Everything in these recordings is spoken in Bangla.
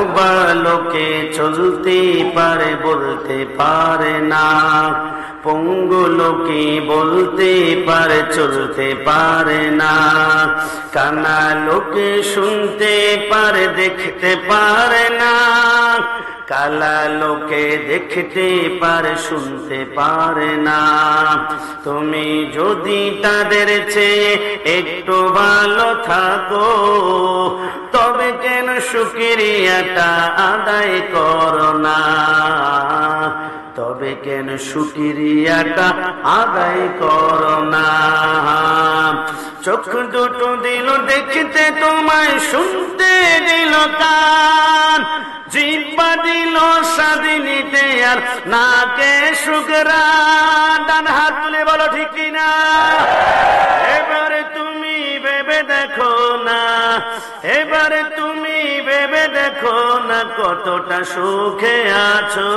বোবা লোকে চলতে পারে বলতে পারে না, পঙ্গু লোকে বলতে পারে চলতে পারে না, কানা লোকে শুনতে পারে দেখতে পারে না, কালা লোকে দেখতে পারে শুনতে পারে না। তুমি যদি তাদের চেয়ে একটু ভালো থাকো, তবে কেন শুকরিয়াটা আদায় করো না? তবে কেন শুকরিয়াটা আদায় করো না? চোখ দুটো দিল দেখতে তোমায়, শুনতে দিল কান, জিহ্বা দিল স্বাদ নিতে আর নাকে সুঘ্রাণ। ডান হাত তুলে বলো ঠিক কিনা? এবারে তুমি ভেবে দেখো না, এবারে তুমি ভেবে দেখো না কতটা সুখে আছো,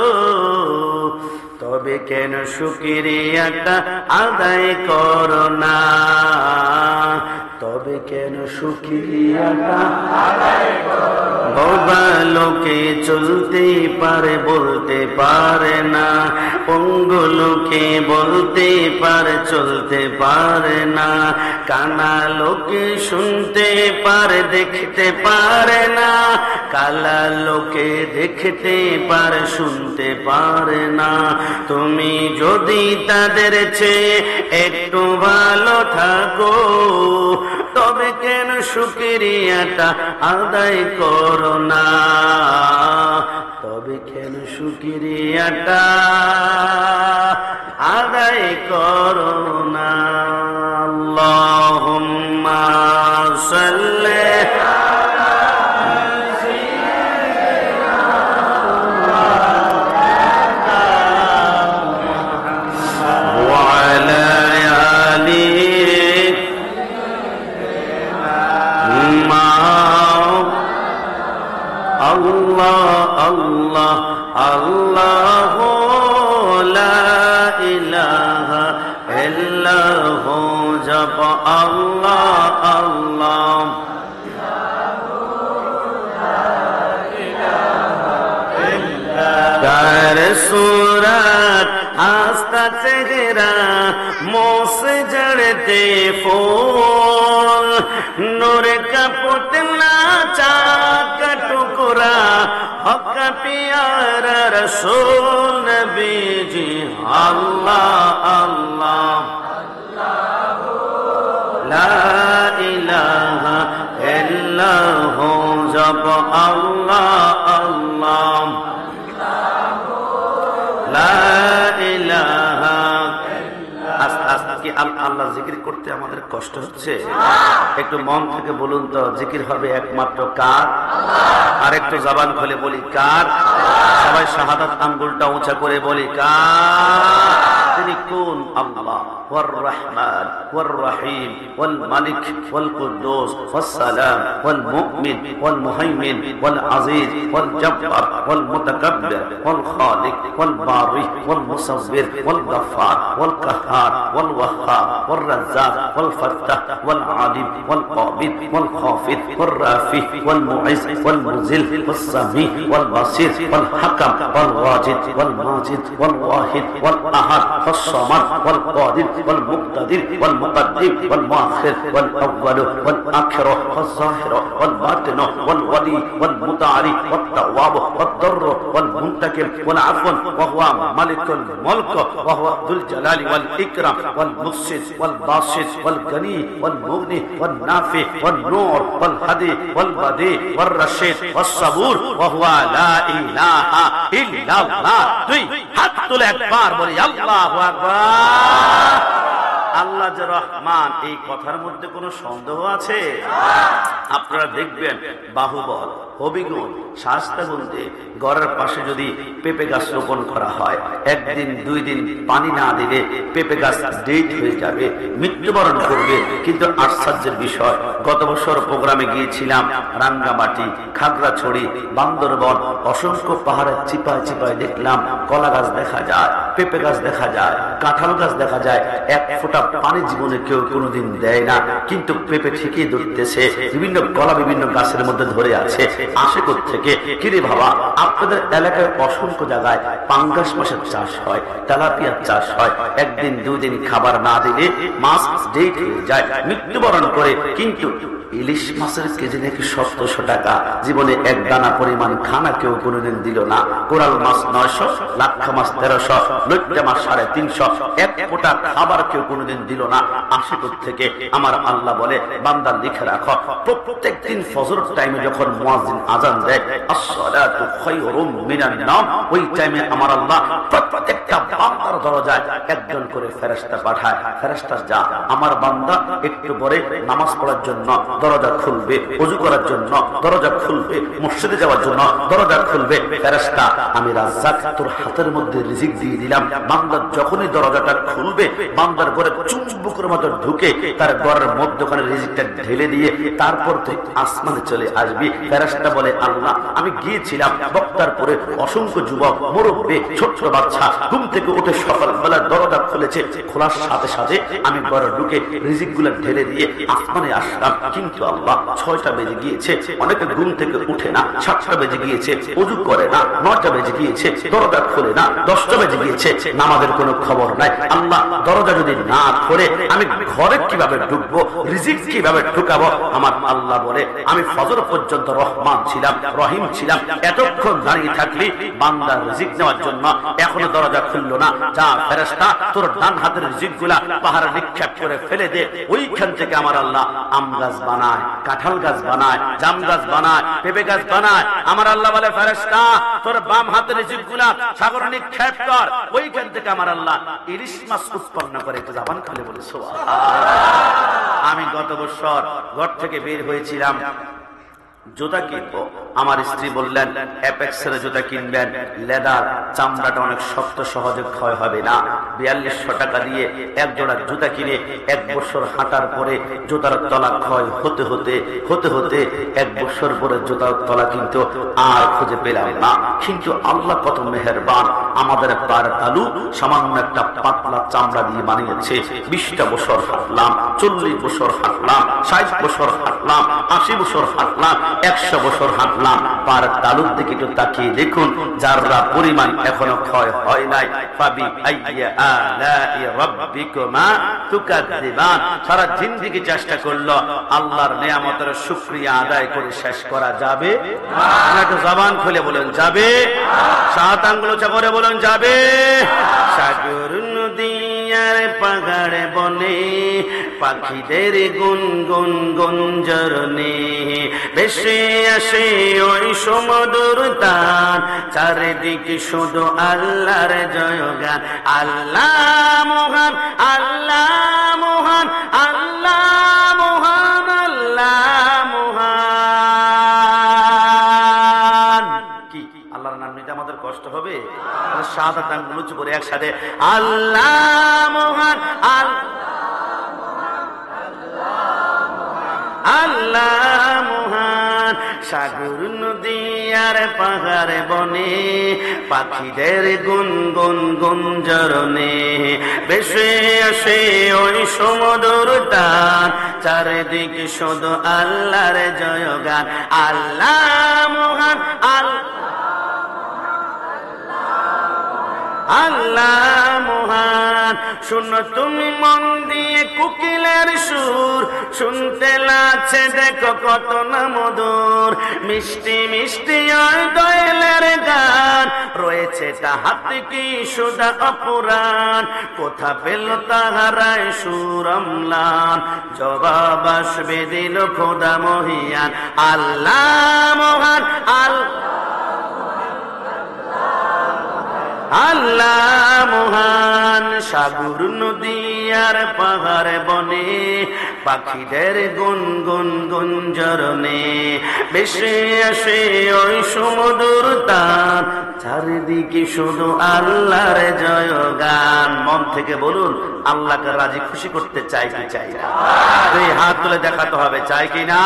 তবে কেন শুকরিয়াটা আদায় করো না? তবে কেন শুকরিয়াটা আদায় করো না? বোবা লোকে চলতে পারে বলতে পারে না, পঙ্গু লোকে বলতে পারে চলতে পারে না, কানা লোকে শুনতে পারে দেখতে পারে না, কালা লোকে দেখতে পারে শুনতে পারে না। তুমি যদি তাদের চেয়ে একটু ভালো থাকো, তবে কেন শুকরিয়াটা আদায় করো না? তবে কেন শুকরিয়াটা আদায় করো না? আল্লাহুম্মা সাল্লি আল্লাহ আল্লাহ লা ইলাহা ইল্লাহু জপ আল্লাহ আল্লাহ গার সুরাত আস্তা চেহারা মোসে জড়তে ফুল নূর का पुतला चाक टुकड़ा हक प्यारा रसूल नबी जी अल्लाह अल्लाह ला इलाहा इल्लल्लाहु जब अल्लाह अल्लाह ला इलाहा। আজকে কি আল্লাহ জিকির করতে আমাদের কষ্ট হচ্ছে? একটু মন থেকে বলুন তো, জিকির হবে একমাত্র কার? আর একটু জবান খুলে বলি কার? সবাই শাহাদাত আঙ্গুলটা উঁচা করে বলি কার? তিনি কোন? আল্লাহ। ওয়ার রহমান ওয়ার রহিম ওয়াল মালিক ওয়াল কুদ্দুস ওয়াস সালাম ওয়াল মুমিন ওয়াল মুহাইমিন ওয়াল আজিজ ওয়াল জব্বার ওয়াল মুতাকাব্বির ওয়াল খালিক ওয়াল বারি ওয়াল মুসাব্বির ওয়াল গফফার ওয়াল কাহ্হার ওয়াল ওয়াহ্হাব ওয়াল রাজ্জাক ওয়াল ফাত্তাহ ওয়াল আলিম ওয়াল কাবিদ ওয়াল খাফিদ ওয়াল রাফি ওয়াল মুইজ ওয়াল মুযিল ওয়াস সামি ওয়াল বাসির ওয়াল হাকাম ওয়াল ওয়াজিদ ওয়াল মাজিদ ওয়াল ওয়াহিদ ওয়াল আহাদ ওয়াস সামাদ ওয়াল কাদির ওয়াল মুক্তাদির ওয়াল মুকদ্দিম ওয়াল মুআখির ওয়াল আউয়াল ওয়াল আখির ওয়াল যাহির ওয়াল বাতিন ওয়াল ওয়ালি ওয়াল মুতাআরি ওয়াত তাওয়াব ওয়াত দারর ওয়াল মুনতাকিম ওয়াল আফওয়ান ওয়া হুয়া মালিকুল মুলক ওয়া হুয়া যুল জালালি ওয়াল ইকরাম ওয়াল মুফসিদ ওয়াল বাসিত ওয়াল গনি ওয়াল মুগনি ওয়াল নাফি ওয়াল নূর ওয়াল হাদি ওয়াল বাদি ওয়াল রাশিদ ওয়াস সাবুর ওয়া হুয়া লা ইলাহা ইল্লাল্লাহ। দুই হাত তুলে একবার বলি আল্লাহু আকবার। আল্লাহ যে রহমান, এই কথার মধ্যে কোনো সন্দেহ আছে? আপনারা দেখবেন বাহুবল, হবিগঞ্জ, শাস্তাগঞ্জে ঘরের পাশে যদি পেঁপে গাছ রোপণ করা হয়, একদিন দুই দিন পানি না দিলে পেঁপে গাছ ডেট হয়ে যাবে, মৃত্যুবরণ করবে। কিন্তু আশ্চর্যের বিষয়, গত বছর প্রোগ্রামে গিয়েছিলাম রাঙ্গামাটি, খাগড়াছড়ি, বান্দরবন, অসংখ্য পাহাড়ের চিপায় চিপায় দেখলাম কলা গাছ দেখা যায়, পেঁপে গাছ দেখা যায়, কাঁঠাল গাছ দেখা যায়, এক ফোঁটা ফোঁটা পানি জীবনে কেউ কোনোদিন দেয় না, কিন্তু পেঁপে ঠিকই ধরতেছে, বিভিন্ন কলা বিভিন্ন গাছের মধ্যে ধরে আছে। আসে থেকে কিরে বাবা, আপনাদের এলাকায় অসংখ্য জায়গায় পাঙ্গাস মাছের চাষ হয়, তেলাপিয়ার চাষ হয়, একদিন দুদিন খাবার না দিলে মাছ ডেট হয়ে যায়, মৃত্যুবরণ করে, কিন্তু ইলিশ মাছের কেজি নাকি 700 টাকা। জীবনে এক দানা পরিমাণ খানা কেউ কোনোদিন দিল না। কোরাল মাছ 900, লাক্ষা মাছ 1300, লইট্টা মাছ 350, এক ফোঁটা খাবার কেউ কোনোদিন দিল না। আশিকুর থেকে আমার আল্লাহ বলে, বান্দা লিখে রাখো, প্রত্যেক দিন ফজর টাইমে যখন মুয়াজ্জিন আজান দেয়, আসসালাতু খায়রুম মিনান নাওম, ওই টাইমে আমার আল্লাহ প্রত্যেকটা বান্দার দরজায় একজন করে ফেরেশতা পাঠায়। ফেরেশতা যা, আমার বান্দা একটু পরে নামাজ পড়ার জন্য দরজা খুলবে, ওযু করার জন্য দরজা খুলবে, মসজিদে যাওয়ার জন্য দরজা খুলবে। ফেরেশতা, আমি রাজ্জাক, তোর হাতের মধ্যে রিজিক দিয়ে দিলাম। বান্দা যখনই দরজাটা খুলবে, বান্দার ঘরে চুম্বকের মতো ঢুকে তার ঘরের মধ্যে ওখানে রিজিকটা ঢেলে দিয়ে তারপর তুই আসমানে চলে আসবি। ফেরেশতা বলে, আল্লাহ, আমি গিয়েছিলাম বক্তারপুরে, অসংখ্য যুবক, মুরব্বী, ছোট্ট বাচ্চা ঘুম থেকে উঠে সকালবেলা দরজা খুলেছে, খোলার সাথে সাথে আমি ঘরে ঢুকে রিজিক গুলা ঢেলে দিয়ে আসমানে আসলাম। কিন্তু আল্লাহ, 6টা বেজে গিয়েছে, অনেকে ঘুম থেকে উঠে না, 7টা বেজে গিয়েছে, ওযু করে না, 9টা বেজে গিয়েছে, দরজা খোলে না, 10টা বেজে গিয়েছে, নামাজের কোনো খবর নাই। আল্লাহ, দরজা যদি না খোলে আমি ঘরে কিভাবে ঢুকবো, রিজিক কিভাবে ঢুকাবো? আমার আল্লাহ বলে, আমি ফজর পর্যন্ত রহমান ছিলাম, রহিম ছিলাম, এতক্ষণ দাঁড়িয়ে থাকলি বান্দার রিজিক নেওয়ার জন্য, এখনো দরজা খুললো না, যা ফেরেশতা তোর ডান হাতের রিজিক গুলা পাহাড়ে নিক্ষেপ করে ফেলে দে। ওইখান থেকে আমার আল্লাহ আম গাছ বানায়, কাঁঠাল গাছ বানায়, জাম গাছ বানায়, পেঁপে গাছ বানায়। আমার আল্লাহ বলে, ফেরেশতা তোর বাম হাতের রিজিক গুলা সাগরে নিক্ষেপ কর। ওইখান থেকে আমার আল্লাহ ইলিশ মাছ উৎপন্ন করে। একটু জাবান খুলে বলে সুবহানাল্লাহ। আমি গত বছর ঘর থেকে বের হয়েছিলাম জুতা কিনবো। আমার স্ত্রী বললেন, অ্যাপেক্সের জুতা কিনবেন, লেদার, চামড়াটা অনেক শক্ত, সহজে ক্ষয় হবে না। 4200 টাকা দিয়ে এক জোড়া জুতা কিনে 1 বছর হাঁটার পরে জুতার তলা ক্ষয় হতে হতে হতে হতে 1 বছর পরে জুতার তলা কিন্তু আর খুঁজে পেলাম না। কিন্তু আল্লাহ কত মেহেরবান, আমাদের পায়ের তালু সামান্য একটা পাতলা চামড়া দিয়ে বানিয়েছে। 20টা বছর হাঁটলাম, 40 বছর হাঁটলাম, 60 বছর হাঁটলাম, 80 বছর হাঁটলাম, 100 বছর হাঁটলাম, পার তালুর দিকে একটু তাকিয়ে দেখুন, যাররা পরিমাণ এখনো ক্ষয় হয় নাই। ফাবি আইয়া আলাই রাব্বিকুমা তুকাযিবান। সারা জিন্দেগি চেষ্টা করলো, আল্লাহর নিয়ামতের শুকরিয়া আদায় করে শেষ করা যাবে না? একটু জবান খুলে বলেন যাবে, সাত আঙ্গুল উঁচা করে বলেন যাবে। সাগর নদী আর পাহাড়ে বনে পাখিদের গুনগুন গুঞ্জরণে ভেসে আসে ওই সমুদ্র তান, চারিদিকে শুধু আল্লাহর জয়গান। আল্লাহ মহান, আল্লাহ মহান, আল্লাহ মহান, আল্লাহ মহান। কি আল্লাহর নাম নিতে আমাদের কষ্ট হবে? সাত আঙ্গুল উঁচু করে একসাথে আল্লাহ মহান, আল্লাহ মহান। সাগর নদী আর পাহাড়ে বনে পাখিদের গুনগুন গুঞ্জরণে ভেসে আসে ওই সমুদ্র টান, চারিদিকে শুধু আল্লাহর জয়গান। আল্লাহ মহান, আল্লাহ মহান। শুনো তুমি মন দিয়ে কোকিলের সুর, শুনতে লাগছে দেখো কত না মধুর, মিষ্টি মিষ্টি ওই দোয়েলের গান, রয়েছে তাহাতে কি সুধা অপুরাণ, কোথা পেল তাহারায় সুর অম্লান, জবাব আসবে দিল খোদা মহিয়ান। আল্লাহ মহান, আল্লাহ মহান। সাগর নদী আর পাহাড় বনে পাখিদের গুনগুন গুঞ্জরণে ভেসে আসে ওই সুমধুর তান, চারিদিকে শুধু আল্লাহর জয়গান। মন থেকে বলুন, আল্লাহকে রাজি খুশি করতে চাই কি চাই না? দুই হাত তুলে দেখাতে হবে, চাই কি না?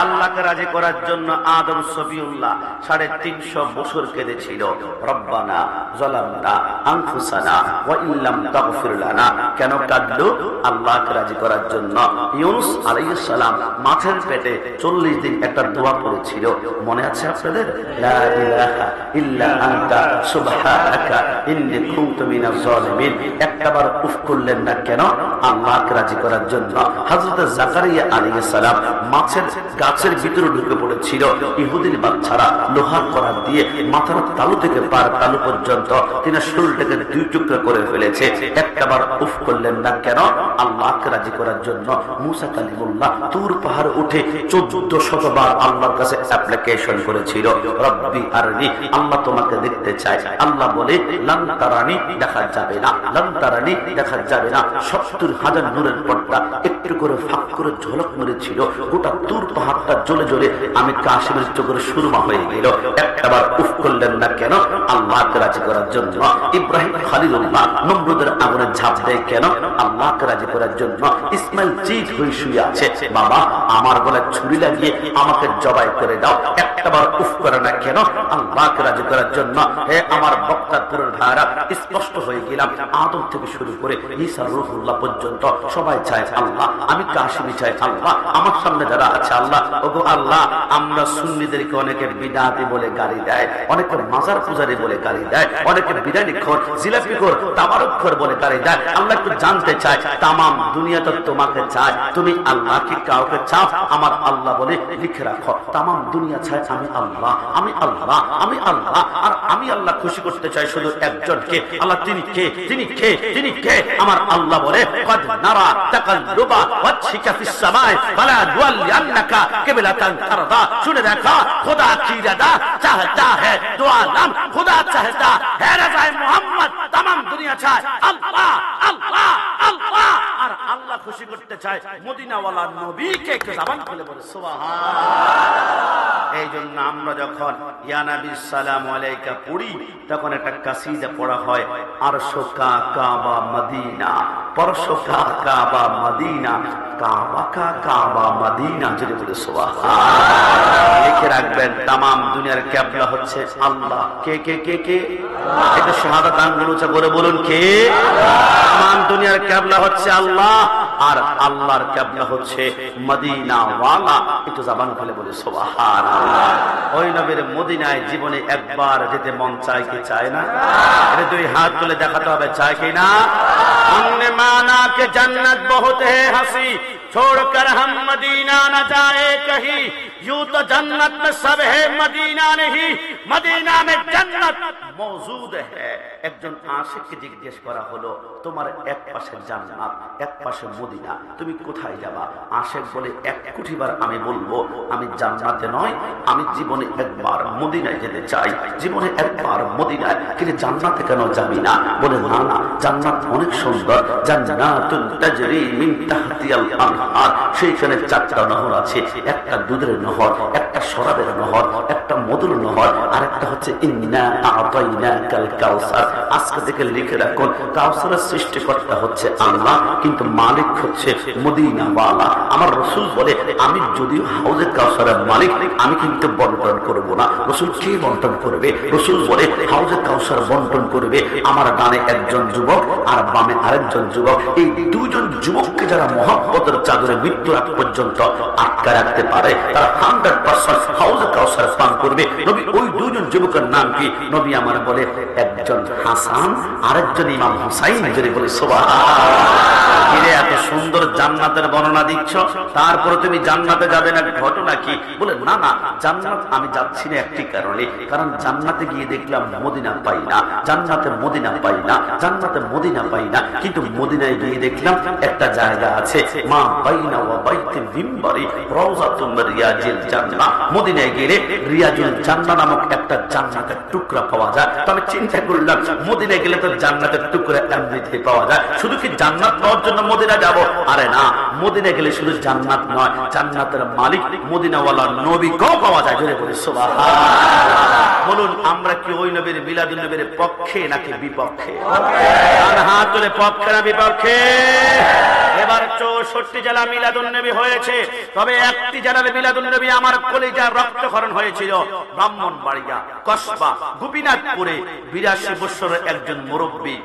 আল্লাহকে রাজি করার জন্য আদম সফিউল্লাহ 350 বছর কেঁদেছিল, রব্বানা যালামনা আনফুসানা ওয়া ইল্লাম তাগফির লানা। কেন কাঁদলো? আল্লাহকে রাজি করার জন্য। ইউনূস আলাইহিস সালাম মাছের পেটে 40 দিন একটা দোয়া পড়েছিল, মনে আছে আপনাদের? লা ইলাহা ইল্লা আনতা সুবহানাকা ইন্নী কুনতু মিনাজ জালিমিন। একবার উফ করলেন না কেন? আল্লাহকে রাজি করার জন্য। হযরত জাকারিয়া আলাইহিস সালাম মাছের গাছের ভিতরে ঢুকে পড়েছিল, ইহুদির বাচ্চারা লোহার করাত দিয়ে মাথার তালু থেকে পার তালু পর্যন্ত তিনি শরীরটাকে 2 টুকরা করে ফেলেছে। একবার উফ করলেন না কেন? আল্লাহকে রাজি করার জন্য। মুসা কালিমুল্লাহ তুর পাহাড় উঠে 1400 বার আল্লাহর কাছে অ্যাপ্লিকেশন করেছিল, রব্বি আরনি, আল্লাহ তোমাকে দেখতে চাই। আল্লাহ বলে লান তারানি, দেখা যাবে না, লান তারানি, দেখা যাবে না। 70,000 নূরের পর্দা একটু করে ফাঁক করে ঝলক মেরেছিল, গোটা তুর পাহাড়টা জ্বলে জ্বলে আমি কাশিমের চোখের সুরমা হয়ে গেল। একবার উফ করলেন না কেন? আল্লাহকে রাজি করার জন্য। ইব্রাহিম খলিলুল্লাহ নমরুদের আগুনে ঝাঁপ দেয় কেন? আল্লাহকে রাজি করার জন্য। ইসমাইল চিত হয়ে শুয়ে আছে, বাবা আমার গলায় ছুরি লাগিয়ে আমাকে জবাই করে দাও। একবার উফ করে না কেন? আল্লাহকে রাজি করার জন্য। হে আমার বক্তারপুরের ভাইরা, স্পষ্ট হয়ে গেলাম, আদম থেকে শুরু করে ঈসা রূহুল্লাহ পর্যন্ত সবাই চায় আল্লাহ, আমি কাশিমি চাই আল্লাহ, আমার সামনে যারা আছে আল্লাহ। ওগো আল্লাহ, আমরা সুন্নিদেরকে অনেকে বিদআতি বলে গালি দেয়, অনেকে মাজার পূজারি বলে গালি দেয়, অনেকে বিরিয়ানি খোর, জিলাপি খোর, তাবারক খোর বলে গালি দেয়। আল্লাহ একটু জানতে চাই, তামাম দুনিয়া তো তোমাকে চায়, তুমি আল্লাহ কি কাউকে চাও? আমার আল্লাহ বলে লিখে রাখো, তামাম দুনিয়া চায় আমি আল্লাহ, আমি আল্লাহ, আমি আল্লাহ। আর আমি আল্লাহ খুশি করতে চাই শুধু একজনকে। আল্লাহ তিনি কে? তিনি কে? তিনি কে? আমার আল্লাহ বলে কদ নারা তাকাল্লুবা ওয়াজহিকা ফিস সামাই ফালা নুওয়াল্লিয়ান্নাকা কিবলাতান তারদা। শুনে দেখা, খোদা কি রাদা চাহতা है दो आलम, खुदा चाहता है रज़ाए मोहम्मद, तमाम दुनिया चाहे अल्लाह अल्लाह अल्लाह। और अल्लाह खुशी करते चाहे मदीना वाला नबी के एक जबान खुले बोले सुबहान। এই জন্য আমরা যখন ইয়া নবী সালামু আলাইকা পড়ি তখন একটা কাসিদা পড়া হয়, আরশকা কাবা মদিনা, পরশকা কাবা মদিনা, কাবা কা কাবা মদিনা। যদি বলে সুবহান। লিখে রাখবেন, তামাম দুনিয়ার কিবলা হচ্ছে আল্লাহ। কে কে কে কে? এটা শাহাদাত আঙ্গুল উঁচা করে বলুন, কে? তামাম দুনিয়ার কিবলা হচ্ছে আল্লাহ, আর আল্লাহর কিবলা হচ্ছে মদিনা ওয়ালা। একটু জবান খুলে বলে সুবহানাল্লাহ। ওই নবীর মদিনায় জীবনে একবার যেতে মন চায় কি চায় না? এটা 2 হাত তুলে দেখাতে হবে, চায় কি না? हमने माना कि जन्नत बहुत है हंसी, छोड़कर हम मदीना न जाए कहीं। यूं तो जन्नत में सब है, मदीना नहीं, मदीना में जन्नत मौजूद है। একজন আশিককে জিজ্ঞেস করা হলো, তোমার এক পাশে জান্নাত, এক পাশে মদিনা, তুমি কোথায় যাবা? আশিক বলে, 1 কোটি বার আমি বলবো আমি জান্নাতে নয়, আমি জীবনে একবার মদিনায় যেতে চাই, জীবনে একবার মদিনায়। কিন্তু জান্নাতে কেন যাবি না? বলে না না, জান্নাত অনেক সুন্দর, জান্নাতুন তাজরি মিন তাহতিয়াল আনহার। সেইখানে 4টা নহর আছে, একটা দুধের নহর, একটা শরাবের নহর, একটা মধুর নহর, আর একটা হচ্ছে ইন্না আতাইনাকাল কাউসার। আজকে থেকে লিখে রাখুন, কাউসারের সৃষ্টিকর্তা হচ্ছে আল্লাহ, কিন্তু মালিক হচ্ছে মদিনা ওয়ালা। আমার রাসূল বলে, আমি যদিও হাউজে কাউসারের মালিক, আমি কিন্তু বন্টন করব না। রাসূল কে বন্টন করবে? রাসূল বলে, হাউজে কাউসার বন্টন করবে আমার ডানে একজন যুবক আর বামে আরেকজন যুবক। এই 2 জন যুবককে যারা মহব্বতের চাদরে মৃত্যুর আগ পর্যন্ত আটকা রাখতে পারে, তারা 100% হাউজে কাউসার পান করবে। নবী ওই 2 জন যুবকের নাম কি? নবী আমার বলে, একজন হাসান, আরেকজন ইমাম হুসাইন। যদি বলি সুবহানাল্লাহ। এত সুন্দর জান্নাতের বর্ণনা দিচ্ছ, তারপরে তুমি জান্নাতে যাবে না, ঘটনা কি? বলে না না, জান্নাত আমি যাচ্ছি না একটি কারণে, কারণ জান্নাতে গিয়ে দেখলাম মদিনা পাই না, জান্নাতে মদিনা পাই না, জান্নাতে মদিনা পাই না। কিন্তু মদিনায় গিয়ে দেখলাম একটা জায়গা আছে, মা বাইনা ওয়া বাইতিল মিম্বারি রাউযাতুম মিন রিয়াজিল রিয়াজিল জান্নাহ, মদিনায় গেলে রিয়াজুল জান্নাহ নামক একটা জান্নাতের টুকরা পাওয়া যায়। তবে চিন্তা করলাম মদিনায় গেলে তো জান্নাতের টুকরা এমনিতে পাওয়া যায়, শুধু কি জান্নাত পাওয়ার জন্য মদিনা যাব? আরে না, মদিনা গেলে শুধু জান্নাত নয়, জান্নাতের মালিক মদিনাওয়ালা নবীকেও পাওয়া যায়। জোরে বলি সুবহানাল্লাহ। বলুন আমরা কি ওই নবীর মিলাদুন নবীর পক্ষে নাকি বিপক্ষে? আর হাত তুলে পক্ষে না বিপক্ষে? এবার 64 জেলা মিলাদুন নবী হয়েছে, তবে একটি জেলার মিলাদুন নবী আমার কলিজার রক্তক্ষরণ হয়েছিল। ব্রাহ্মণবাড়িয়া কসবা গোপীনাথপুরে 82 বছরের একজন মুরব্বী,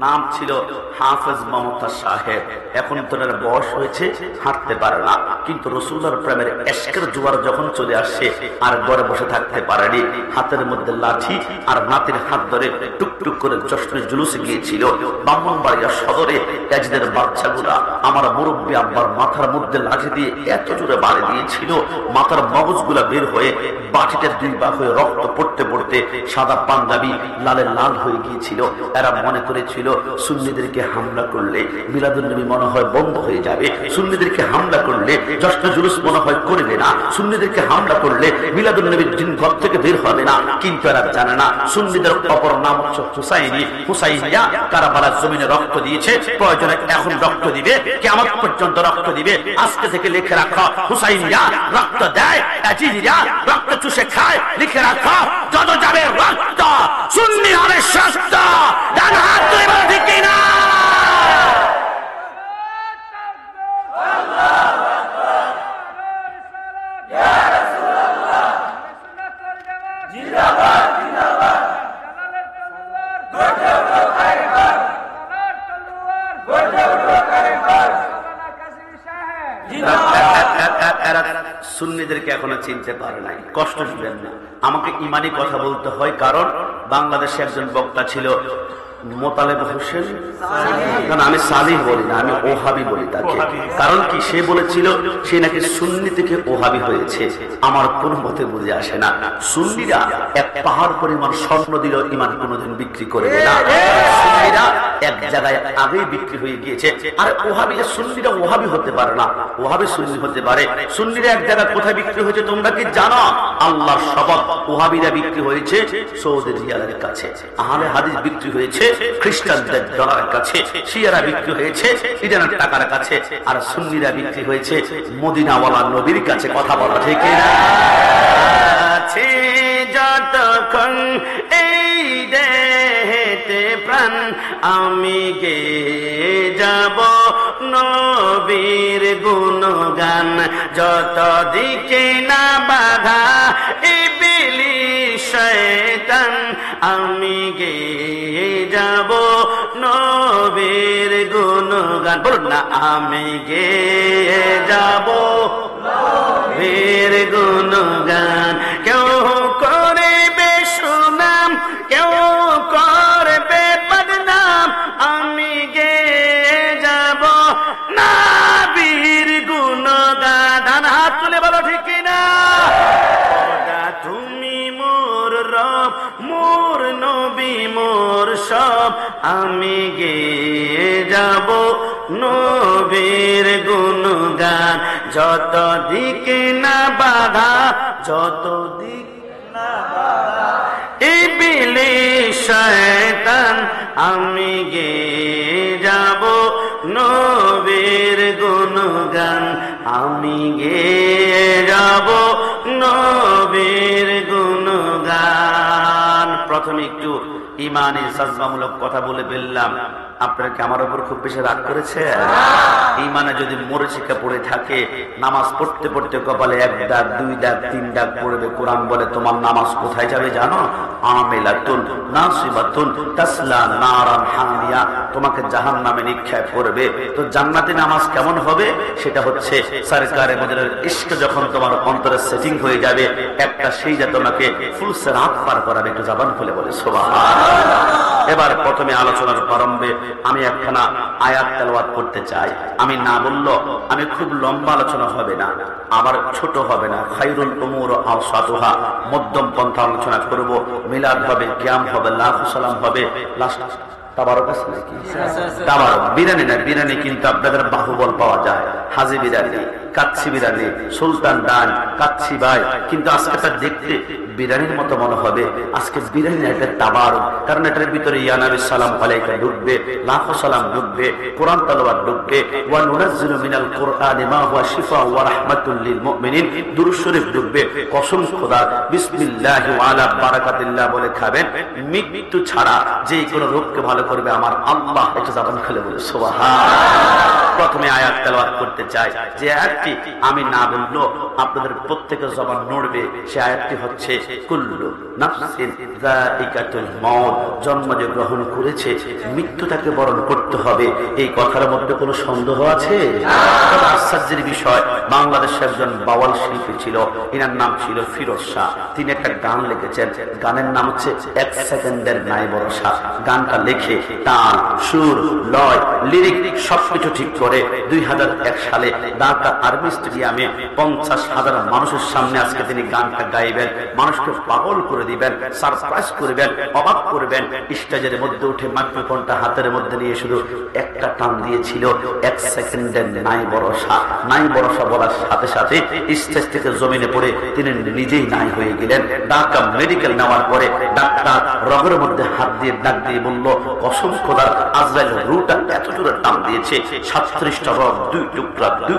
নাম ছিল হাফেজ মমতাজ সাহেব। এখন তোর বয়স হয়েছে, হাঁটতে পারে না, কিন্তু রাসূলুল্লাহর প্রেমের এশকের জোয়ার যখন চলে আসছে আর ঘরে বসে থাকতে পারেনি। হাতের মধ্যে লাঠি আর নাতির হাত ধরে টুকটুক করে জশ্নে জুলুসে গিয়েছিল। ব্রাহ্মণবাড়িয়া সদরে এজদের বাচ্চাগুলা আমার মুরব্বী আব্বার মাথার মধ্যে লাঠি দিয়ে এত জোরে বাড়ি দিয়েছিল, মাথার মগজগুলা বের হয়ে বাটিতে 2 ভাগ হয়ে রক্ত পড়তে পড়তে সাদা পাঞ্জাবি লালে লাল হয়ে গিয়েছিল। এরা মনে করেছিল সুন্নিদেরকে হামলা করলে মিলাদুন নবী মনে হয় বন্ধ হয়ে যাবে, সুন্নিদেরকে হামলা করলে জশ্নে জুলুস মনে হয় করবে না, সুন্নিদেরকে হামলা করলে মিলাদুন নবীর দিন ঘর থেকে বের হবে না। কিন্তু এরা জানে না সুন্নিদের অপর নাম হচ্ছে হুসাইনি, হুসাইনিয়া কারবালার জমিনে রক্ত দিয়েছে, প্রয়োজনে এখন রক্ত দিবে, কিয়ামত পর্যন্ত রক্ত দিবে। আজকে থেকে লিখে রাখো, হুসাইনিয়া রক্ত দেয়, ইয়াজিদিরা রক্ত চুষে খায়। লিখে রাখো, যত যাবে রক্ত সুন্নি হবে সত্য। ডান হাত তুলে বলো ঠিক কিনা? সুন্নিদেরকে এখনো চিনতে পারে নাই, কষ্ট দিবেন না। আমাকে ইমানি কথা বলতে হয়, কারণ বাংলাদেশে একজন বক্তা ছিল মোতালেব হোসেন, কারণ আমি সালিহ বলি না, আমি ওহাবি বলি তাকে। কারণ কি, সে বলেছিল সে নাকি সুন্নি থেকে ওহাবি হয়েছে। আমার কোন মতে বুঝে আসে না, সুন্নিরা এক পাহাড় পরিমাণ স্বর্ণ দিল ইমান কোনোদিন বিক্রি করবে না। সুন্নিরা এক জায়গায় আগেই বিক্রি হয়ে গিয়েছে। আর ওহাবিরা, সুন্নিরা ওহাবি হতে পারে না, ওহাবি সুন্নি হতে পারে। সুন্নিরা এক জায়গায় কোথায় বিক্রি হয়েছে তোমরা কি জানো? আল্লাহর শপথ, ওহাবিরা বিক্রি হয়েছে সৌদি রিয়ালের কাছে, আহলে হাদিস বিক্রি হয়েছে খ্রিস্টানদের ডলারের কাছে, শিয়ারা বিক্রি হয়েছে ইরানের টাকার কাছে, আর সুন্নিরা বিক্রি হয়েছে মদিনাওয়ালা নবীর কাছে। কথা বলা ঠিক না? যতক্ষণ এই দেহেতে প্রাণ আমি গে যাব নবীর গুণগান, যত দিকে না বাধা ইবলিস শয়তান আমি গে যাব নবীর গুণগান। বলুন না, আমি গে যাব নবীর গুণগান। কেউ করবে সুনাম, কেউ করবে বদনাম, আমি গে যাব নবীর গুণগান। ডান হাত তুলে বলো ঠিক কিনা? তুমি মোর রব, মোর নবী মোর সব, আমি গে যাব নবীর গুণগান। যত দিকে না বাধা, যত দিক না বাধা ইবলিস শয়তান আমি গে যাব নবীর গুণগান, আমি গে যাব নবীর গুণগান। প্রথমে একটু ইমানি সাজবামূলক কথা বলে ফেললাম। আপনারা কি আমার উপর খুব বেশি রাগ করেছে? ইমানে যদি মরিচিকা পড়ে থাকে, নামাজ পড়তে পড়তে কপালে 1 দাগ 2 দাগ 3 দাগ পড়বে, কোরআন বলে তোমার নামাজ কোথায় যাবে জানো? আমিলাতুন নাসিবাতুন তাসলা নারান হামিয়া, তোমাকে জাহান্নামে নিক্ষেপ করবে। তো জান্নাতি নামাজ কেমন হবে? সেটা হচ্ছে সরকারে মদিনার ইশক যখন তোমার অন্তরে সেটিং হয়ে যাবে, একটা সেইটা তোমাকে ফুল সিরাত পার করাবে। একটু জবান খুলে বলে সুবহানাল্লাহ। এবার প্রথমে আলোচনার প্রারম্ভে আমি একখানা আয়াত তেলাওয়াত করতে চাই। আমি না বললো আমি খুব লম্বা আলোচনা হবে না, আবার ছোট হবে না। খায়রুল উমুর আওসাতুহা, মধ্যম পন্থা আলোচনা করব। মিলাদ হবে, কিয়াম হবে, লাখ সালাম হবে, লাস্ট তাবারক আছে নাকি? তাবারক বিরিয়ানি না, বিরিয়ানি কিন্তু আপনাদের বাহুবল পাওয়া যায়, হাজি বিরিয়ানি। কাচ্ছি বিরিয়ানি, সুলতান ডান, কাচ্ছি ভাই, কিন্তু আজকে তার দেখতে বিরিয়ানির মতো মনে হবে। আজকে বিরিয়ানি একটা তাবার, কারণ এটার ভিতরে ইয়া নবী সালাম আলাইকা ঢুকবে, লাখো সালাম ঢুকবে, কোরআন তালাওয়াত ঢুকবে, ওয়া নুনাজ্জিলু মিনাল কুরআনি মা হুয়া শিফা ওয়া রাহমাতুল লিল মুমিনিন, দুরূদ শরীফ ঢুকবে। কসম খোদার, বিসমিল্লাহি ওয়া আলা বারাকাতিল্লাহ বলে খাবেন। মৃত্যু ছাড়া যে কোনো রোগকে ভালো করবে আমার আল্লাহ। এটা জবান খুলে বলে সুবহানাল্লাহ। প্রথমে আয়াত তেলাওয়াত করতে চাই, যে আয়াতটি আমি না বললো আপনাদের প্রত্যেকের জবান নড়বে। সে আয়াতটি হচ্ছে কুল্লু নাফসিন যায়িকাতুল মউত, জন্ম যে গ্রহণ করেছে মৃত্যু তাকে বরণ করতে হবে। এই কথার মধ্যে কোনো সন্দেহ আছে? আশ্চর্যের বিষয়, বাংলাদেশের একজন বাওয়াল শিল্পী ছিল, এনার নাম ছিল ফিরোজ শাহ। তিনি একটা গান লিখেছেন, গানের নাম হচ্ছে 1 সেকেন্ডের নাই ভরসা। গানটা লিখে তাল, সুর, লয়, লিরিক সবকিছু ঠিক করে 2001 সালে ঢাকা আর্মি স্টেডিয়ামে 50,000 মানুষের সামনে আজকে তিনি গানটা গাইবেন। মানুষকে পাগল করে দিবেন, সারপ্রাইজ করবেন, অবাক করবেন। স্টেজের মধ্যে উঠে মাইক্রোফোনটা হাতের মধ্যে নিয়ে শুধু একটা টান দিয়েছিল, 1 সেকেন্ডের নাই ভরসা। নাই ভরসা বলার সাথে সাথে স্টেজ থেকে জমিনে পড়ে তিনি নিজেই নাই হয়ে গেলেন। ঢাকা মেডিকেল নেওয়ার পরে ডাক্তার রগের মধ্যে হাত দিয়ে ডাক দিয়ে বলল, কসম খোদার, আজরাইল রুটা এত জোরে টান দিয়েছে 37টা রগ দুই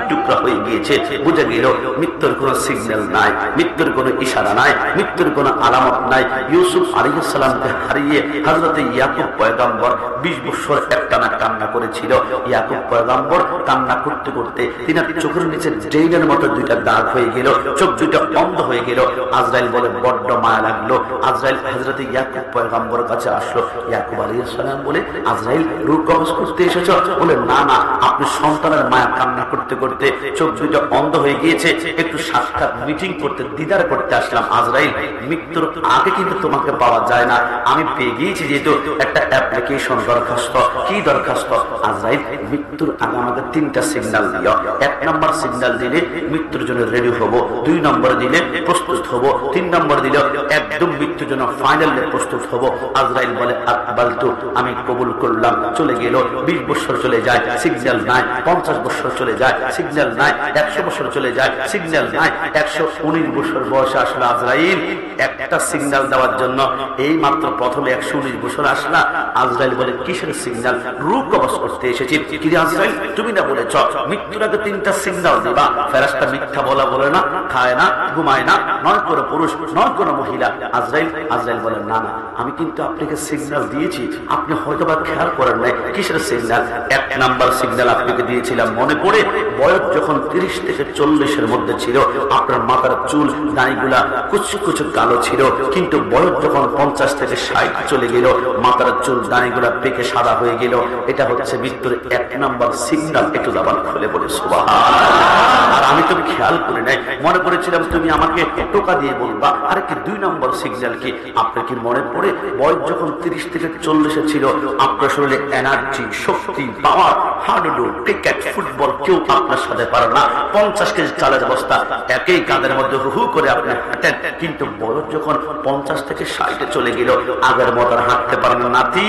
টুকরা হয়ে গিয়েছে। বুঝে গেল মৃত্যুর কোনো সিগন্যাল নাই, মৃত্যুর কোনো ইশারা নাই, মৃত্যুর কোনো আলামত নাই। ইউসুফ আলাইহিস সালামকে হারিয়ে হযরত ইয়াকুব পয়গম্বর 20 বছর একটানা কান্না করেছিল। ইয়াকুব পয়গম্বর কান্না করতে করতে তিনার চোখের নিচে ড্রেনের মতো দুইটা দাগ হয়ে গেল, চোখ দুইটা অন্ধ হয়ে গেল। আজরাইল বলে বড্ড মায়া লাগলো। আজরাইল হযরত ইয়াকুব পয়গম্বরের কাছে আসলো। ইয়াকুব আলাইহিস সালাম বলে, আজরাইল রূহ কবজ করতে এসেছো? বলে, না না, আপনি সন্তানের মায়া কান্না করতে করতে চোখ দুইটা অন্ধ হয়ে গিয়েছে, একটু সাক্ষাৎ মিটিং করতে, দিদার করতে আসলাম। আজরাইল, মৃত্যুর আগে কিন্তু তোমাকে পাওয়া যায় না, আমি পেয়ে গিয়েছি যেহেতু একটা অ্যাপ্লিকেশন দরখাস্ত। কি দরখাস্ত? আজরাইল, মৃত্যুর আগে আমাকে 3টা সিগন্যাল দিও। 1 নম্বর সিগন্যাল দিলে মৃত্যুর জন্য রেডি হব, 2 নম্বর দিলে প্রস্তুত হব, 3 নম্বর দিলে একদম মৃত্যুর জন্য ফাইনালি প্রস্তুত হব। আজরাইল বলে, আকবালতু, আমি কবুল করলাম। চলে গেল, 20 বছর চলে যায়, সিগন্যাল নাই। 50 বছর চলে যায়, সিগন্যাল নাই। 100 বছর চলে যায়, সিগন্যাল নাই। 119 বছর বয়সে আসলে আজরাইল একটা সিগন্যাল দেওয়ার জন্য। এই মাত্র প্রথমে 119 বছর আসলা। আজরাইল বলে, কিসের সিগন্যাল? রূহ কবজ করতে এসেছি। কি আজরাইল, তুমি না বলেছ মৃত্যুর আগে 3টা সিগন্যাল দিবা? ফেরেশতা মিথ্যা বলে না, খায় না, ঘুমায় না, নয় কোনো পুরুষ, নয় কোনো মহিলা। আজরাইল বলে, না না, আমি কিন্তু আপনাকে সিগন্যাল দিয়েছি, আপনি হয়তো বা খেয়াল করেন নাই। কিসের সিগন্যাল? 1 নাম্বার সিগন্যাল আপনাকে দিয়েছিলাম, মনে পড়ে? বয়স যখন 30 থেকে 40-এর মধ্যে ছিল, আপনার মাথার চুল দাড়িগুলা কুচু কুচু কালো ছিল, কিন্তু বয়স যখন 50 থেকে 60 চলে গেল, মাথার চুল দাড়িগুলা পেকে সাদা হয়ে গেল। এটা হচ্ছে মৃত্যুর 1 নাম্বার সিগন্যাল। একটু জবান খুলে বলে সুবহানাল্লাহ। আর আমি তো খেয়াল করি নাই, মনে করেছিলাম তুমি আমাকে টোকা দিয়ে বলবা। আরে কি 2 নম্বর সিগন্যাল কি? আপনার কি মনে পড়ে বয়স যখন 30 থেকে 40-এ ছিল, আপনার শরীরে এনার্জি, শক্তি, পাওয়ার, হাডুডু, ক্রিকেট, ফুটবল কেউ আপনার সাথে পারে না। 50 কেজি চালের বস্তা একই কাঁধের মধ্যে হু করে আপনি হাঁটেন, কিন্তু বয়স যখন 50 থেকে 60-এ চলে গেল, আগের মতো হাঁটতে পারেন না। নাতি,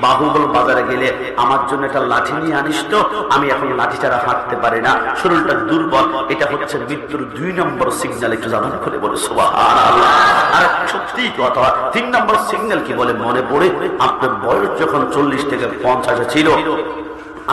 বাহুবল বাজারে গেলে আমার জন্য একটা লাঠি নিয়ে আনিস তো, আমি এখন লাঠি ছাড়া হাঁটতে পারি না, শরীরটা দুর্বল। এটা হচ্ছে মৃত্যুর 2 নম্বর সিগন্যাল। একটু জানান করে বলে সুবহানাল্লাহ। আর সত্যি কথা, 3 নম্বর সিগন্যাল কি বলে মনে পড়ে? আপনার বয়স যখন 40 থেকে 50-এ ছিল,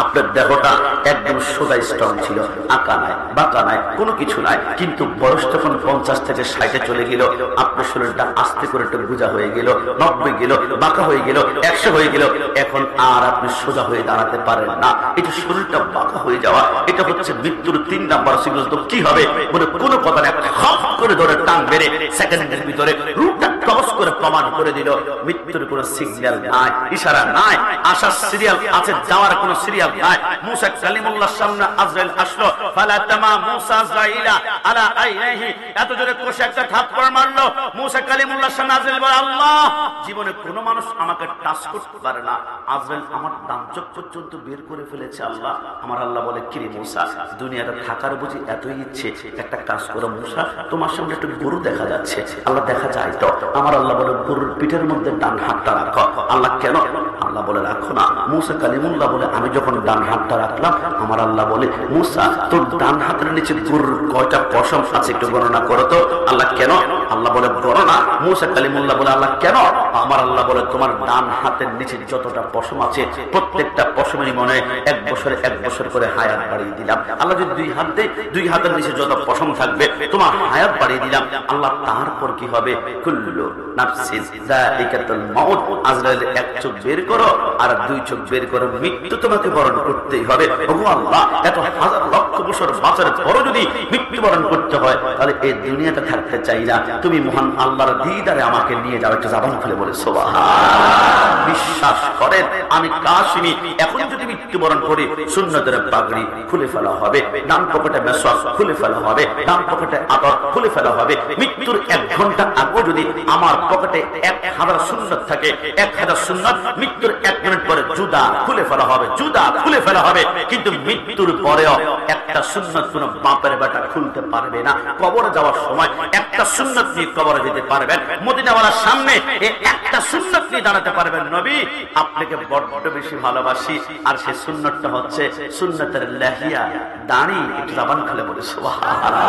আপনার দেহটা একদম সোজা স্ট্রং ছিল, আঁকা নাই, বাঁকা নাই, কোনো কিছু নাই। কিন্তু বয়স যখন 50 থেকে 60-এ চলে গেল, আপনার শরীরটা আস্তে করে একটু গুজা হয়ে গেল, 90 গেল, বাঁকা হয়ে গেল, 100 হয়ে গেল। এখন আর আপনি সোজা হয়ে দাঁড়াতে পারেন না। এটা শরীরটা বাঁকা হয়ে যাওয়া, এটা হচ্ছে মৃত্যুর 3 নাম্বার সিগন্যাল। তো কি হবে? বলে কোনো কথা না, হপ করে ধরে টান বেড়ে সেকেন্ডের ভিতরে রূপটা ক্রস করে প্রমাণ করে দিল মৃত্যুর কোনো সিগন্যাল নাই, ইশারা নাই। আসার সিরিয়াল আছে, যাওয়ার কোনো সিরিয়াল নাই। মুসা কালিমুল্লাহর সামনে আজরাইল আসলো, ফালাতামা মুসা আজরাইলা আলা আইনাহি, এত জোরে কষে একটা থাপ্পড় মারলো। মুসা কালিমুল্লাহর সামনে আজরাইল বলে, আল্লাহ, জীবনে কোনো মানুষ আমাকে টাচ করতে পারে না। আজরাইল আমার ডান চোখ পর্যন্ত বের করে ফেলেছে। আল্লাহ, আমার আল্লাহ বলে, কি রে মুসা, দুনিয়াটা থাকার বুঝি এতই ইচ্ছে? একটা কাজ করো মুসা, তোমার সামনে একটু গরু দেখা যাচ্ছে। আল্লাহ, দেখা যায় তো? আমার আল্লাহ বলে গরুর পিঠের মধ্যে ডান হাতটা রাখো। আল্লাহ কেন? আল্লাহ বলে রাখো না। মুসা কালিমুল্লাহ বলে আমি যখন ডান হাতটা রাখলাম, আমার আল্লাহ বলে মুসা তোর ডান হাতের নিচে গরুর কয়টা পশম আছে একটু গণনা করো তো। আল্লাহ কেন? আল্লাহ বলে গণনা। মুসা কালিমুল্লাহ বলে আল্লাহ কেন? আমার আল্লাহ বলে তোমার ডান হাতের নিচে যতটা পশম আছে প্রত্যেকটা পশমেরই মনে 1 বছরে 1 বছর করে হায়াত বাড়িয়ে দিলাম। আল্লাহ যদি 2 হাত দেয়, 2 হাতের নিচে যত পশম থাকবে তোমার হায়াত বাড়িয়ে দিলাম। আল্লাহ তারপর কি হবে? কুল্লু নাফসিন যায়িকাতুল মাউত। আজরাইল 1 চোখ বের করো আর 2 চোখ বের করো, মৃত্যু তোমাকে বরণ করতেই হবে। ওগো আল্লাহ, এত হাজার লক্ষ বছর বাঁচার পরও যদি মৃত্যুবরণ করতে হয় তাহলে এই দুনিয়াতে থাকতে চাই না। তুমি মহান আল্লাহর দিদারে আমাকে নিয়ে যাও। একটা জবান খুলে বলে সুবহান। বিশ্বাস করেন আমি কাশিমি, এখন যদি মৃত্যুবরণ করি সুন্নতের পাগড়ি খুলে ফেলা হবে, ডান পকেটে মেসওয়াক খুলে ফেলা হবে, ডান পকেটে আতর খুলে ফেলা হবে। মৃত্যুর 1 ঘন্টা আগে যদি আমার পকেটে 1000 সুন্নত থাকে, 1000 সুন্নত মৃত্যুর 1 মিনিট পরে জুদা খুলে ফেলা হবে, জুদা খুলে ফেলা হবে। কিন্তু মৃত্যুর পরেও একটা সুন্নত কোন বাপের বেটা খুলতে পারবে না। কবরে যাওয়ার সময় একটা সুন্নত নিয়ে কবরে যেতে পারবেন। মদিনাওয়ালার সামনে এই একটা সুন্নত নিয়ে দাঁড়াতে পারবেন। নবী আপনাকে বড্ড বেশি ভালোবাসি, আর সেই সুন্নতটা হচ্ছে সুন্নতের লাহিয়া, দাড়ি। একটু জবান খুলে বলে সুবহানাল্লাহ।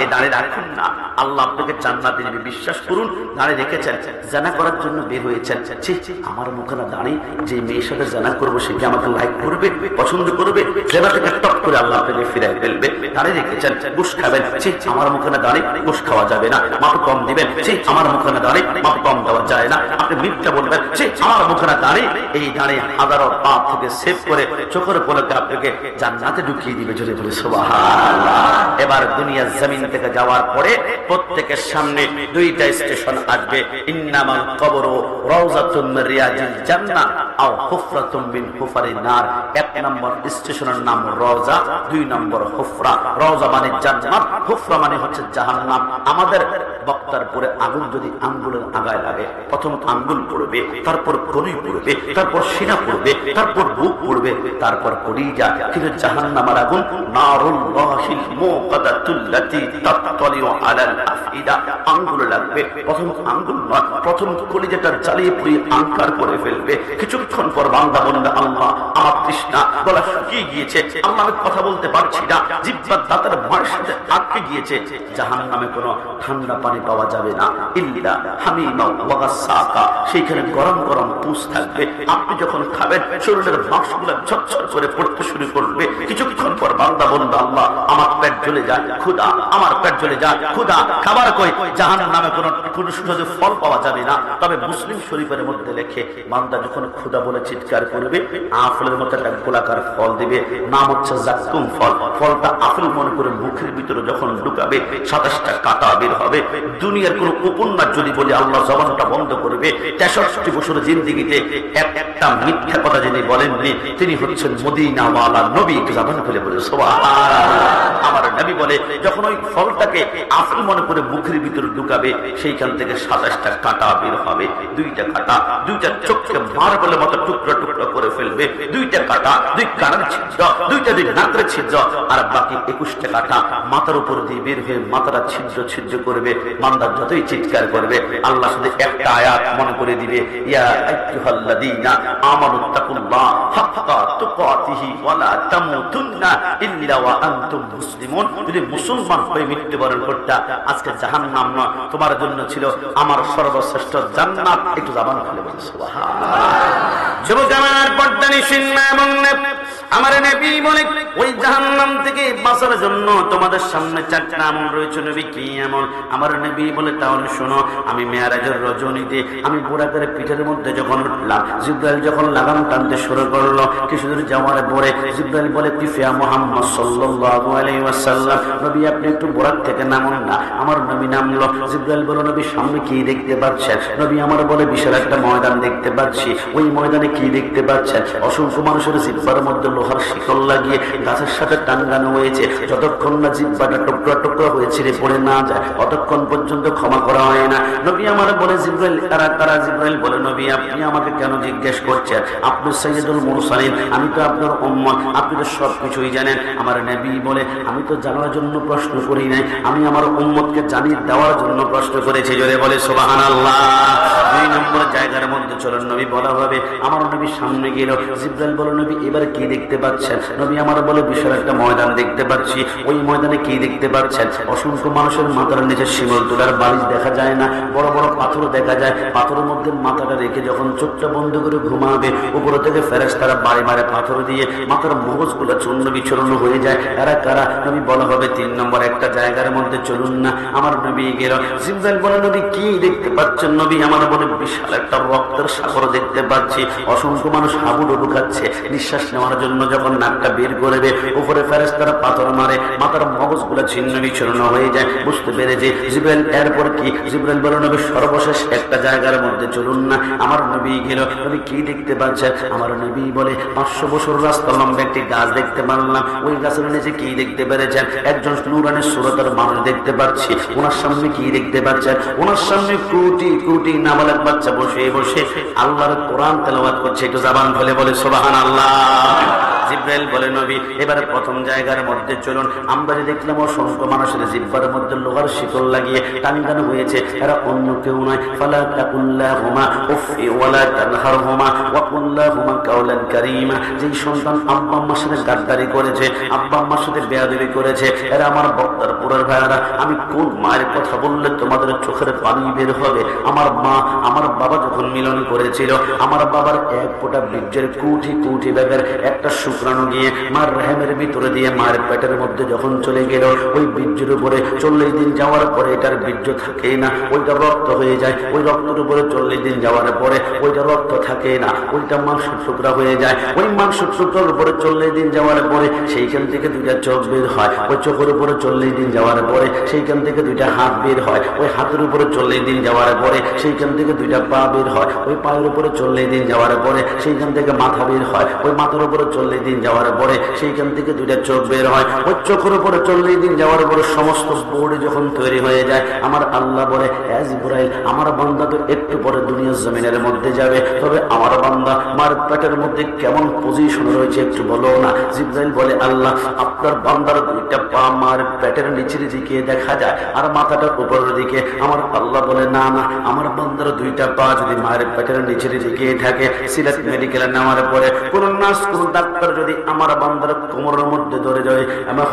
এই দাড়ি রাখুন না, আল্লাহ আপনাকে জান্নাত দিবে। বিশ্বাস করুন, দাড়ি রেখেছেন, জানা করার জন্য বের হয়েছেন। আমার মুখে না দাড়ি, যে মেয়ের সাথে জানা করবো সে কি আমাকে লাইক করবে, পছন্দ করবে? জানা থেকে টপ করে আল্লাহ আপনাকে ফিরাই ফেলবে। দাড়ি রেখেছেন, ঘুষ খাবেন, আমার মুখে না দাড়ি, ঘুষ খাওয়া যাবে না, মাপ কম দিবেন, আমার মুখে না দাড়ি, মাপ কম দেওয়া যায় না। আপনি মিথ্যা বলবেন, আমার মুখে না দাড়ি। এই দাড়ি হাজারো পাপ থেকে সেভ করে চোখের পলকে আপনাকে জান্নাতে ঢুকিয়ে দিবে। জোরে বলে সুবহানাল্লাহ। এবার দুনিয়ার জমিন থেকে যাওয়ার পরে প্রত্যেকের সামনে 2টা স্টেশন আসবে। ইন্নামাল কবরু রাউযাতুম মিন রিয়াজিল জান্নাহ আও হুফরাতুম মিন হুফারিন নার। 1 নম্বর স্টেশনের নাম রওজা, 2 নম্বর হুফরা। রওজা মানে জান্নাত, হুফরা মানে হচ্ছে জাহান্নাম। আমাদের বক্তার পরে আগুন যদি আঙ্গুলের আগায় লাগে, প্রথম আঙ্গুল পড়বে, তারপর কনুই পড়বে, তারপর সিনা পড়বে, তারপর বুক পড়বে, তারপর কলিজা। কিন্তু জাহান্নামের আগুন নারুল্লাহিল মুকাদাতুল্লাতী তাতলিউ আলাল আফইদা। আঙ্গুল লাগবে, প্রথম আঙ্গুল নয়, প্রথম কলিজাটা জ্বালিয়ে পুড়িয়ে আঙ্কার করে ফেলবে। কিছুক্ষণ পর বান্দা বলবে, আল্লাহ আমার তৃষ্ণা, গলা শুকিয়ে গিয়েছে, আল্লাহ আমি কথা বলতে পারছি না, জিহ্বার দাঁতের মায়ের সাথে আটকে গিয়েছে। জাহান্নামে কোনো ঠান্ডা পানি পাওয়া যাবে না, ইল্লা হামিমা ওয়া গাসসাকা। সেইখানে গরম গরম পুষ থাকবে। আপনি যখন খাবেন শরীরের মাংসগুলো ঝরঝর করে পড়তে শুরু করবে। কিছুক্ষণ পর বান্দা বলবে, আল্লাহ আমার পেট জ্বলে যায় ক্ষুধা, আমার পেট জ্বলে যায় ক্ষুধা, খাবার কই? জাহান্নামে কোনো সুস্বাদু ফল পাওয়া যাবে না। তবে মুসলিম শরীফের মধ্যে লেখে, বান্দা যখন ক্ষুধা বলে চিৎকার করবে, আপেলের মতো একটা গোলাকার ফল দিবে, নাম হচ্ছে জাক্কুম ফল। ফলটা আপেল মনে করে মুখের ভিতরে যখন ঢুকাবে 27টা কাঁটা বের হবে। দুনিয়ার কোন উপন্যাস যদি বলি আল্লাহ জবানটা বন্ধ করবে। 63 বছর জিন্দেগিতে একটা মিথ্যা কথা যিনি বলেননি তিনি হচ্ছেন মদিনাওয়ালা নবী। জবান খুলে বলে সুবহানাল্লাহ। আমার নবী বলে, যখন ওই ফলটাকে আপেল মনে করে মুখের ভিতরে ঢুকাবে, সেইখান থেকে 27টা কাঁটা বের হবে। 2টা কাঁটা 2টা চোখকে মার্বেলের মতো টুকরো টুকরো করে ফেলবে। 2টা কাঁটা 2 কানের ছিদ্র, 2টা 2 নাকের ছিদ্র, আর বাকি 21টা কাঁটা মাথার উপর দিয়ে বের হয়ে মাথাটা ছিদ্র ছিদ্র করবে। বান্দা যতই চিৎকার করবে, আল্লাহ শুধু একটা আয়াত মনে করে দিবে, ইয়া আইয়ুহাল্লাযীনা আমানুত্তাকুল্লাহ হাক্কা তুকাতিহি ওয়া লা তামুতুন্না ইল্লা ওয়া আনতুম মুসলিমুন। যদি মুসলমান হয়ে মৃত্যুবরণ করতা, আজকে জাহান্নাম নয়, তোমার জন্য ছিল আমার সর্বশ্রেষ্ঠ জান্নাত। একটু জবান খুলে বলুন সুবহানাল্লাহ। যুবক আমার পর্দা নিশিন এবং আমার নবী বলে, ওই জাহান্নাম থেকে বাঁচার জন্য তোমাদের সামনে 4টা আমল রয়েছে। নবী কি আমল? আমার নবী বলে, তাহলে শোনো। আমি মেরাজের রজনীতে আমি বুরাকের পিঠের মধ্যে যখন উঠলাম, জিবরাইল যখন লাগাম টানতে শুরু করলো, কিছু দূর যাওয়ার পরে জিবরাইল বলে, তিফিয়া মুহাম্মদ সাল্লাল্লাহু আলাইহি ওয়াসাল্লাম, নবী আপনি একটু বুরাক থেকে নামুন না। আমার নবী নামলো। জিবরাইল বলল, নবী সামনে কি দেখতে পাচ্ছেন? নবী আমার বলে, বিশাল একটা ময়দান দেখতে পাচ্ছি। ওই ময়দানে কি দেখতে পাচ্ছেন? অসংখ্য মানুষের জিহ্বার মধ্যে লোহার শিকল লাগিয়ে গাছের সাথে টাঙ্গানো হয়েছে, যতক্ষণ না জিহ্বাটা টুকরা টুকরা হয়ে ছিঁড়ে পড়ে না যায় অতক্ষণ পর্যন্ত ক্ষমা করা হয় না। নবী আমার বলে, জিবরাইল কারা কারা? জিবরাইল বলে, নবী আপনি আমাকে কেন জিজ্ঞেস করছেন? আপনি সাইয়্যিদুল মুরসালিন, আমি তো আপনার উম্মত, আপনি তো সবকিছুই জানেন। আমার নবী বলে, আমি তো জানার জন্য প্রশ্ন করি নাই, আমি আমার উম্মতকে জানিয়ে দেওয়ার জন্য প্রশ্ন করেছি। জোরে বলে সুবহানাল্লাহ। 2 নম্বর জায়গার মধ্যে চলুন নবী বলা হবে। আমার নবী সামনে গেল, জিবরাইল বলে, নবী এবার কি দেখতে পাচ্ছেন? নবী আমার বলে, বিশাল একটা ময়দান দেখতে পাচ্ছি। ওই ময়দানে কি দেখতে পাচ্ছেন? অসংখ্য মানুষের মাথার নিচে শিমল তোলার বালিশ দেখা যায় না, বড় বড় পাথর দেখা যায়। পাথরের মধ্যে মাথাটা রেখে যখন চোখটা বন্ধ করে ঘুমাবে, উপর থেকে ফেরেশতারা বারে বারে পাথর দিয়ে মাথার মগজগুলো চূর্ণ বিচূর্ণ হয়ে যায়। এরা কারা? নবী বলা হবে 3 নম্বর একটা জায়গার মধ্যে চলুন না। আমার নবী গেল, জিবরাইল বলে, নবী কি দেখতে পাচ্ছেন? নবী আমার বলে, বিশাল একটা রক্তের সাগর দেখতে পাচ্ছি। অসংখ্য মানুষ হাবুডুবু খাচ্ছে, নিঃশ্বাস নেওয়ার জন্য যখন নাকটা বের করবে, উপরে ফেরেশতারা পাথর মারে, মাথার মগজগুলো ছিন্ন বিচ্ছিন্ন হয়ে যায়। বুঝতে পেরেছি। জিবরাইল এরপর কি? জিবরাইল বলে, নবী সর্বশেষ একটা জায়গার মধ্যে চলুন না। আমার নবী গেল, নবী কি দেখতে পাচ্ছেন? আমার নবী বলে, 500 বছর রাস্তা লম্বা একটি গাছ দেখতে পারলাম। ওই গাছের নিচে কি দেখতে পেরেছেন? একজন নূরানী সুরতের মানুষ দেখতে পাচ্ছি। ওনার সামনে কি দেখতে পাচ্ছেন? ওনার সামনে কোটি কোটি নাবালক বাচ্চা বসে বসে আল্লাহর কোরআন তেলাওয়াত করছে। একটু জবান খুলে বলে সুবহানাল্লাহ। জিবরাইল বলে, নবী এবারে প্রথম জায়গার মধ্যে চলুন। আমরা যে দেখলাম অসংখ্য মানুষের জিহ্বার মধ্যে লোহার শিকল লাগিয়ে টাঙ্গানো হয়েছে, এরা অন্য কেউ নয়। ফালা তাকুল্লাহুমা উফি ওয়ালা তানহারহুমা ওয়া কুল্লাহুমা কাওলান কারীমা। যেই সন্তান আব্বা আম্মার সাথে গাদ্দারি করেছে, আব্বা আম্মার সাথে বেয়াদবি করেছে, এরা আমার বক্তার পুরের ভাইয়ারা, আমি কোন মায়ের কথা বললে তোমাদের চোখের পানি বের হবে? আমার মা, আমার বাবা যখন মিলন করেছিল, আমার বাবার এক ফোঁটা বীর্যের কোটি কোটি ব্যাগের একটা শুক্রাণু গিয়ে মার রেহেমের ভিতরে দিয়ে মায়ের পেটের মধ্যে যখন চলে গেল, ওই বীর্যের উপরে 40 দিন যাওয়ার পরে এটার বীর্য থাকে না, ওইটা রক্ত হয়ে যায়। ওই রক্তের উপরে 40 দিন যাওয়ার পরে ওইটা রক্ত থাকে না, ওইটা মাংসের টুকরা হয়ে যায়। ওই মাংসের টুকরার উপরে 40 দিন যাওয়ার পরে সেইখান থেকে 2টা চোখ বের হয়। ওই চোখের উপরে 40 দিন যাওয়ার পরে সেইখান থেকে 2টা হাত বের হয়। ওই হাতের উপরে 40 দিন যাওয়ার পরে সেইখান থেকে 2টা পা বের হয়। ওই পায়ের উপরে 40 দিন যাওয়ার পরে সেইখান থেকে মাথা বের হয়। ওই মাথার উপরে 40 দিন যাওয়ার পরে সেইখান থেকে 2টা চোখ বের হয়। ওই চোখের উপরে 40 দিন যাওয়ার পরে সমস্ত বডি যখন তৈরি হয়ে যায়, আমার আল্লাহ বলে, জিবরাইল আমার বান্দা তো একটু পরে দুনিয়ার জমিনের মধ্যে যাবে, তবে আমার বান্দা মার পেটের মধ্যে কেমন পজিশন রয়েছে একটু বলো না। জিবরাইল বলে, আল্লাহ আপনার বান্দার 2টা পা মার পেটের নিচের দিকে দেখা যায় আর মাথাটা উপরের দিকে। আমার আল্লাহ বলে, না না, আমার বান্দার 2টা পা যদি মায়ের পেটের নিচের দিকে থাকে, সিলেট মেডিকেলে নেওয়ার পরে কোন নার্স কোন ডাক্তার যদি আমার বান্দার কোমরের মধ্যে ধরে যায়, আমার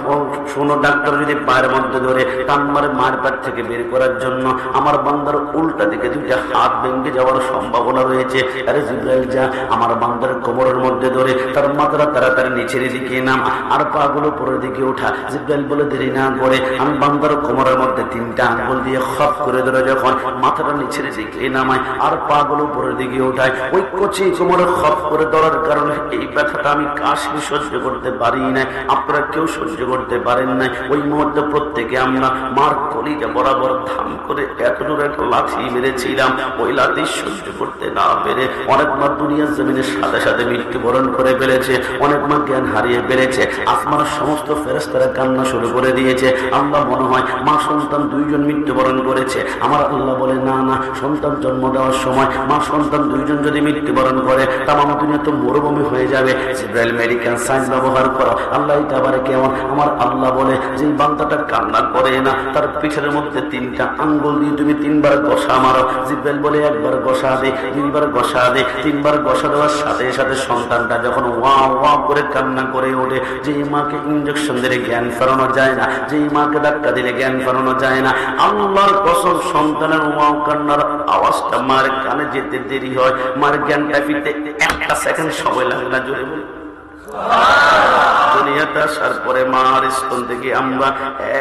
কোনো ডাক্তার যদি পায়ের মধ্যে ধরে টান মারে মায়ের পেট থেকে বের করার জন্য, আমার বান্দার উল্টা দিকে 2টা হাত ভেঙে যাওয়ার সম্ভাবনা রয়েছে। আরে জিবরাইল যা, আমার বান্দার কোমরের মধ্যে ধরে তার মাথাটা তাড়াতাড়ি নিচের দিকে নাম আর পা গুলো উপরের দিকে ওঠা। জিবরাইল বলে, দেরি না করে আমি বান্দার কোমরের মধ্যে 3টা আঙ্গুল দিয়ে খপ করে ধরে যখন মাথাটা নিচের দিকে নামায় আর পা গুলো উপরের দিকে ওঠায়, ওই কচি কোমরে খপ করে ধরার কারণে এই ব্যথাটা আমি কাশি সহ্য করতে পারি না, আপনারা কেউ সহ্য করতে পারেন না। ওই মুহূর্তে প্রত্যেকে আমরা মার কলিজা বরাবর ধাম করে এত দূর একটা লাথি মেরেছিলাম, ওই লাথি সহ্য করতে না পেরে অনেক মা দুনিয়ার জমিনের সাথে সাথে মৃত্যুবরণ করে ফেলেছে, অনেক মা জ্ঞান হারিয়ে ফেলেছে। আসমানের সমস্ত ফেরেশতারা কান্না শুরু করে দিয়েছে। আল্লাহ মনে হয় মা সন্তান 2জন মৃত্যুবরণ করেছে। আমার আল্লাহ বলে, না না, সন্তান জন্ম দেওয়ার সময় মা সন্তান 2জন যদি মৃত্যুবরণ করে, তামাম দুনিয়া তো মরুভূমি হয়ে যাবে। জিবরাইল মেডিকেল সায়েন্স ব্যবহার করো। আল্লাহ তাবারে কেমন? আমার আল্লাহ বলে, যে বান্দাটা কান্না করে না, তার পিঠের মধ্যে 3টা আঙ্গুল দিয়ে তুমি 3বার ঘষা মারো। জিবরাইল বলে, 1বার ঘষা দে, 2বার ঘষা দে, 3বার ঘষা দেওয়ার সাথে সাথে সন্তানটা যখন ওয়া ওয়া করে কান্না করে ওঠে, যে মাকে ইনজেকশন দিলে জ্ঞান ফেরানো যায় না, যে মাকে ধাক্কা দিলে জ্ঞান ফেরানো যায় না, আল্লাহর কসম সন্তানের ওয়া কান্নার আওয়াজটা মার কানে যেতে দেরি হয়, মার জ্ঞানটা ফিরতে 1 সেকেন্ড সময় লাগে না। জোরে বলি দুনিয়াতে আসার পরে মার স্তন থেকে আমরা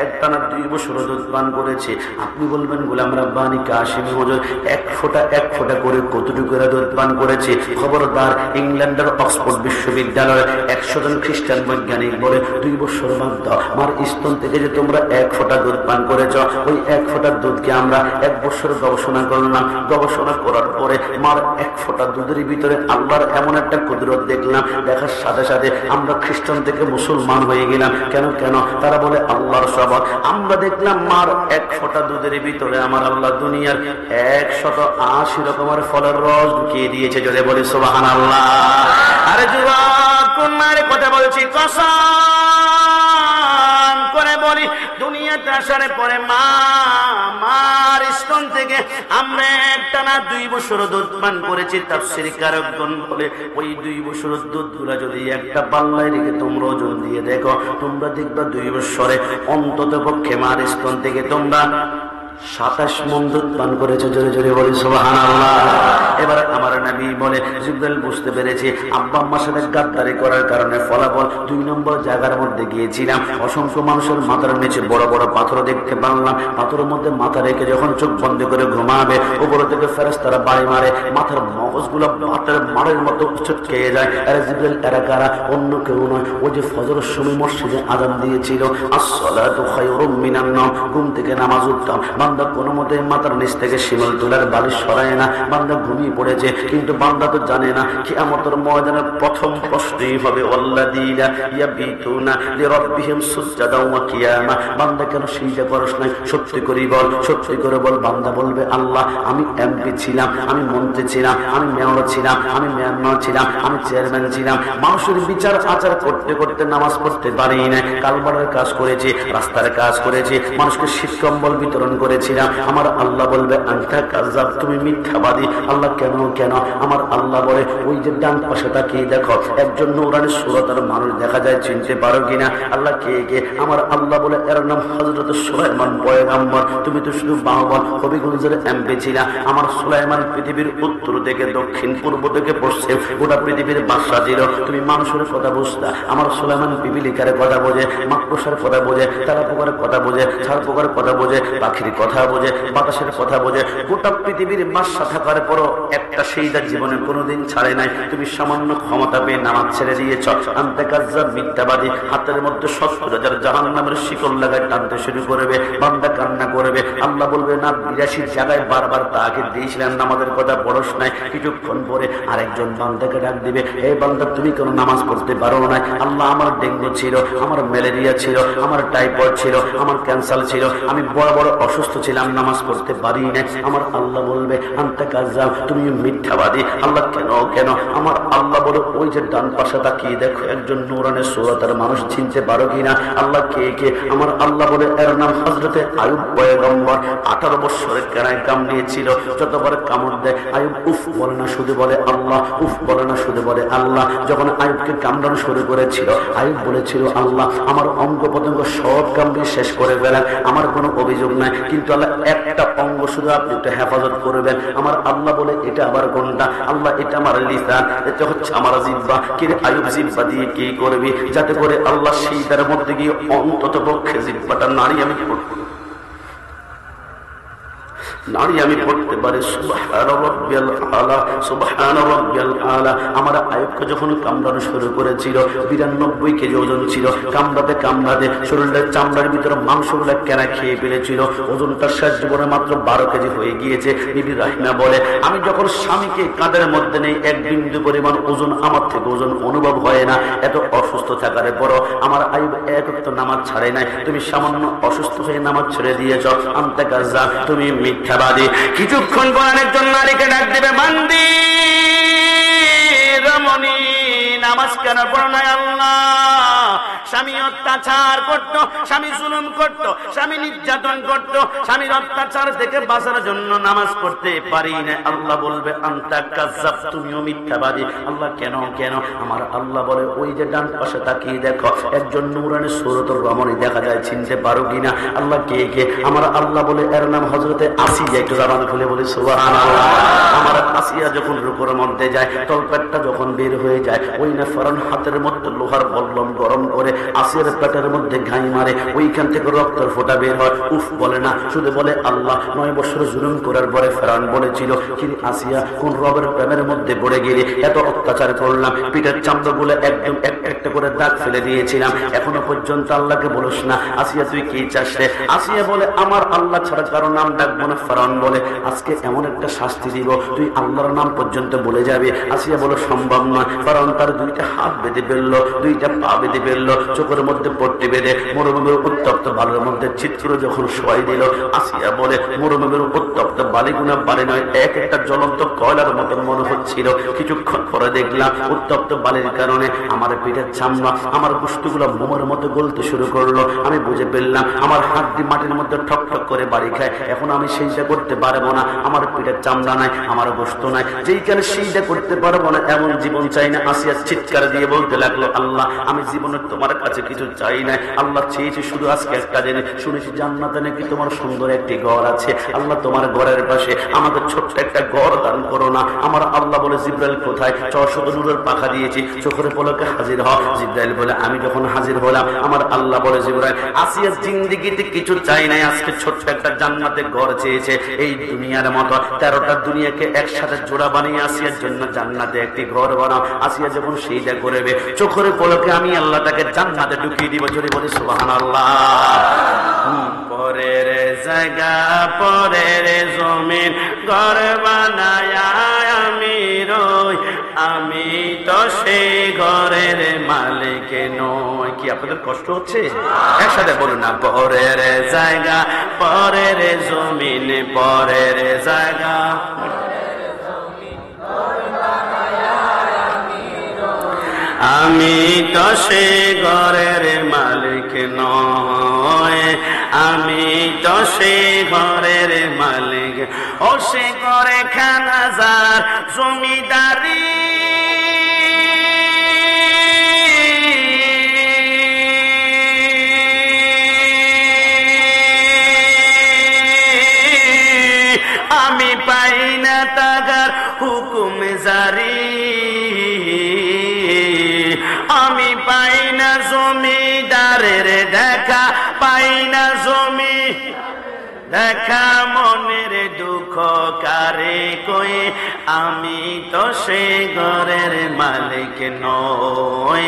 একটানা 2 বছর দুধ পান করেছি। আপনি বলবেন গোলাম রাব্বানী কাশিমি হুজুর এক ফোঁটা করে কতটুকু দুধ পান করেছি? খবরদার, ইংল্যান্ডের অক্সফোর্ড বিশ্ববিদ্যালয়ের 100 জন খ্রিস্টান বৈজ্ঞানিক বলে 2 বছর বাদ মার স্তন থেকে যে তোমরা 1 ফোঁটা দুধ পান করেছ, ওই 1 ফোঁটার দুধকে আমরা 1 বছর গবেষণা করলাম। গবেষণা করার পরে মার 1 ফোঁটা দুধের ভিতরে আল্লাহর এমন একটা কুদরত দেখলাম, দেখার সাথে সাথে আমরা খ্রিস্টান থেকে মুসলমান হয়ে গেলাম। কেন? তারা বলে আল্লাহর সবর। আমরা দেখলাম মার 1 ফোঁটা দুধের ভিতরে আমার আল্লাহ দুনিয়ার 180 রকমের ফলের রস ঢুকিয়ে দিয়েছে। যদি বলি সুবহানাল্লাহ। আরে যুবক, কোন মায়ের কথা বলছি, কসম করে বলি, দুনিয়াতে আসার পরে মার স্তন থেকে আমরা একটানা 2 বছর দুধ পান করেছি। তাফসীরকারগণ বলে ওই 2 বছর দুধগুলা যদি একটা পাল্লায় রেখে তোমরা ওজন দিয়ে দেখো, তোমরা দেখবা 2 বছরে অন্তত পক্ষে মার স্তন থেকে তোমরা 27 মণ দুধ পান করেছে। জোরে জোরে বলি সুবহানাল্লাহ। এবার আমার নবী বলে, জিবরাইল বুঝতে পেরেছে আব্বা আম্মার সাথে গাদ্দারি করার কারণে ফলাফল 2 নম্বর জায়গার মধ্যে গিয়েছিলাম। অসংখ্য মানুষের মাথার নিচে বড় বড় পাথর দেখতে পারলাম। পাথরের মধ্যে মাথা রেখে যখন চোখ বন্ধ করে ঘুমাবে, উপর থেকে ফেরেশতারা বাড়ি মারে, মাথার মগজগুলো বাতের মারের মতো চটকে যায়। আরে জিবরাইল এরা কারা? অন্য কেউ নয়, ও যে ফজরের সময় মসজিদে আযান দিয়েছিল, আসসালাতু খায়রুম মিনান নাওম, ঘুম থেকে নামাজ উঠতাম। বান্দা কোনো মতে মাথার নিচ থেকে শিমল তুলার বালিশ সরায় না, বান্দা ঘুমিয়ে পড়েছে। কিন্তু বান্দা তো জানে না কিয়ামতের ময়দানে প্রথম প্রশ্নই হবে ওয়াল্লাযীনা ইয়াবিতুনা লিরাব্বিহিম সুজদান ওয়া কিয়ামা। বান্দা কেন সিজদা করছ না? সত্যি করে বল। বান্দা বলবে, আল্লাহ আমি এমপি ছিলাম, আমি মন্ত্রী ছিলাম, আমি মেয়র ছিলাম, আমি মেয়র ছিলাম, আমি চেয়ারম্যান ছিলাম, মানুষের বিচার আচার করতে করতে নামাজ পড়তে পারি না, কালবারের কাজ করেছি, রাস্তার কাজ করেছি, মানুষকে শীত কম্বল বিতরণ করেছিলাম। আমার আল্লাহ বলবে আনতা কাযাব, তুমি মিথ্যাবাদী। আল্লাহ কেন? আমার আল্লাহ বলে, ওই যে ডান পাশে তাকিয়ে দেখো, একজন নূরানি সুরতের মানুষ দেখা যায়, চিনতে পারো কিনা? আল্লাহ কে? আমার আল্লাহ বলে, এর নাম হযরত সুলাইমান পয়গম্বর। তুমি তো শুধু বাহবান হবিগঞ্জের এমপি ছিলা। আমার সুলাইমান পৃথিবীর উত্তর থেকে দক্ষিণ, পূর্ব থেকে পশ্চিম গোটা পৃথিবীর বাদশা ছিল। তুমি মানুষের কথা বুঝতা। আমার সুলাইমান পিপিলিকার কথা বোঝে, মাকড়সার কথা বোঝে, তারা পোকার কথা বোঝে, ছাড় পোকার কথা বোঝে, পাখির কথা বোঝে, বাতাসের কথা বোঝে। গোটা পৃথিবীর বাদশা থাকার পরও একটা সেইদার জীবনে কোনোদিন ছাড়ে নাই। তুমি সামান্য ক্ষমতা পেয়ে নামাজ ছেড়ে দিয়েছ। আনতা কাযাব, মিথ্যাবাদী। হাতের মধ্যে 70,000 জাহান্নামের শিকল লাগায় টানতে শুরু করবে। বান্দা কান্না করবে। আল্লাহ বলবে, না 82 জায়গায় বারবার তাকে দিয়েছিলেন, নামাজের কথা পড়স নাই। কিছুক্ষণ পরে আরেকজন বান্দাকে ডাক দিবে, এই বান্দা তুমি কেন নামাজ পড়তে পারো না? আল্লাহ আমার ডেঙ্গু ছিল, আমার ম্যালেরিয়া ছিল, আমার টাইফয়েড ছিল, আমার ক্যান্সার ছিল, আমি বড় বড় অসুস্থ ছিলাম, নামাজ পড়তে পারি না। আমার আল্লাহ বলবে, আনতা কাযাব, তুমি মিথ্যাবাদী। আল্লাহ কেন? আমার আল্লাহ বলে, ওই যে ডান পাশে তাকিয়ে দেখো, একজন নূরানি সুরতের মানুষ, চিনতে পারো কিনা? আল্লাহ কে? আমার আল্লাহ বলে, এর নাম হযরতে আইয়ুব পয়গম্বর। 18 বছরের কেনায় কামড়িয়েছিল। যতবার কামড় দেয় আইয়ুব উফ বলে না, শুধু বলে আল্লাহ, উফ বলে না, শুধু বলে আল্লাহ। যখন আইয়ুবকে কামড়ানো শুরু করেছিল, আইয়ুব বলেছিল, আল্লাহ আমার অঙ্গ প্রত্যঙ্গ সব কামড়িয়ে শেষ করে ফেলেন, আমার কোনো অভিযোগ নাই, কিন্তু আল্লাহ একটা অঙ্গ শুধু আপনি একটু হেফাজত করবেন। আমার আল্লাহ বলে, এটা আবার কোনটা? আল্লাহ, এটা আমার লিসান, এটা হচ্ছে আমার জিহ্বা। কিন্তু আইয়ুব জিহ্বা দিয়ে কি করবি? যাতে করে আল্লাহ সেইটার মধ্যে গিয়ে অন্তত পক্ষে জিহ্বাটা আমি পড়তে পারি সুবহান রাব্বিয়াল আলা, সুবহান রাব্বিয়াল আলা। আমার আইয়ুবকে যখন কামড়ানো শুরু করেছিল, 92 কেজি ওজন ছিল। কামড়াতে শরীরের চামড়ার ভিতরে মাংসগুলো কেনা খেয়ে ফেলেছিল। ওজনটা শেষ জীবনে মাত্র 12 কেজি হয়ে গিয়েছে। বিবি রাহিমা বলে, আমি যখন স্বামীকে কাঁধের মধ্যে নেই, 1 বিন্দু পরিমাণ ওজন আমার থেকে ওজন অনুভব হয় না। এত অসুস্থ থাকার পরও আমার আইয়ুব এক ওয়াক্ত নামাজ ছাড়ে নাই। তুমি সামান্য অসুস্থ হয়ে নামাজ ছেড়ে দিয়েছ। আনতা কাযাব, তুমি মিথ্যাবাদী। কিছুক্ষণ পর একজন নারীকে ডাক দিবে, বান্দি রমণী, নামাজ কেন পড়ো নাই? আল্লাহ স্বামী অত্যাচার করত, স্বামী জুলুম করত, স্বামী নির্যাতন করত, স্বামীর অত্যাচার থেকে বাঁচার জন্য নামাজ পড়তে পারি না। আল্লাহ বলবে, আনতা কাযাব, তুমিও মিথ্যাবাদী। আল্লাহ কেন? আমার আল্লাহ বলে, ওই যে ডান পাশে তাকিয়ে দেখো, একজন নূরানি সুরতের রমণী দেখা যায়, চিনতে পারো কিনা? আল্লাহ কে? আমার আল্লাহ বলে, এর নাম হযরতে আসিয়া। একটু জবান খুলে বলি সুবহানাল্লাহ। আমার আসিয়া যখন রুকুর মধ্যে যায়, তলপেটটা যখন বের হয়ে যায়, ওই না ফেরাউন হাতের মধ্যে লোহার বল্লম গরম করে আসিয়ার পেটের মধ্যে ঘাই মারে, ওইখান থেকে রক্তের ফোঁটা বের হয়। উফ বলে না, শুধু বলে আল্লাহ। 9 বছর জুলুম করার পরে ফেরাউন বলেছিল, কিন্তু আসিয়া কোন রবের প্রেমের মধ্যে পড়ে গেলে এত অত্যাচার করলাম, পিঠের চামড়াগুলো একদম একটা করে দাগ ফেলে দিয়েছিলাম, এখনো পর্যন্ত আল্লাহকে বলিস না। আসিয়া তুই কি চাস রে? আসিয়া বলে আমার আল্লাহ ছাড়া কারো নাম ডাকবো না। ফেরাউন বলে আজকে এমন একটা শাস্তি দিব তুই আল্লাহর নাম পর্যন্ত বলে যাবে। আসিয়া বলে সম্ভব নয়। ফেরাউন তার 2টা হাত বেঁধে ফেললো, 2টা পা বেঁধে ফেললো, চোখের মধ্যে পট্টি বেঁধে মরুভূমির উত্তপ্ত বালুর মধ্যে চিত্র যখন শোয়াই দিল, আসিয়া বলে মরুভূমির উত্তপ্ত বালিগুনা বালি নয়, এক একটা জ্বলন্ত কয়লার মতন মনে হচ্ছিল। কিছুক্ষণ পরে দেখলাম উত্তপ্ত বালির কারণে আমার পিঠের চামড়া, আমার গোশতগুলো মোমের মতো গলতে শুরু করলো। আমি বুঝে ফেললাম আমার হাড্ডি মাটির মধ্যে ঠক ঠক করে বাড়ি খায়। এখন আমি সেইটা করতে পারবো না, আমার পিঠের চামড়া নাই, আমার গোশত নাই, যেইখানে সেইটা করতে পারবো না এমন জীবন চাই না। আসিয়া চিৎকার দিয়ে বলতে লাগলো, আল্লাহ আমি জীবনে তোমার কাছে কিছু চাই নাই, আল্লাহ চেয়েছি শুধু আজকে একটা জিনিস, শুনেছি জান্নাতে নাকি তোমার সুন্দর একটি ঘর আছে, আল্লাহ তোমার ঘরের পাশে আমাকে ছোট্ট একটা ঘর দান করো না। আমার আল্লাহ বলে জিব্রাইল কোথায়? 600 নূরের পাখা দিয়েছি, চোখের পলকে হাজির হ। জিব্রাইল বলে আমি যখন হাজির হলাম, আমার আল্লাহ বলে জিব্রাইল আসিয়া জিন্দেগিতে কিছু চাই নাই, আজকে ছোট্ট একটা জান্নাতে ঘর চেয়েছে। এই দুনিয়ার মতো 13টা দুনিয়াকে একসাথে জোড়া বানিয়ে আসিয়ার জন্য জান্নাতে একটি ঘর বানাও। আসিয়া যখন সেইটা করবে, চোখের পলকে আমি আল্লাহ তাকে জান্নাতে ঢুকিয়ে দিব। জোরে বলি সুবহানাল্লাহ। পরের জায়গা পরের জমিন ঘর বানায় আমি রই, আমি তো সেই ঘরের মালিক নই। কি আপনাদের কষ্ট হচ্ছে? একসাথে বলুন না, পরের জায়গা পরের জমিন পরের জায়গা আমি তো সে ঘরের মালিক নয়, আমি তো সে ঘরের মালিক। ও সে ঘরে খানাজার জমিদারি, আমি পাই না তাগার হুকুম জারি, আমি পাই না জমিদারের দেখা, পাই না জমি দেখা, মনের দুঃখ কারে কই, আমি তো সে ঘরের মালিক নই,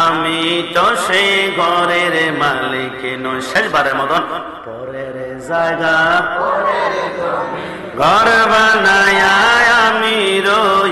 আমি তো সে ঘরের মালিক নই। শেষবারের মতন, পরের জায়গা ঘর বানায় আমি রই,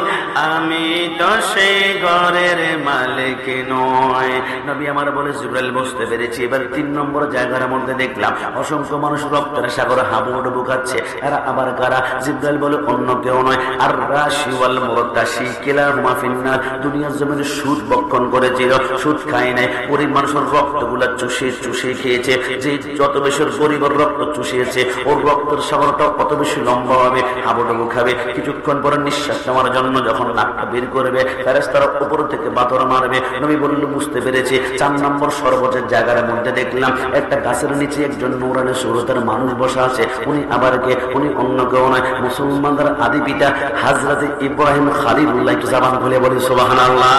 আমি তো সে ঘরের মালিক নয়। নবী আমার বলে জিবরাইল বুঝতে পেরেছি। এবার 3 নম্বর জায়গার মধ্যে দেখলাম অসংখ্য মানুষ রক্তের সাগরে হাবুডুবু খাচ্ছে। এরা আবার কারা? জিবরাইল বলে অন্য কেউ নয়, আর রাশি ওয়াল মুরতাশি কিলাহুমা ফিন্নার। দুনিয়ার জমিনে সুদ বক্ষণ করেছিল, সুদ খায় নাই, গরিব মানুষের রক্তগুলা চুষে চুষে খেয়েছে। যে যত বেশি গরিবের রক্ত চুষিয়েছে, ওর রক্তের সাগরটা কত বেশি লম্বা হবে, হাবুডুবু খাবে। কিছুক্ষণ পরে নিঃশ্বাস নেওয়ার জন্য যখন নাকটা বের করবে, ফেরেশতারা উপর থেকে বাতর মারবে। নবী বলল বুঝতে পেরেছি। 4 নম্বর সর্বোচ্চ জায়গার মধ্যে দেখলাম একটা গাছের নিচে একজন নূরানি সুরতের মানুষ বসা আছে। উনি আবার কে? উনি অন্য কেউ নয়, মুসলমানদের আদি পিতা হযরত ইব্রাহিম খলিলুল্লাহ। একটু জবান খুলে বলি সুবহানাল্লাহ।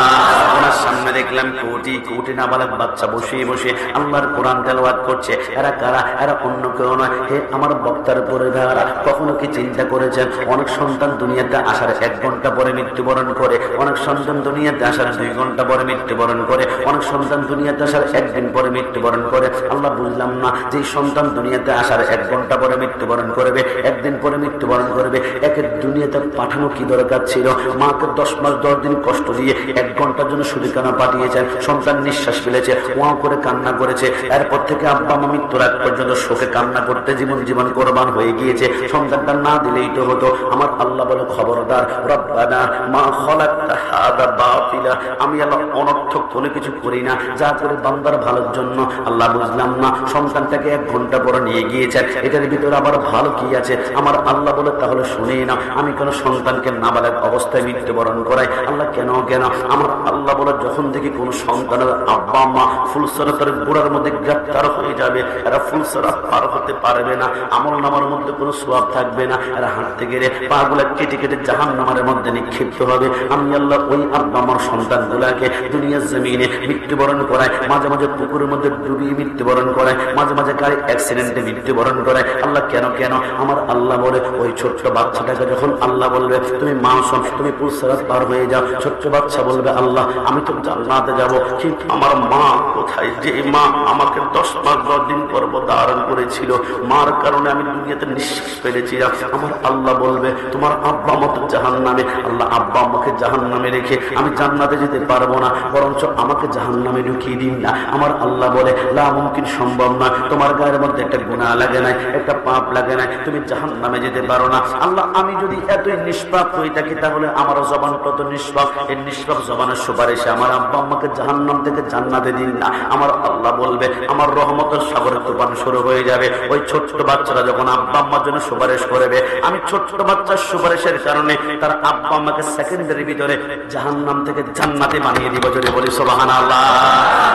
ওনার সামনে দেখলাম কোটি কোটি নাবালক বাচ্চা বসে বসে আল্লাহর কোরআন তেলাওয়াত করছে। এরা কারা? এরা অন্য কেউ নয়। হে আমার বক্তার পরিবারা, কখনো কি চিন্তা করেছেন অনেক সন্তান দুনিয়াতে আসার 1 ঘন্টা পরে মৃত্যুবরণ করে, অনেক সন্তান দুনিয়াতে আসার 2 ঘন্টা পরে মৃত্যুবরণ করে, অনেক সন্তান দুনিয়াতে আসার 1 দিন পরে মৃত্যুবরণ করে। আল্লাহ বুঝলাম না, যে সন্তান দুনিয়াতে আসার 1 ঘন্টা পরে মৃত্যুবরণ করবে, 1 দিন পরে মৃত্যুবরণ করবে, একে দুনিয়াতে পাঠানো কি দরকার ছিল? মাকে 10 মাস 10 দিন কষ্ট দিয়ে 1 ঘন্টার জন্য শুধুখানা পাঠিয়েছেন। সন্তান নিঃশ্বাস ফেলেছে, ওয়া করে কান্না করেছে। এরপর থেকে আব্বা মা মৃত্যুর আগ পর্যন্ত শোকে কান্না করতে জীবন কোরবান হয়ে গিয়েছে। সন্তানটা না দিলেই তো হতো। আমার আল্লাহ বলে খবরদার, রব্বানা মা খালাকতা হাযা বাতিলা, আমি আল্লাহ অনর্থক কোনো কিছু করি না। না, যা করে বান্দার ভালোর জন্য। আল্লাহ বুঝলাম না, সন্তানটাকে 1 ঘন্টা পরে নিয়ে গিয়েছেন, এটার ভিতরে আবার ভালো কি আছে? আমার আল্লাহ বলে তাহলে শুনে না, আমি কোন সন্তানকে নাবালক অবস্থায় মৃত্যুবরণ করাই? আল্লাহ কেন কেন? আমার আল্লাহ বলে যখন দেখি কোন সন্তানের আব্বা মা ফুলসরাতের গোড়ার মধ্যে গ্রেপ্তার হয়ে যাবে, এরা ফুলসরাত পার হতে পারবে না, আমল নামার মধ্যে কোনো সোয়াব থাকবে না, এরা হাঁটতে গেলে পাগুলা কেটে কেটে জাহান্নামের মধ্যে নিক্ষিপ্ত হবে। আমি আল্লাহ ওই আব্বা আমার সন্তানগুলাকে দুনিয়ার জমিনে মৃত্যুবরণ করায়, মাঝে মাঝে পুকুরের মধ্যে ডুবিয়ে মৃত্যুবরণ করায়, মাঝে মাঝে গাড়ি অ্যাক্সিডেন্টে মৃত্যুবরণ করায়। আল্লাহ কেন কেন? আমার আল্লাহ বলে ওই ছোট্ট বাচ্চাটাকে যখন আল্লাহ বলবে তুমি মাসুম, তুমি ফুলসরাত পার হয়ে যাও, ছোট্ট বাচ্চা বলবে আল্লাহ আমি তো জান্নাতে যাব, কিন্তু আমার মা কোথায়? যে মা আমাকে 10 মাস 10 দিন গর্ভে ধারণ করেছিল, মার কারণে আমি দুনিয়াতে নিঃশ্বাস ফেলেছিলাম। আমার আল্লাহ বলবে তোমার আব্বা মা তো জাহান্নামে। আল্লাহ আব্বা আমাকে জাহান্নামে রেখে আমি জান্নাতে যেতে পারবো না, বরঞ্চ আমাকে জাহান্নামে ঢুকিয়ে দিন না। আমার আল্লাহ বলে লা মুমকিন, সম্ভব না, তোমার গায়ের মধ্যে একটা গুনাহ লাগে নাই, একটা পাপ লাগে নাই, তুমি জাহান্নামে যেতে পারো না। আল্লাহ আমি যদি এতই নিষ্পাপ হয়ে থাকি তাহলে আমার জবান কত নিষ্পাপ, এই নিষ্পাপ জবানের সুপারিশে আমার আব্বা আম্মাকে জাহান্নাম থেকে জান্নাতে দিন না। আমার আল্লাহ বলবে আমার রহমতের সাগরের তুফান শুরু হয়ে যাবে। ওই ছোট্ট বাচ্চারা যখন আব্বা আম্মার জন্য সুপারিশ করবে, আমি ছোট্ট বাচ্চার সুপারিশের কারণে তার আব্বা আম্মাকে সেকেন্ডের ভিতরে জাহান্নাম থেকে জান্নাতে বানিয়ে দিব। যদি বলি সুবহানাল্লাহ।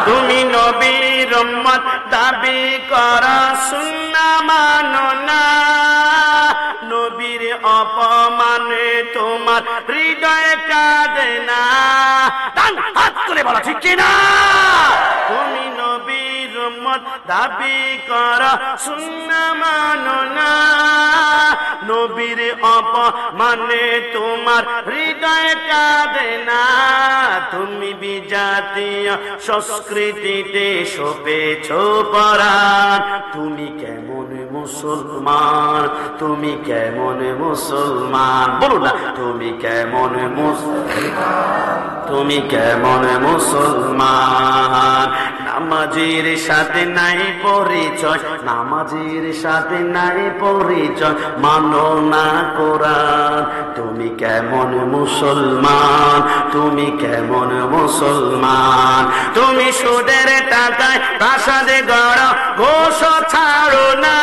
তুমি নবীর উম্মত দাবি করা সুন্নাহ মানো না, নবীর অপমানে তোমার হৃদয় কাঁদে না। হাত করে বলা ঠিক কিনা? তুমি নবীর উম্মত দাবি করা সুন্নাহ মানো না, নবীর অপমানে তোমার হৃদয় কাঁদে না। তুমি বিজাতীয় সংস্কৃতিতে সপেছ পরাণ, তুমি কেমন মুসলমান? তুমি কেমন মুসলমান? বলো না তুমি কেমন মুসলমান? তুমি কেমন মুসলমান? নামাজের সাথে নাই পরিচয়, নামাজের সাথে নাই পরিচয়, মানো না কোরআন। তুমি কেমন মুসলমান? তুমি কেমন মুসলমান? তুমি সুদের টাকায় প্রাসাদে গড় ঘোষ ছাড়ো না,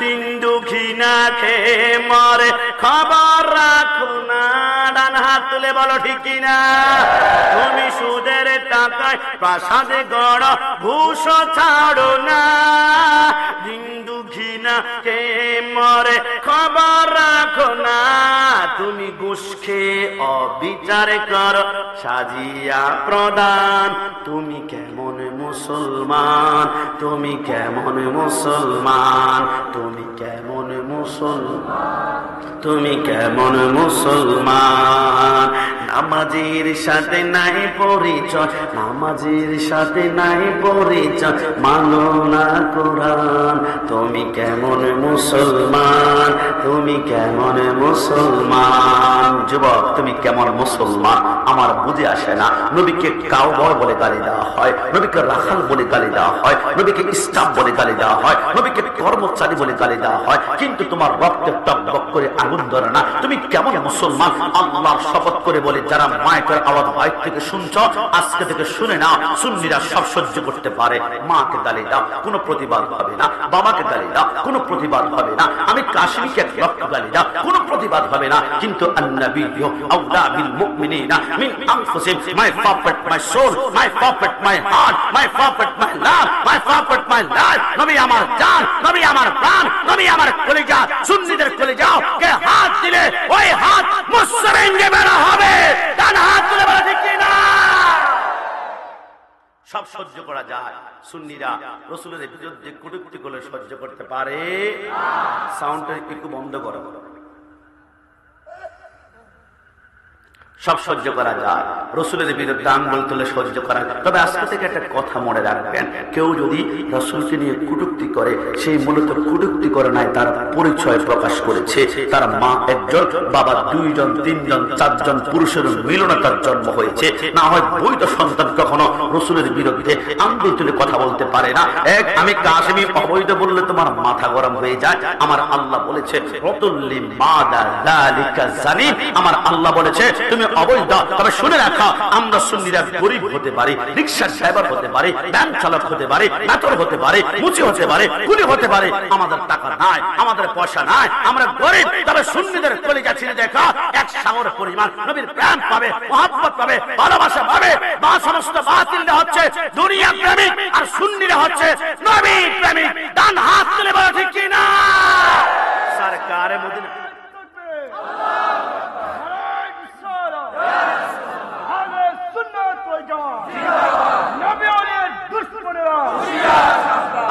দিন দুঃখী না খেয়ে মরে খবর রাখো না। ডান হাত তুলে বলো ঠিক কিনা? তুমি সুদের টাকায় প্রাসাদে গড় ঘুষ ছাড়ো না, দিন দুঃখী না খেয়ে মরে খবর রাখো না। তুমি ঘুষ খেয়ে অবিচার করো সাজিয়া প্রদান। তুমি কেমন মুসলমান? তুমি কেমন মুসলমান? তুমি কেমন মুসলমান? তুমি কেমন মুসলমান? নামাজের সাথে নাই পরিচয়, নামাজের সাথে নাই পরিচয়, মানো না কোরআন। তুমি কেমন মুসলমান? তুমি কেমন মুসলমান? যুবক তুমি কেমন মুসলমান আমার বুঝে আসে না। নবীকে কাউবয় বলে গালি দেওয়া হয়, নবীকে রাখাল বলে গালি দেওয়া হয়, নবীকে স্টাফ বলে গালি দেওয়া হয়, নবীকে কর্মচারী বলে গালি দেওয়া হয়, কিন্তু তোমার রক্তে টকবক করে আগুন ধরে না। তুমি কেমন মুসলমান? আল্লাহর শপথ করে বলে যারা মাইকের আওয়াজ বাইর থেকে শুনছ, আজকে থেকে শুনে নাও, সুন্নিরা সব সহ্য করতে পারে। মাকে গালি দাও কোনো প্রতিবাদ হবে না, বাবাকে গালি দাও কোনো প্রতিবাদ হবে না, আমি কাশ্মীরকে রক্ত গালি দাও কোনো প্রতিবাদ হবে না, কিন্তু আন-নাবিয়্যু আওলা বিল মুমিনিনা মিন আনফুসিহিম, my prophet, my soul, my prophet, my heart, my prophet, my love, my prophet, my life. নবী আমার জান, নবী আমার প্রাণ, নবী আমার কলিজা। সুন্নিদের কলিজা কে হাত দিলে ওই হাত মুসলিমকে বের হবে। ডান হাত তুলে বলা ঠিক কিনা? সব সহ্য করা যায়। সুন্নিরা রাসূলের বিরুদ্ধে কটূক্তি করলে সহ্য করতে পারে। সাউন্ডটা একটু বন্ধ করো। সব সহ্য করা যায়, রাসূলের বিরুদ্ধে আঙ্গুল তুলে সহ্য করা যায়। তবে আজকে থেকে একটা কথা মনে রাখবেন, কেউ যদি রাসূলকে নিয়ে কটূক্তি করে, সেই মূলত কটূক্তি করে নাই, তার পরিচয় প্রকাশ করেছে। তার মা একজন, বাবা 2 জন 3 জন 4 জন পুরুষের মিলনে তার জন্ম হয়েছে। না হয় বৈধ সন্তান কখনো রাসূলের বিরুদ্ধে আঙ্গুল তুলে কথা বলতে পারে না। এক আমি কাসেমি অবৈধ বললে তোমার মাথা গরম হয়ে যায়। আমার আল্লাহ বলেছে রতুল্লি মাদা যালিকা জানি, আমার আল্লাহ বলেছে তুমি অবৈধ, তবে শুনে রাখা আমরা সুন্নিরা গরিব হতে পারি, রিকশার ড্রাইভার হতে পারে, ব্যাংক চালক হতে পারে, নাতর হতে পারে, মুচি হতে পারে, কুলি হতে পারে, আমাদের টাকা নাই, আমাদের পয়সা নাই, আমরা গরিব, তবে সুন্নিদের কলিজা ছিঁড়ে দেখা এক সাগর পরিমাণ নবীর প্রেম পাবে, মহব্বত পাবে, ভালোবাসা পাবে। বা সমস্ত বাতিলরা হচ্ছে দুনিয়া প্রেমিক আর সুন্নিরা হচ্ছে নবী প্রেমিক। ডান হাত তুলে বলো ঠিক কি না? সরকারে মদিনা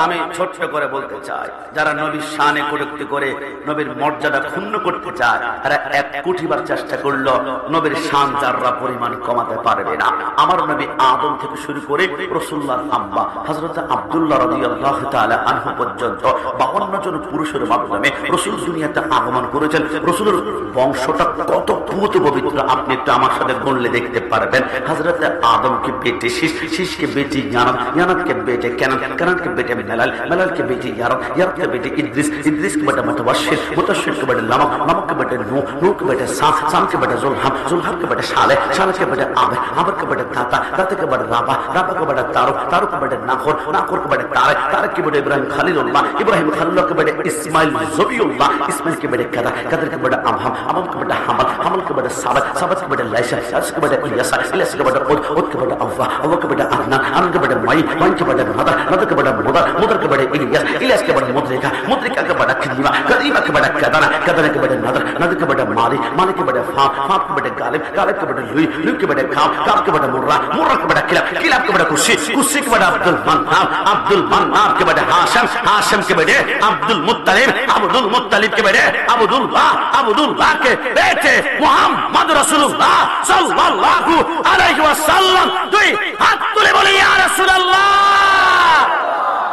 আমি ছোট্ট করে বলতে চাই, যারা নবীর শানে কটূক্তি করে নবীর মর্যাদা ক্ষুণ্ণ করতে চায়, তারা এক কোটিবার চেষ্টা করলো নবীর শান যাররা পরিমাণ কমাতে পারবে না। আমার নবী আদম থেকে শুরু করে রাসূলুল্লাহর আব্বা হযরত আব্দুল্লাহ রাদিয়াল্লাহু তাআলা আনহু পর্যন্ত 52 জন পুরুষের মাধ্যমে রাসূল দুনিয়াতে আগমন করেছেন। রাসূলের বংশটা কত পুত পবিত্র আপনি একটু আমার সাথে গুনলে দেখতে পারবেন। হযরত আদমকে বেটে শীষ, শীষকে বেটে ইয়ানাত, ইয়ানাতকে বেটে কেনান, কেনানকে বেটে মেলাল, मेलल के बेटे यारब, यारब के बेटे इद्रिस, इद्रिस के बेटे मुतवश्शिर, मुतवश्शिर के बेटे लमक, लमक के बेटे नूह, नूह के बेटे साम, साम के बेटे जुल्हम, जुल्हम के बेटे शालेह, शालेह के बेटे आबिद, आबिद के बेटे ताता, ताता के बेटे राबा, राबा के बेटे तारुक, तारुक के बेटे नाखुर, नाखुर के बेटे तारिक, तारिक के बेटे इब्राहिम खलीलुल्लाह, इब्राहिम खलीलुल्लाह के बेटे इस्माइल ज़बीउल्लाह, इस्माइल के बेटे कदर, कदर के बेटे अमहम, अमहम के बेटे हमल, हमल के बेटे साबत, साबत के बेटे लैसा, लैसा के बेटे इलियासा, इलियासा के बेटे उद, उद के बेटे अव्वा, अव्वा के बेटे अदनान, अदनान के बेटे मई, मई के बेटे नदर, नदर के बेटे मुदर, मुदर के बेटे इलियास, इलियास के बेटे मुद्रिका, मुद्रिका के बेटे कदीमा, कदीमा के बेटे कदना, कदना के बेटे नदर, नदर के बेटे माली, माली के बेटे फाम, फाम के बेटे गालिब, गालिब के बेटे लुई, लुई के बेटे काम, काम के बेटे मुर्रा, मुर्रा के बेटे किलाब, किलाब के बेटे कुर्सी, कुर्सी के बेटे अब्दुल मन्नान, अब्दुल मन्नान के बेटे हाशिम, हाशिम के बेटे अब्दुल मुत्तलिब, अब्दुल मुत्तलिब के बेटे अब्दुल्लाह, अब्दुल्लाह के बेटे मुहम्मद रसूलुल्लाह सल्लल्लाहु अलैहि वसल्लम। दुई हाथ तुले बोले या রাসূলুল্লাহ।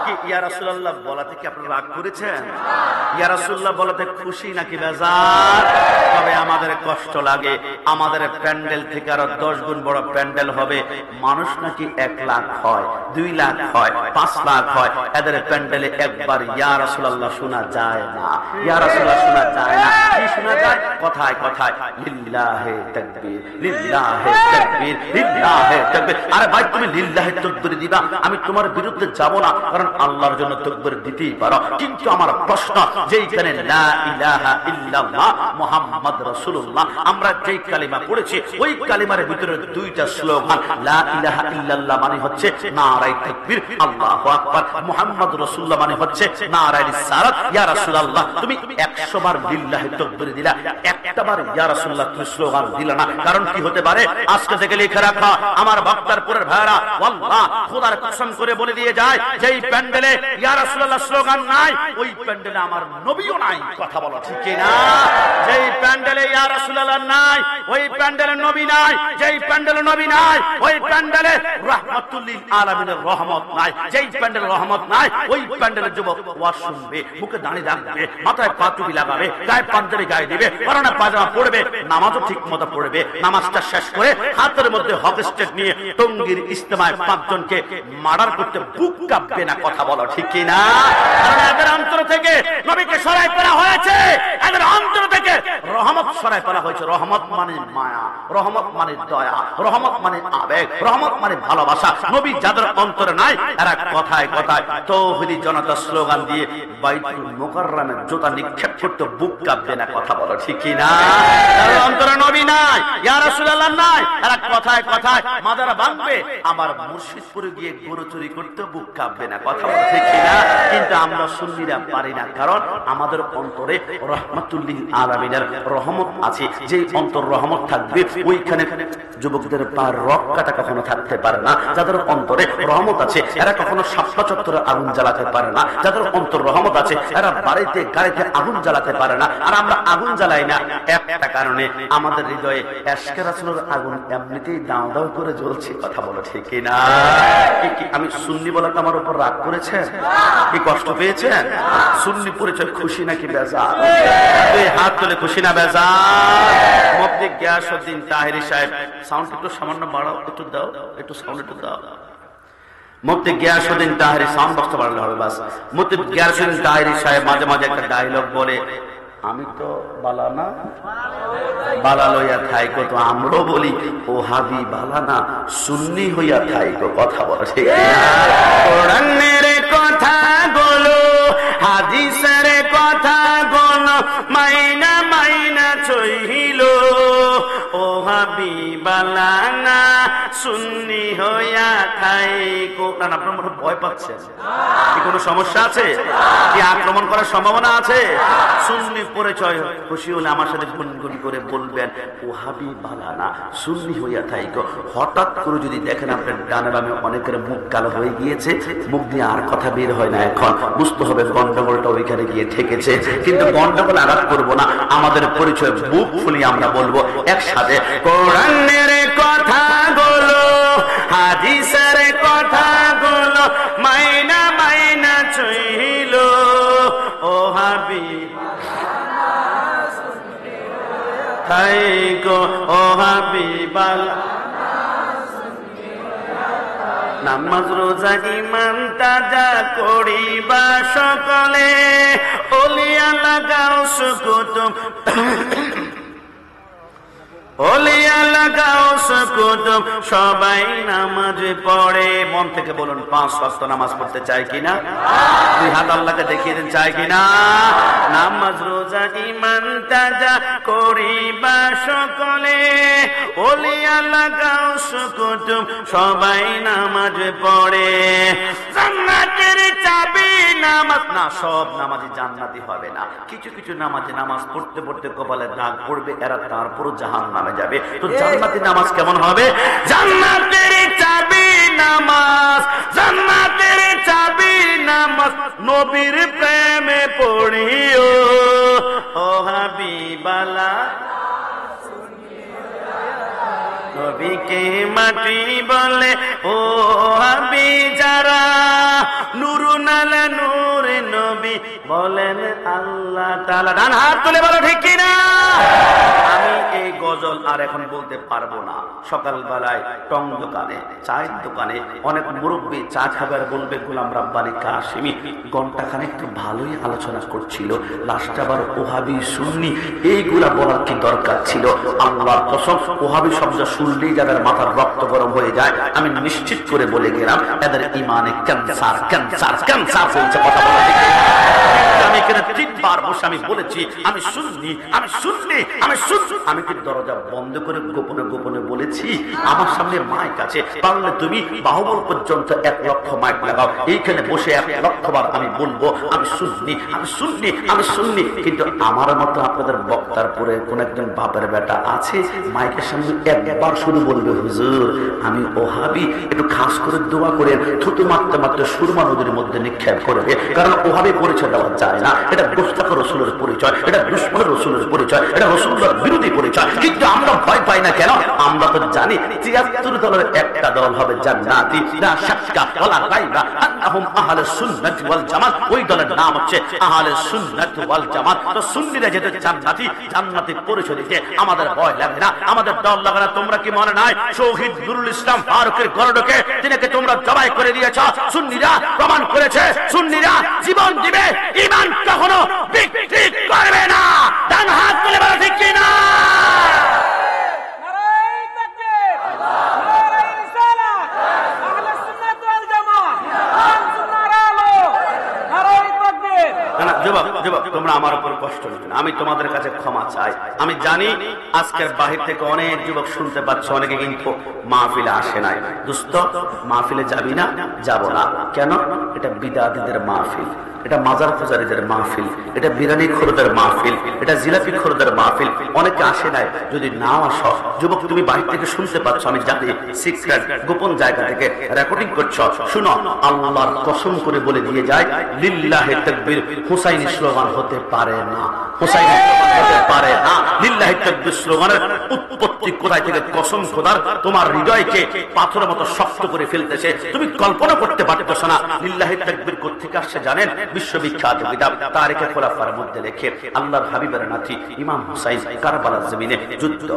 কি ইয়া রাসূলুল্লাহ বলাতে কি আপনি রাগ করেছেন? ইয়া রাসূলুল্লাহ বলাতে খুশি নাকি বেজার? তবে আমাদের কষ্ট লাগে, আমাদের প্যান্ডেল থেকে আরো 10 গুণ বড় প্যান্ডেল হবে, মানুষ নাকি 1 লাখ হয়, 2 লাখ হয়, 5 লাখ হয়, এদের প্যান্ডেলে একবার ইয়া রাসূলুল্লাহ শোনা যায় না, ইয়া রাসূলুল্লাহ শোনা যায় না। কি শোনা যায়? কথায় কথায় লিল্লাহে তাকবীর, লিল্লাহে তাকবীর, লিল্লাহে তাকবীর। আরে ভাই তুমি লিল্লাহে তাকবীর দিবা, আমি তোমার বিরুদ্ধে যাব না, কারণ আল্লাহর জন্য তাকবীর দিতেই পারো। কিন্তু আমার প্রশ্ন, যেইখানে লা ইলাহা ইল্লাল্লাহ মুহাম্মদ রাসূলুল্লাহ আমরা যেই কালিমা পড়েছি, ওই কালিমার ভিতরে 2টা স্লোগান। লা ইলাহা ইল্লাল্লাহ মানে হচ্ছে নারায়ে তাকবীর, আল্লাহু আকবার। মুহাম্মদ রাসূলুল্লাহ মানে হচ্ছে নারায়ে রিসালাত। ইয়া রাসূলুল্লাহ তুমি 100 বার লিল্লাহি তাকবীর দিলা, একটা বার ইয়া রাসূলুল্লাহ তুমি স্লোগান দিলা না। কারণ কি হতে পারে? আজকে থেকে লিখে রাখা আমার বক্তারপুরের ভাইরা, আল্লাহ খোদার কসম করে বলে দিয়ে যায়, যেই প্যান্ডেলে ইয়া রাসূলুল্লাহ স্লোগান নাই, ওই প্যান্ডেলে আমার নবীও নাই। কথা বলো ঠিক কি না? যেই প্যান্ডেলে ইয়া রাসূলুল্লাহ নাই, ওই প্যান্ডেলে নবী নাই। যেই প্যান্ডেলে নবী নাই, ওই প্যান্ডেলে রাহমাতুল লিল আলামিনের রহমত নাই। যেই প্যান্ডেলে রহমত নাই, ওই প্যান্ডেলে যুবক ওয়াজ শুনবে, মুখে দাড়ি রাখবে, মাথায় পাতুরি লাগাবে, গায়ে পাঞ্জাবি গায়ে দিবে, পরনে পাজামা পড়বে, নামাজও ঠিক মতো পড়বে। নামাজটা শেষ করে হাতের মধ্যে হক স্টেক নিয়ে টঙ্গীর ইজতেমায় 5 জনকে মার্ডার করতে বুক কাঁপবে না। কথা বলো ঠিক কি না? কারণ এদের অন্তর থেকে নবীকে সরাই ফেলা হয়েছে, এদের অন্তর থেকে রহমত সরাই ফেলা হয়েছে। রহমত মানে মায়া, রহমত মানে দয়া, রহমত মানে আবেগ, রহমত মানে ভালোবাসা। নবী যাদের অন্তরে নাই, এরা কথায় কথায় তৌহিদি জনতা স্লোগান দিয়ে বাইতুল মুকাররমে জুতা নিক্ষেপ করতে বুক কাঁপবে না। কথা বলো ঠিক কি না? এদের অন্তরে নবী নাই, ইয়া রাসূলুল্লাহ নাই, এরা কথায় কথায় মাজারা ভাঙবে, আবার মুর্শিদপুরে গিয়ে গরু চুরি করতে বুক কাঁপবে না। কথা বলো ঠিক কি না? কিন্তু আমরা সুন্নিরা পারি না, কারণ আমাদের অন্তরে রাহমাতুল লিল আলামিনের রহমত আছে। যেই অন্তর রহমত থাকবে, ওইখানে যুবকদের পা রক কাটা কখনো থাকতে পারে না। যাদের অন্তরে রহমত আছে, এরা কখনো শাপলা চত্বরে আগুন জ্বালাতে পারে না। যাদের অন্তর রহমত আছে, এরা বাড়িতে গাড়িতে আগুন জ্বালাতে পারে না। আর আমরা আগুন জ্বালাই না একটা কারণে, আমাদের হৃদয়ে এশকে রাসূলের আগুন এমনিতেই দাও দাও করে জ্বলছে। কথা বলো ঠিক কি না? কি আমি সুন্নি বলাতে আমার উপর রাগ করেছেন? কি কষ্ট পেয়েছেন? সুন্নি পরিচয় খুশি নাকি বেজার? হাত তুলে খুশি না বেজার? মুফতি গিয়াসউদ্দিন তাহেরি সাহেব, সাউন্ড একটু সামান্য বাড়াও, একটু দাও, একটু সাউন্ড একটু দাও। মুফতি গিয়াসউদ্দিন তাহেরি, সাউন্ড বক্স বাড়ালে হবে বাস। মুফতি গিয়াসউদ্দিন তাহেরি সাহেব মাঝে মাঝে একটা ডায়লগ বলে, আমি তো বালানা বালা লইয়া থাইকো, তো আমরাও বলি ওহাবি বালানা সুন্নি হইয়া থাইকো। কথা বলে ঠিক কোরআনের কথা বলো, হাদিসের কথা বলো, মাইনা মাইনা চইল ওহাবি বালানা সুন্নি হইয়া থাইকো। না আপনার মনে ভয় পাচ্ছেন? কি কোনো সমস্যা আছে? কি আক্রমণ করার সম্ভাবনা আছে? সুন্নি পরিচয় খুশি হলে আমার সাথে গুনগুন করে বলবেন ওহাবি বালানা সুন্নি হইয়া থাইকো। হঠাৎ করে যদি দেখেন আপনার ডানে বামে অনেকের মুখ কালো হয়ে গিয়েছে, মুখ দিয়ে আর কথা বের হয় না, এখন বুঝতে হবে গন্ডগোলটা ওইখানে গিয়ে ঠেকেছে। কিন্তু গন্ডগোল আঘাত করবো না, আমাদের পরিচয় বুক ফুলিয়ে আমরা বলবো একসাথে কোরআনের কথা বলো, হাদিসের কথা বলো, মাইনা মাইনা চইল ওহাবি থাইকো ওহাবি বালা। নামাজ রোজা ইমান তাজা করিবা সকলে, ওলিয়া লাগাও সুকুতুম ওলিয়া লাগাও সুকুতুম, সবাই নামাজ পড়ে। মন থেকে বলুন 5 ওয়াক্ত নামাজ পড়তে চাই কিনা? দুই হাত আল্লাহকে দেখিয়ে দিন, চাই কিনা? নামাজ রোজা ইমান তাজা করিবা সকলে, ওলিয়া লাগাও সুকুতুম, সবাই নামাজ পড়ে। জান্নাতের চাবি নামাজ। না, সব নামাজি জান্নাতি হবে না। কিছু কিছু নামাজি নামাজ পড়তে পড়তে কপালে দাগ পড়বে, এরা তারপরও জাহান্নামে যাবে। তো জান্নাতি নামাজ কেমন হবে? জান্নাতের চাবি নামাজ, জান্নাতের চাবি নামাজ, নবীর প্রেমে পড়িও ও হাবিবালা। নবীকে মাটি বলে ও হাবি যারা, নুরুন আলা নূর নবী বলেন আল্লাহ তাআলা। ডান হাত তুলে বলো ঠিক কিনা? আমি এই গজল আর এখন বলতে পারবো না। সকালবেলায় টং দোকানে, চায়ের দোকানে অনেক মুরব্বী চা খাবার বলবে গোলাম রাব্বানি কাশিমি ঘন্টাখানে একটু ভালোই আলোচনা করছিল, লাস্ট আবার ওহাবি সুন্নি এইগুলা বলার কি দরকার ছিল? আল্লাহর কসম, ওহাবি শব্দ শুনলেই যাদের মাথার রক্ত গরম হয়ে যায়, আমি নিশ্চিত করে বলে গেলাম এদের ইমানে ক্যান্সার ক্যান্সার ক্যান্সার হয়েছে। কথা বলা ঠিক। আমি এখানে 3 বার বসে আমি বলেছি আমি সুন্নি, আমি সুন্নি, আমি সুন্নি। আমি কি দরজা বন্ধ করে গোপনে গোপনে বলেছি? আমার সামনে মাইক আছে, পারলে তুমি বাহুবল পর্যন্ত 1 লক্ষ মাইক লাগাও, এইখানে বসে 1 লক্ষ বার আমি বলবো আমি সুন্নি, আমি সুন্নি, আমি সুন্নি। কিন্তু আমার মতো আপনাদের বক্তার পরে কোন একজন বাপের বেটা আছে, মাইকের সামনে একবার শুধু বলবে হুজুর আমি ওহাবি, একটু খাস করে দোয়া করে থুতু মারতে মারতে সুরমা নদীর মধ্যে নিক্ষেপ করবে। কারণ ওহাবি পরিচয় দেওয়া যায় না, এটা গোস্তাখ রসুলের পরিচয়, এটা দুশ্মন রসুলের পরিচয়, এটা রসুলের বিরোধী পরিচয়। কিন্তু আমরা ভয় পাই না কেন? আমরা তো জানি 73 দলের একটা দল হবে জান্নাতি, লা শাক্কা ওয়ালা রাইবা আন্নাহুম আহলুস সুন্নাতি ওয়াল জামাত। ওই দলের নাম হচ্ছে আহলুস সুন্নাতি ওয়াল জামাত। তো সুন্নিরা যেটা জান্নাতি, জান্নাতি পরিচয় দিতে আমাদের ভয় লাগে না, আমাদের ডর লাগে না। তোমরা কি মনে নাই শহীদ নুরুল ইসলাম ফারুকের গরডকে তিনাকে তোমরা জবাই করে দিয়েছ? সুন্নিরা প্রমাণ করেছে, সুন্নিরা জীবন দিবে, ঈমান কখনো বিক্রি করবে না। ডান হাত তুলে বলো ঠিক কি না? তোমরা আমার উপর কষ্ট নেবেন, আমি তোমাদের কাছে ক্ষমা চাই। আমি জানি আজকের বাহির থেকে অনেক যুবক শুনতে পাচ্ছ, অনেকে কিন্তু মাহফিলে আসে নাই। দোস্ত, মাহফিলে যাবি না? যাব না। কেন? এটা বিদাতীদের মাহফিল, এটা মাজার পূজারীদের মাহফিল, এটা বিরিয়ানি খোরদের মাহফিল, এটা জিলাপি খোরদের মাহফিল। অনেকে আসে নাই। যদি নাও আসো যুবক, তুমি বাহির থেকে শুনতে পাচ্ছ, আমি জানি সিক্রেট গোপন জায়গা থেকে রেকর্ডিং করছো, শুনো। আল্লাহর কসম করে বলে দিয়ে যায় লিল্লাহি তাকবীর হুসাইনি স্লোগান হতে পারে না, হুসাইনি স্লোগান হতে পারে না। লিল্লাহি তাকবীর স্লোগানের উৎপত্তি কোথায় থেকে? কসম খোদার, তোমার হৃদয়কে পাথরের মতো শক্ত করে ফেলতেছে, তুমি কল্পনা করতে পারতেছো না। লিল্লাহি তাকবীর কোত্থেকে আসছে জানেন? বিশ্ববিখ্যাত কিতাব তারিখে খোলাফার মধ্যে লেখে আল্লাহর হাবিবের নাতি ইমাম হুসাইন কারবালার জমিনে যুদ্ধ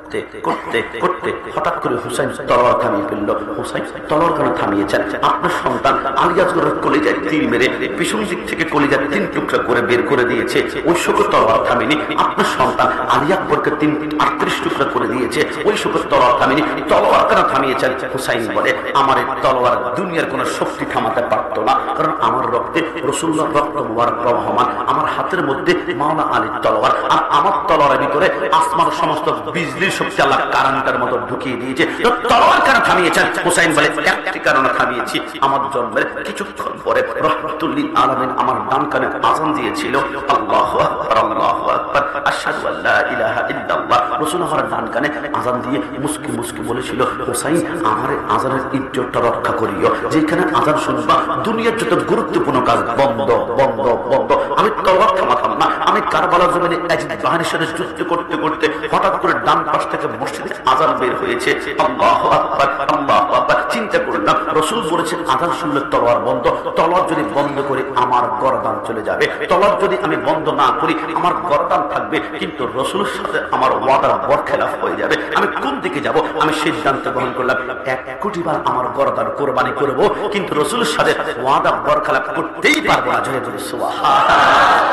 করতে করতে করতে হঠাৎ করে হুসাইন তলোয়ার থামিয়ে ফেলল। হুসাইন তলোয়ার কেন থামিয়েছেন? আপনার সন্তান আলী আসগরের কলিজায় তীর মেরে পিছন দিক থেকে কলিজার 3 টুকরা করে বের করে দিয়েছে, ওই শোকের তলোয়ার থামেনি। আপনার সন্তান আলী আকবরকে 38 টুকরা করে দিয়েছে, ওই শোকের তলোয়ার থামেনি। তলোয়ার কেন থামিয়েছেন? হুসাইন বলে, আমার এই তলোয়ার দুনিয়ার কোন শক্তি থামাতে পারত না, কারণ আমার রক্তে রাসূলুল্লাহর রক্ত মুবারক প্রবাহমান, আমার হাতের মধ্যে মাওলানা আলীর তলোয়ার, আর আমার তলোয়ারের ভিতরে আসমানের সমস্ত বিজলির শক্তি আল্লাহ কারেন্টের মতো ঢুকিয়ে দিয়েছে। তো তলোয়ার কেন থামিয়েছেন? হুসাইন বলে, একটি কারণে থামিয়েছি, আমার জন্মের কিছুক্ষণ পরে রাহমাতুল লিল আলামিন আমার ডান কানে আযান দিয়েছিল, আল্লাহু আকবার আল্লাহু আকবার আশহাদু আল্লা ইলাহা ইল্লাল্লাহ। রাসূল আমার ডান কানে আযান দিয়ে মুস্কি মুস্কি বলেছিল, হুসাইন আমার আযানের ইজ্জতটা রক্ষা করিও, যেখানে আযান শুনবা দুনিয়ার যত গুরুত্বপূর্ণ কাজ বন্ধ বন্ধ বন্ধ। আমি তলোয়ার থামাতাম না। আমি কারবালার জমিনে ইয়াজিদ বাহিনীর সাথে যুদ্ধ করতে করতে হঠাৎ করে ডান পাশ থেকে মসজিদে আযান বের হয়েছে, আল্লাহু আকবার আল্লাহু আকবার। চিন্তা করলাম রাসূল বলেছেন আযান শুনলে তলোয়ার বন্ধ, তলোয়ার যদি বন্ধ করি আমার গর্দান চলে যাবে, তলোয়ার যদি আমি বন্ধ না করি আমার গর্দান থাকবে, কিন্তু রাসূলের সাথে আমার ওয়াদার বরখেলাফ হয়ে যাবে। আমি কোন দিকে যাব? আমি সিদ্ধান্ত গ্রহণ করলাম 1 কোটি বার আমার গর্দান কোরবানি করব, কিন্তু রাসূলের সাথে ওয়াদা বরখেলাফ করতেই পারবো না। জয় বলে সুবহানাল্লাহ।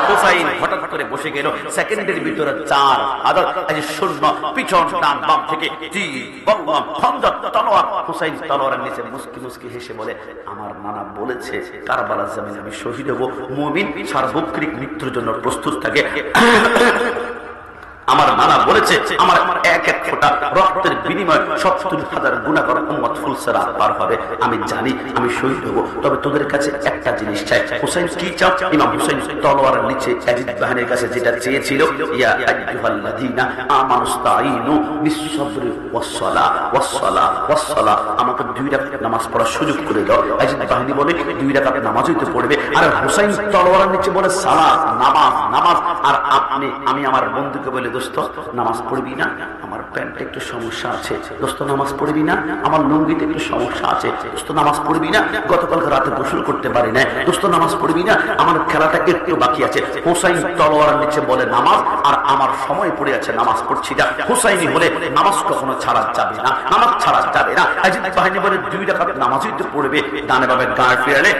হুসাইন হঠাৎ করে বসে গেল, সেকেন্ডের ভিতরে 4 আদাত শূন্য, পিছন ডান বাম থেকে তীর বল্লম খন্দক তলোয়ার। হুসাইন তলোয়ারের নিচে মুস্কি মুস্কি হেসে বলে, আমার নানা বলেছে কারবালার জমিনে আমি শহীদ হব, মুমিন সার্বক্ষণিক মৃত্যুর জন্য প্রস্তুত থাকে। আমার নানা বলেছে আমার এক এক ফোঁটা রক্তের বিনিময়ে 70,000 গুনাহগার উম্মত ফুলসেরাত পার হবে। আমি জানি আমি শহীদ হব, তবে তোদের কাছে একটা জিনিস চাই। হুসাইন কি চাও? ইমাম হুসাইন তলোয়ারের নিচে ইয়াজিদ বাহিনীর কাছে যেটা চেয়েছিল, ইয়া আইয়ুহাল্লাযীনা আমানুস্তাঈনু বিস-সাবরি ওয়াস-সালাহ ওয়াস-সালাহ ওয়াস-সালাহ। আমাকে 2 রাকাত নামাজ পড়ার সুযোগ করে দাও। ইয়াজিদ বাহিনী বলে 2 রাকাত নামাজই তো পড়বে, আর হুসাইন তলোয়ারের নিচে বলে সালাত নামাজ নামাজ। আর আমি আমার বন্ধুকে বলে, দোস্ত নামাজ পড়বি না? আমার প্যান্টে একটু সমস্যা আছে। দোস্ত নামাজ পড়বি না? আমার লুঙ্গিতে একটু সমস্যা আছে। দোস্ত নামাজ পড়বি না? গতকালকে রাতে গোসল করতে পারি না। দোস্ত নামাজ পড়বি না? আমার খেলাটা একটু বাকি আছে। হুসাইন তলোয়ারের নিচে বলে নামাজ, আর আমার সময় পড়ে আছে নামাজ পড়ছি না। হুসাইনি বলে নামাজ কখনো ছাড়া যাবে না, নামাজ ছাড়া যাবে না। ইয়াজিদ বাহিনী বলে 2 রাকাত নামাজই তো পড়বে। ডানে বামে গায়ে ফিরালে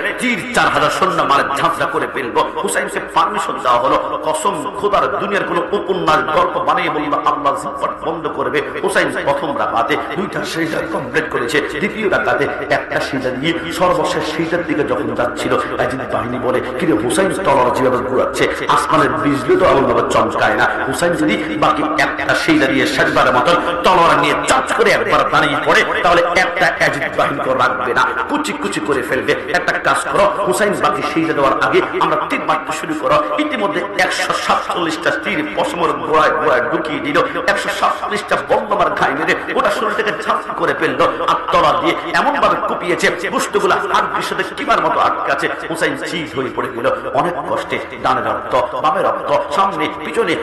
4,000 সৈন্য মারে ঝাঁঝরা করে ফেলবো। হুসাইনকে পারমিশন দেওয়া হলো। কসম খোদার, দুনিয়ার কোনো উপন্যাস গল্প বানিয়ে বলল আল্লাহ জিফার বন্ধ করবে। হুসাইন প্রথম রাকাতে 2টা সিজদা কমপ্লিট করেছে, দ্বিতীয় রাকাতে একটা সিজদা দিয়ে সর্বশেষ সিজদার দিকে যখন যাচ্ছিল, ইয়াজিদ বাহিনী বলে, কিরে হুসাইন তলোয়ার যেভাবে ঘুরাচ্ছে আসমানের বিজলি তো এমনভাবে চমকায় না। হুসাইন যদি বাকি একটা সিজদা দিয়ে শেষবারের মতো তলোয়ার নিয়ে চাচ করে একবার দাঁড়িয়ে পড়ে, তাহলে একটা ইয়াজিদ বাহিনীকে রাখবে না, কুচি কুচি করে ফেলবে। একটা কাজ করো, হুসাইন বাকি সিজদা দেওয়ার আগে আমরা তীর মারতে শুরু করো। ইতিমধ্যে 147টা তীর পশমের গোড়ায় গোড়ায় ঢুকিয়ে দিল। 147টা বন্ধ আমার ঘাই মেরে ওটা শরীরটাকে ঝাঁঝি করে ফেললো। আর তলোয়ার দিয়ে এমন ভাবে কুপিয়েছে বস্তুগুলা হাড়ের সাথে কিমার মতো আটকে আছে। হুসাইন চিজ হয়ে পড়ে গেল অনেক কষ্টে। ডানে রক্ত, বামে রক্ত, সামনে পিছনে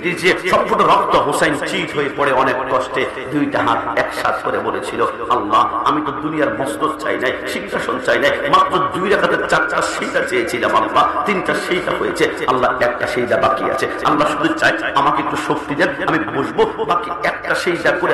নিচে সম্পূর্ণ রক্ত। হুসাইন চিজ হয়ে পড়ে অনেক কষ্টে। 2টা হাত একসাথ করে বলেছিল, আল্লাহ আমি তো দুনিয়ার মস্তক চাই নাই, সিংহাসন চাই নাই, মাত্র 2 রাকাতে 4টা সিজদা চেয়েছিলাম। আল্লাহ 3টা সিজদা হয়েছে, আল্লাহ একটা সিজদা বাকি আছে। আল্লাহ শুধু চাই আমাকে একটু শক্তি দেন, আমি বসবো, বাকি একটা সিজদা করে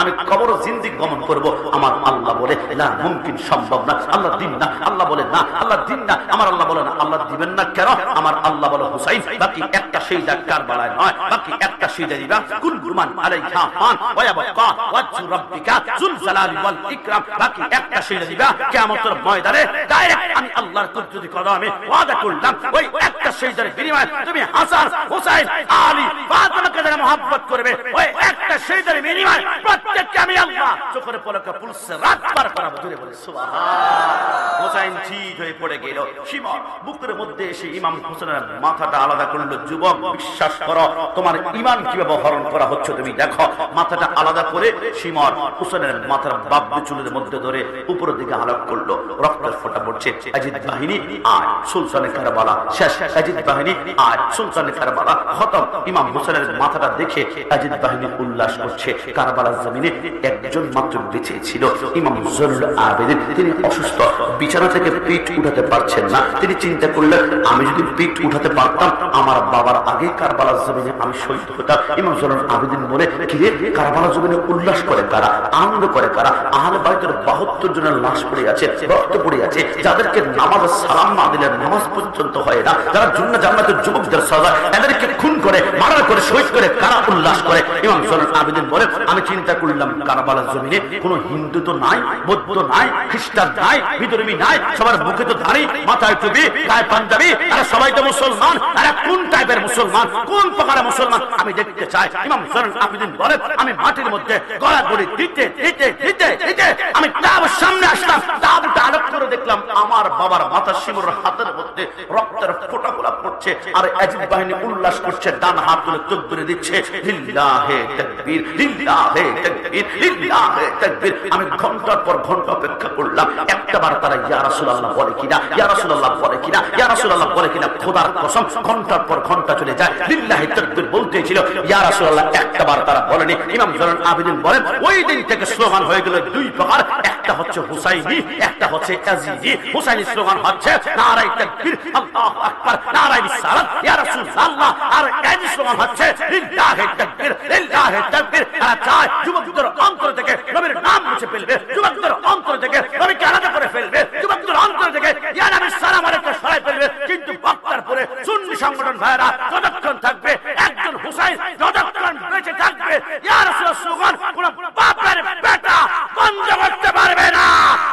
আমি কবর জিন্দেগি গমন করব। আমার আল্লাহ বলে না, মুমকিন, সম্ভব না। আল্লাহ দিন না। আল্লাহ বলে না, আল্লাহ দিন না। আমার আল্লাহ বলে না, আল্লাহ দিবেন না কেন? আমার আল্লাহ বলে, হুসাইন বাকি একটা সিজদা কারবালায় নয়, বাকি একটা সিজদা দিবা। কুল্লু মান আলাইহা ফান ওয়া ইয়াবকা ওয়াজহু রাব্বিকা যুল জালালি ওয়াল ইকরাম। বাকি একটা সিজদা দিবা কিয়ামতের ময়দানে ডাইরেক্ট আমি আল্লাহর কুদরতি কদমে ওয়াদা করলাম, ওই একটা সিজদার বিনিময়ে তুমি হাসান, হুসাইন, আলী, ফাতিমাকে যারা মহব্বত করবে, ওই একটা সিজদার বিনিময়ে প্রত্যেককে আমি আল্লাহ চোখের পলকে ফুলসেরাত পার করাবো। জোরে বলে সুবহানাল্লাহ। হুসাইন ঠিক হয়ে পড়ে গেল। সীমা বুকের মধ্যে এসে ইমাম হোসেনের মাথাটা আলাদা করলো। যুবক, বিশ্বাস করো, তোমার ঈমান কিভাবে হরণ করা হচ্ছে তুমি দেখো। মাথাটা আলাদা করে সীমার হোসেনের মাথার বাবু চুলের মধ্যে ধরে উপরের দিকে আলাপ করলো। রক্তের ফোঁটা পড়ছে। ইয়াজিদ বাহিনী আয় সুলতানে কারবালা শেষ। ইয়াজিদ বাহিনী আয় সুলতানে কারবালা খতম। ইমাম হোসেনের মাথাটা দেখে ইয়াজিদ বাহিনী উল্লাস করছে। কারবালার জমিনে একজন মাত্র বেঁচে ছিল, ইমাম জয়নুল আবেদিন। তিনি অসুস্থ, বিছানা থেকে পিঠ উঠাতে পারছেন না। তিনি চিন্তা করলেন, আমি যদি পিঠ উঠাতে পারতাম আমার বাবার আগে কারবালার জমিনে আমি শহীদ হতাম। ইমাম জয়নুল আবেদিন বলে, কিরে কারবালার জমিনে উল্লাস করে কারা, আনন্দ করে কারা? আহলে বাইতের 72 জনের লাশ পড়ে আছে, রক্ত পড়ে আছে, যাদেরকে নামাজের সালাম না দিলে নামাজ পর্যন্ত হয় না, যারা জান্নাতের যুবকদের সাজা, এদেরকে খুন করে মার্ডার করে শহীদ করে কারা উল্লাস করে? ইমাম জয়নুল আবেদিন বলে, আমি চিন্তা করলাম কারবালার জমিনে কোনো হিন্দু তো নাই, বৌদ্ধ নাই, খ্রিস্টান নাই, বিধর্মী নাই, সবার মুখে তো দাড়ি, মাথায় টুপি, গায়ে পাঞ্জাবি, তারা সবাই তো মুসলমান। তারা কোন টাইপের মুসলমান, কোন প্রকারের মুসলমান আমি দেখতে চাই। ইমাম জয়নুল আবেদিন বলে, আমি মাটির মধ্যে গড়াগড়ি দিতে দিতে দিতে দিতে আমি তাঁবুর সামনে আসলাম। তাঁবুটা আলোক করে দেখলাম আমার বাবার মাথা শিমুর হাতের মধ্যে রক্তের ফোঁটাগুলা পড়ছে, আর ইয়াজিদ বাহিনী উল্লাস করছে, ডান হাত তুলে তকবীর দিচ্ছে, লিল্লাহে তাকবীর, লিল্লাহে তাকবীর, লিল্লাহে তাকবীর। আমি ঘন্টার পর ঘন্টা অপেক্ষা করলাম, একটাবার তারা ইয়া রাসূলুল্লাহ বলে কিনা, ইয়া রাসূলুল্লাহ বলে কিনা, ইয়া রাসূলুল্লাহ বলে কিনা। খোদার কসম ঘন্টার পর ঘন্টা চলে যায়, লিল্লাহে তাকবীর বলতে ছিল, ইয়া রাসূলুল্লাহ একটাবার তারা বলেনি। ইমাম জয়নুল আবেদিন বলেন, ওই দিন থেকে স্লোগান হয়ে গেল দুই প্রকার, একটা হচ্ছে হুসাইনি, একটা হচ্ছে ইয়াজিদি। হুসাইনি স্লোগান হচ্ছে নারায়ে তাকবীর, আল্লাহু আকবার, নারায়ে রিসালাত, ইয়া রাসূলুল্লাহ। আর ইয়াজিদি স্লোগান হচ্ছে লিল্লাহে তাকবীর, লিল্লাহে তাকবীর। তারা চায় যুবকদের অন্তর থেকে নবীর নাম মুছে ফেলবে, যুবকদের অন্তর থেকে নবীকে আলাদা করে ফেলবে, যুবকদের অন্তর থেকে ইয়া নবী সালাম আলাইকুম সরাই ফেলবে। কিন্তু বক্তার পরে সুন্নি সংগঠন ভাইরা যতক্ষণ থাকবে, একজন হুসাইন যতক্ষণ বেঁচে থাকবে, ইয়া রাসূলুল্লাহ স্লোগান কোন বাপের বেটা বন্ধ করতে পারবে না।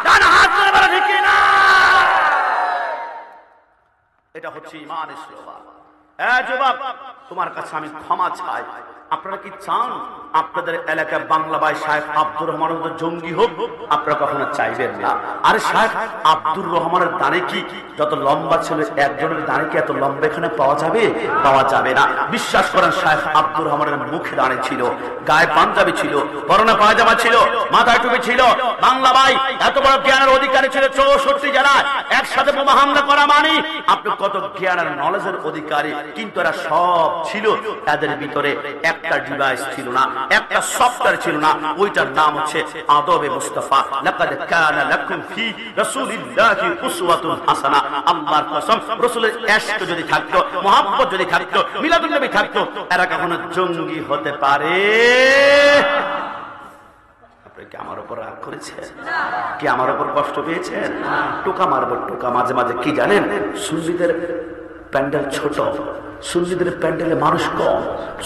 ডান হাত ধরে বলে ঠিক না? এটা হচ্ছে ঈমানের স্লোগান। যুবক, তোমার কাছে আমি ক্ষমা চাই। আপনারা কি চান আপনাদের এলাকায় বাংলা ভাই শায়েখ আব্দুর রহমান জঙ্গি হোক? আপনারা কখনো চাইবেন না। আরে শায়েখ আব্দুর রহমানের দাড়ি কি যত লম্বা ছিল, একজনের দাড়ি কি এত লম্বা এখানে পাওয়া যাবে? পাওয়া যাবে না। বিশ্বাস করেন, শায়েখ আব্দুর রহমানের মুখে দাড়ি ছিল, গায়ে পাঞ্জাবি ছিল, পরনে পায়জামা ছিল, মাথায় টুপি ছিল। বাংলা ভাই এত বড় জ্ঞানের অধিকারী ছিল, 64 জেলায় একসাথে বোমা হামলা করা মানি আপনি কত জ্ঞানের নলেজের অধিকারী। কিন্তু এরা সব ছিল, এদের ভিতরে একটা ডিভাইস ছিল না, একটা সফটওয়্যার ছিল না, ওইটার নাম হচ্ছে আদবে মুস্তাফা। লাকাদ কানা লাকুম ফি রাসূলিল্লাহি উসওয়াতুন হাসানা। আল্লাহর কসম, রাসূলের ইশক যদি থাকতো, মুহাব্বত যদি থাকতো, মিলাদুন নবী থাকতো, এরা কখনো জঙ্গি হতে পারে? আপনি কি আমার উপর রাগ করেছেন? কি আমার উপর কষ্ট পেয়েছেন? টোকা মারবো, টোকা মাঝে মাঝে। কি জানেন, সুন্নিদের প্যান্ডেল ছোট, সুন্নিদের প্যান্ডেলে মানুষ কম,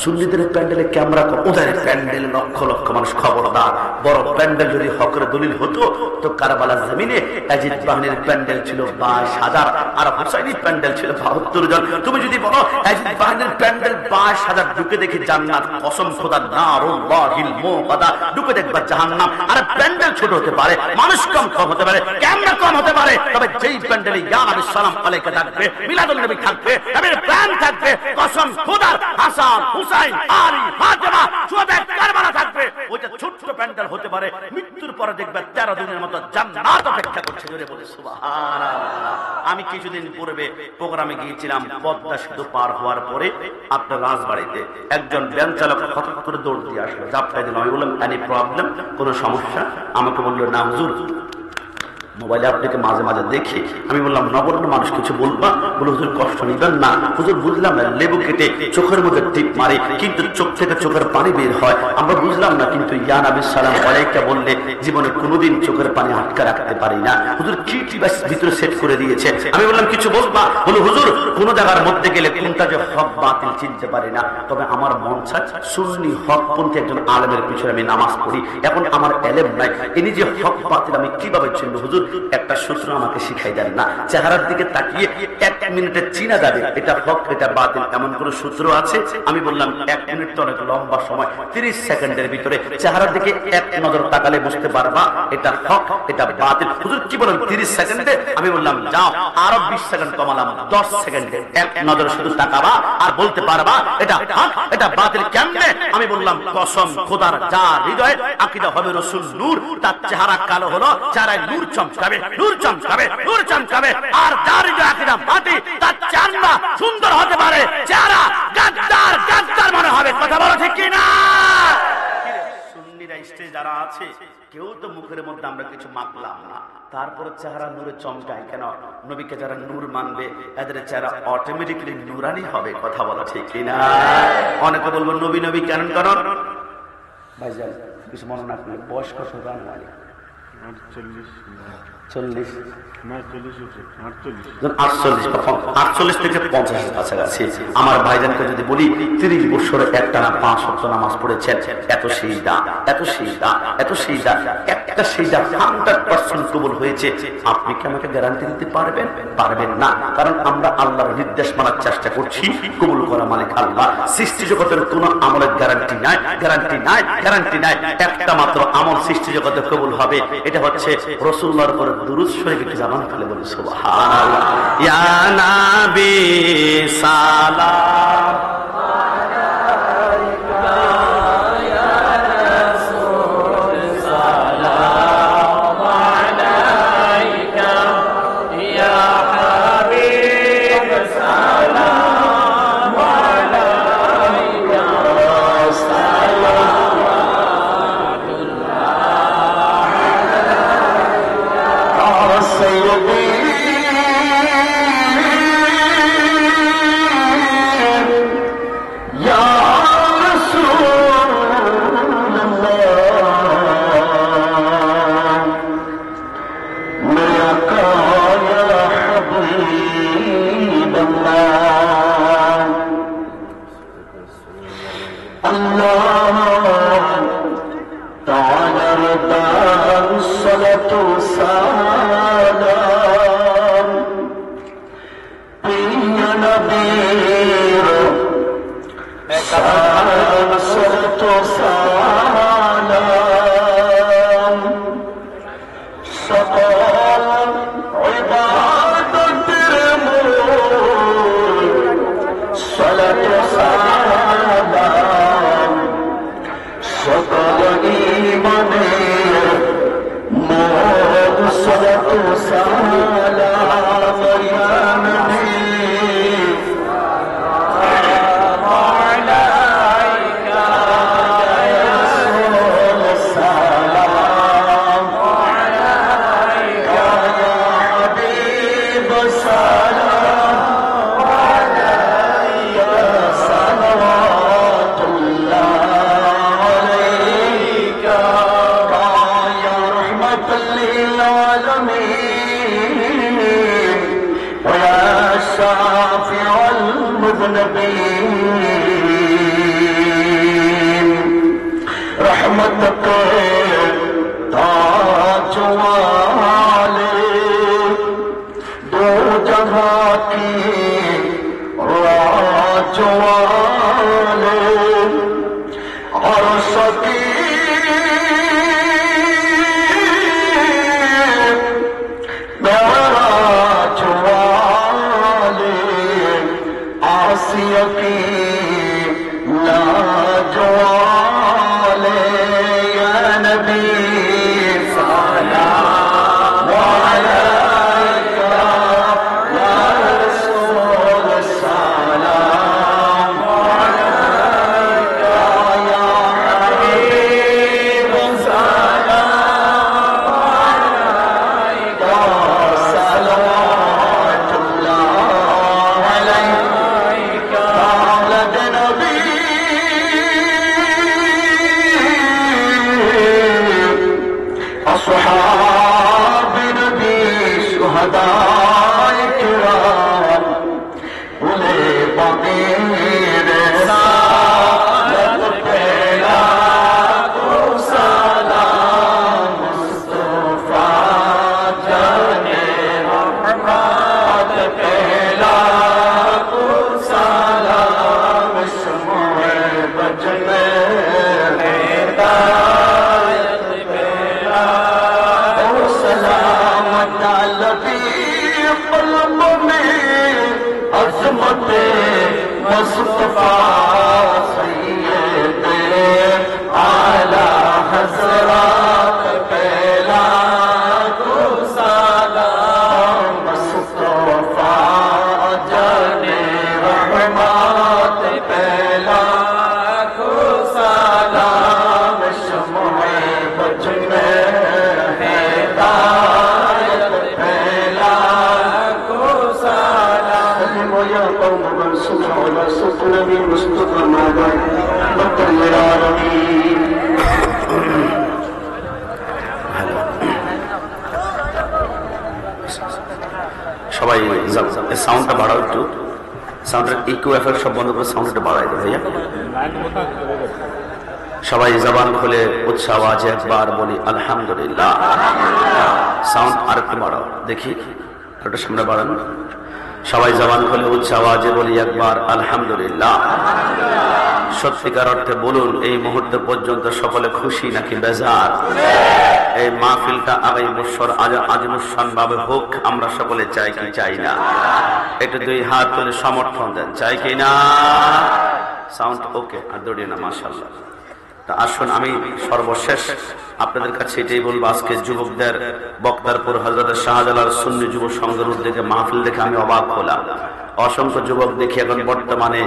সুন্নিদের প্যান্ডেলে ক্যামেরা কম, ওদের প্যান্ডেলে লক্ষ লক্ষ মানুষ। খবরদার, বড় প্যান্ডেল যদি হকের দলিল হতো তো কারবালার জমিনে ইয়াজিদ বাহিনীর প্যান্ডেল ছিল 22,000 আর হুসাইনি প্যান্ডেল ছিল 72 জন। তুমি যদি বলো ইয়াজিদ বাহিনীর প্যান্ডেল 22,000, ঢুকে দেখি জান্নাত, কসম খোদা নারুল্লাহিল মুকাদা, ঢুকে দেখবা জাহান্নাম। আর প্যান্ডেল ছোট হতে পারে, মানুষ কম হতে পারে, ক্যামেরা কম হতে পারে, তবে যেই প্যান্ডেলে ইয়া নবী সালাম আলাইকা থাকবে, মিলাদুন নবী থাকবে, নবীর প্রাণ থাকবে, কসম খোদার, হাসান, হুসাইন, আলী, ফাতেমা, সুহাদায়ে কারবালা থাকবে। ওইটা ছোট্ট প্যান্ডেল হতে পারে, মৃত্যুর পরে দেখবে 13 দিনের মতো জান্নাত অপেক্ষা করছে। জোরে বলে সুবহানাল্লাহ। আমি কিছুদিন পূর্বে প্রোগ্রামে গিয়েছিলাম, পদ্মা সেতু পার হওয়ার পরে আপনার রাজবাড়িতে একজন ভ্যান চালক হঠাৎ করে দৌড় দিয়ে আসলো, জাপটাই দিল। আমি বললাম, এনি প্রবলেম, কোনো সমস্যা? আমাকে বললো, না হুজুর, মোবাইলে আপনাকে মাঝে মাঝে দেখি। আমি বললাম, নগণ্য মানুষ কিছু বলবা? বলে, হুজুর কষ্ট নিবেন না। হুজুর বুঝলাম না, লেবু কেটে চোখের মধ্যে টিপ মারি কিন্তু চোখ থেকে চোখের পানি বের হয়, আমরা বুঝলাম না। কিন্তু ইয়া নবী সালাম আলাইকা বললে জীবনে কোনোদিন চোখের পানি আটকা রাখতে পারি না। হুজুর কি টিভাইস ভিতরে সেট করে দিয়েছে? আমি বললাম, কিছু বলবা? বলে, হুজুর কোন জায়গার মধ্যে গেলে কোনটা যে হক বাতিল চিনতে পারি না, তবে আমার মন চায় সুন্নি হকপন্থী একজন আলেমের পিছনে আমি নামাজ পড়ি। এখন আমার এলেম নাই, ইনি যে হক বাতিল আমি কিভাবে চিনব? হুজুর একটা সূত্র আমাকে শিখাই দেন না। চেহারার দিকে তাকিয়ে 1 মিনিটে চিনা যাবে এটা হক এটা বাতিল, এমন কোন সূত্র আছে? আমি বললাম, 1 মিনিট তো অনেক লম্বা সময়, 30 সেকেন্ডের ভিতরে চেহারার দিকে এক নজর তাকালে বুঝতে পারবা এটা হক এটা বাতিল। হুজুর কি বলেন 30 সেকেন্ডে? আমি বললাম, যাও আরো 20 সেকেন্ড কমালাম, 10 সেকেন্ডে এক নজর শুধু তাকাবা আর বলতে পারবা এটা হক এটা বাতিল। কেমনে? আমি বললাম, কসম খোদার, যার হৃদয়ে আকীদা হবে রাসূল নূর, তার চেহারা কালো হলো, চেহারায় নূর চমকাবে, নূর চমকাবে, নূর চমকাবে। আর যার হৃদয়ে আকীদা মাটি, তার চেহারা সুন্দর হতে পারে, চেহারা গাদ্দার কেউ তো মুখের মধ্যে আমরা কিছু মাখলাম না, তারপরে চেহারা নূরে চমকায় কেন? নবীকে যারা নূর মানবে এদের চেহারা অটোমেটিক্যালি নূরানি হবে। কথা বলা ঠিক কিনা? অনেকে বলবো নবী নবী কেন করেন? ভাইজান কিছু মনে না করলে বয়স কত? রান 40 48 থেকে 50 কাছাকাছি। আমার ভাইজানকে যদি বলি 30 বছরে একটানা 5 ওয়াক্ত নামাজ পড়েছেন, এত সিজদা, এত সিজদা, এত সিজদা, একটা সিজদা 100% কবুল হয়েছে, আপনি কি আমাকে গ্যারান্টি দিতে পারবেন? পারবেন না। কারণ আমরা আল্লাহর নির্দেশ মানার চেষ্টা করছি, কবুল করা মালিক আল্লাহ। সৃষ্টি জগতের কোন আমলের গ্যারান্টি নাই, গ্যারান্টি নাই, গ্যারান্টি নাই। একটা মাত্র আমল সৃষ্টি জগতে কবুল হবে, এটা হচ্ছে রাসূলুল্লাহর উপর দুরূদ শরীফ। কি জামান ফেলে বলি সুবহানাল্লাহ। ইয়া নবী সালাম আলাইকা, ইয়া রাসূল সালাম আলাইকা, ইয়া হাবিব সালাম আলাইকা, নবী মুস্তাফা মাদার রহমাতুল আলামিন। সবাই সাউন্ডটা বাড়াও একটু, সাউন্ডের ইকো এফেক্ট সব বন্ধ করে সাউন্ডটা বাড়াই দেবে ভাইয়া। সবাই জবান খুলে উচ্চ আওয়াজে একবার বলি আলহামদুলিল্লাহ। সাউন্ড আর একটু বাড়াও দেখি, ওটা সামনে বাড়ানো। সবাই জবান খুলে উচ্চ আওয়াজে বলি একবার আলহামদুলিল্লাহ। সত্যিকার অর্থে বলুন, এই মুহূর্ত পর্যন্ত সকলে খুশি নাকি বেজার? এই মাহফিলটা আগামী বছর আজমুসান ভাবে হোক, আমরা সকলে চাই কি চাই না? একটু দুই হাত তুলে সমর্থন দেন, চাই কি না? সাউন্ড ওকে, আর দৌড়িয়ে না, মাশাআল্লাহ। তা আসুন, আমি সর্বশেষ আপনাদের কাছে এটাই বলবো, আজকে যুবকদের বক্তারপুর হযরত শাহজালাল সুন্নি যুব সংঘের উদ্যোগে মাহফিল দেখে আমি অবাক হলাম। অসংখ্য যুবক দেখি এখন বর্তমানে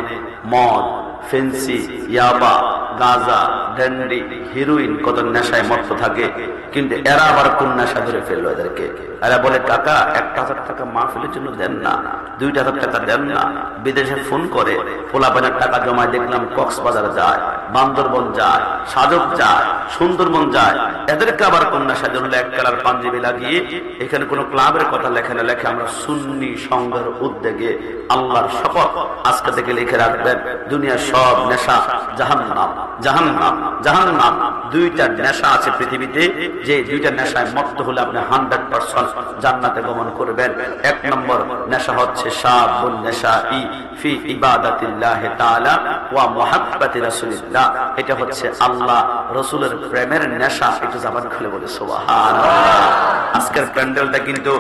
মদ, ফেন্সি, ইয়াবা, গাঁজা, ড্যান্ডি, হিরোইন কত নেশায় মত্ত থাকে, কিন্তু এরা আবার কোন নেশা ধরে ফেললো এদেরকে? এরা বলে কাকা 1,000 টাকা মাহফিলের জন্য দেন না, 2,000 টাকা দেন না। বিদেশে ফোন করে পোলাপানের টাকা জমায়, দেখলাম কক্সবাজার যায়, বান্দরবন যায়, সাজক যায়, সুন্দরবন যায়। এদেরকে আবার কোন নেশা ধরলে এক কালার পাঞ্জাবি লাগিয়ে এখানে কোন ক্লাবের কথা লেখে না, লেখে আমরা সুন্নি সংঘের উদ্যোগে। আল্লাহর শপথ, আজকে থেকে লিখে রাখবেন, দুনিয়ার সব নেশা জাহান্নাম, জাহান্নাম, জাহান্নাম। 2টা নেশা আছে পৃথিবীতে, যে 2টা নেশায় মত্ত হলে আপনি 100% জান্নাতে গমন করবেন। 1 নম্বর নেশা হচ্ছে শাবুন নেশাই ফি ইবাদাতিল্লাহ তাআলা ওয়া মুহাব্বাতি রাসূলিল্লাহ। এটা হচ্ছে আল্লাহ রাসূলের প্রেমের নেশা। একটু জবান খুলে বলে সুবহানাল্লাহ। আজকের প্যান্ডেলটা কিন্তু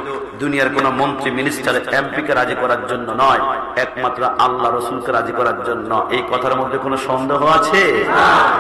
দুনিয়ার কোন মন্ত্রী, মিনিস্টার, এমপি কে রাজি করার জন্য নয়, একমাত্র আল্লাহ রাসূলকে রাজি করার জন্য। এই কথার মধ্যে কোনো সন্দেহ আছে?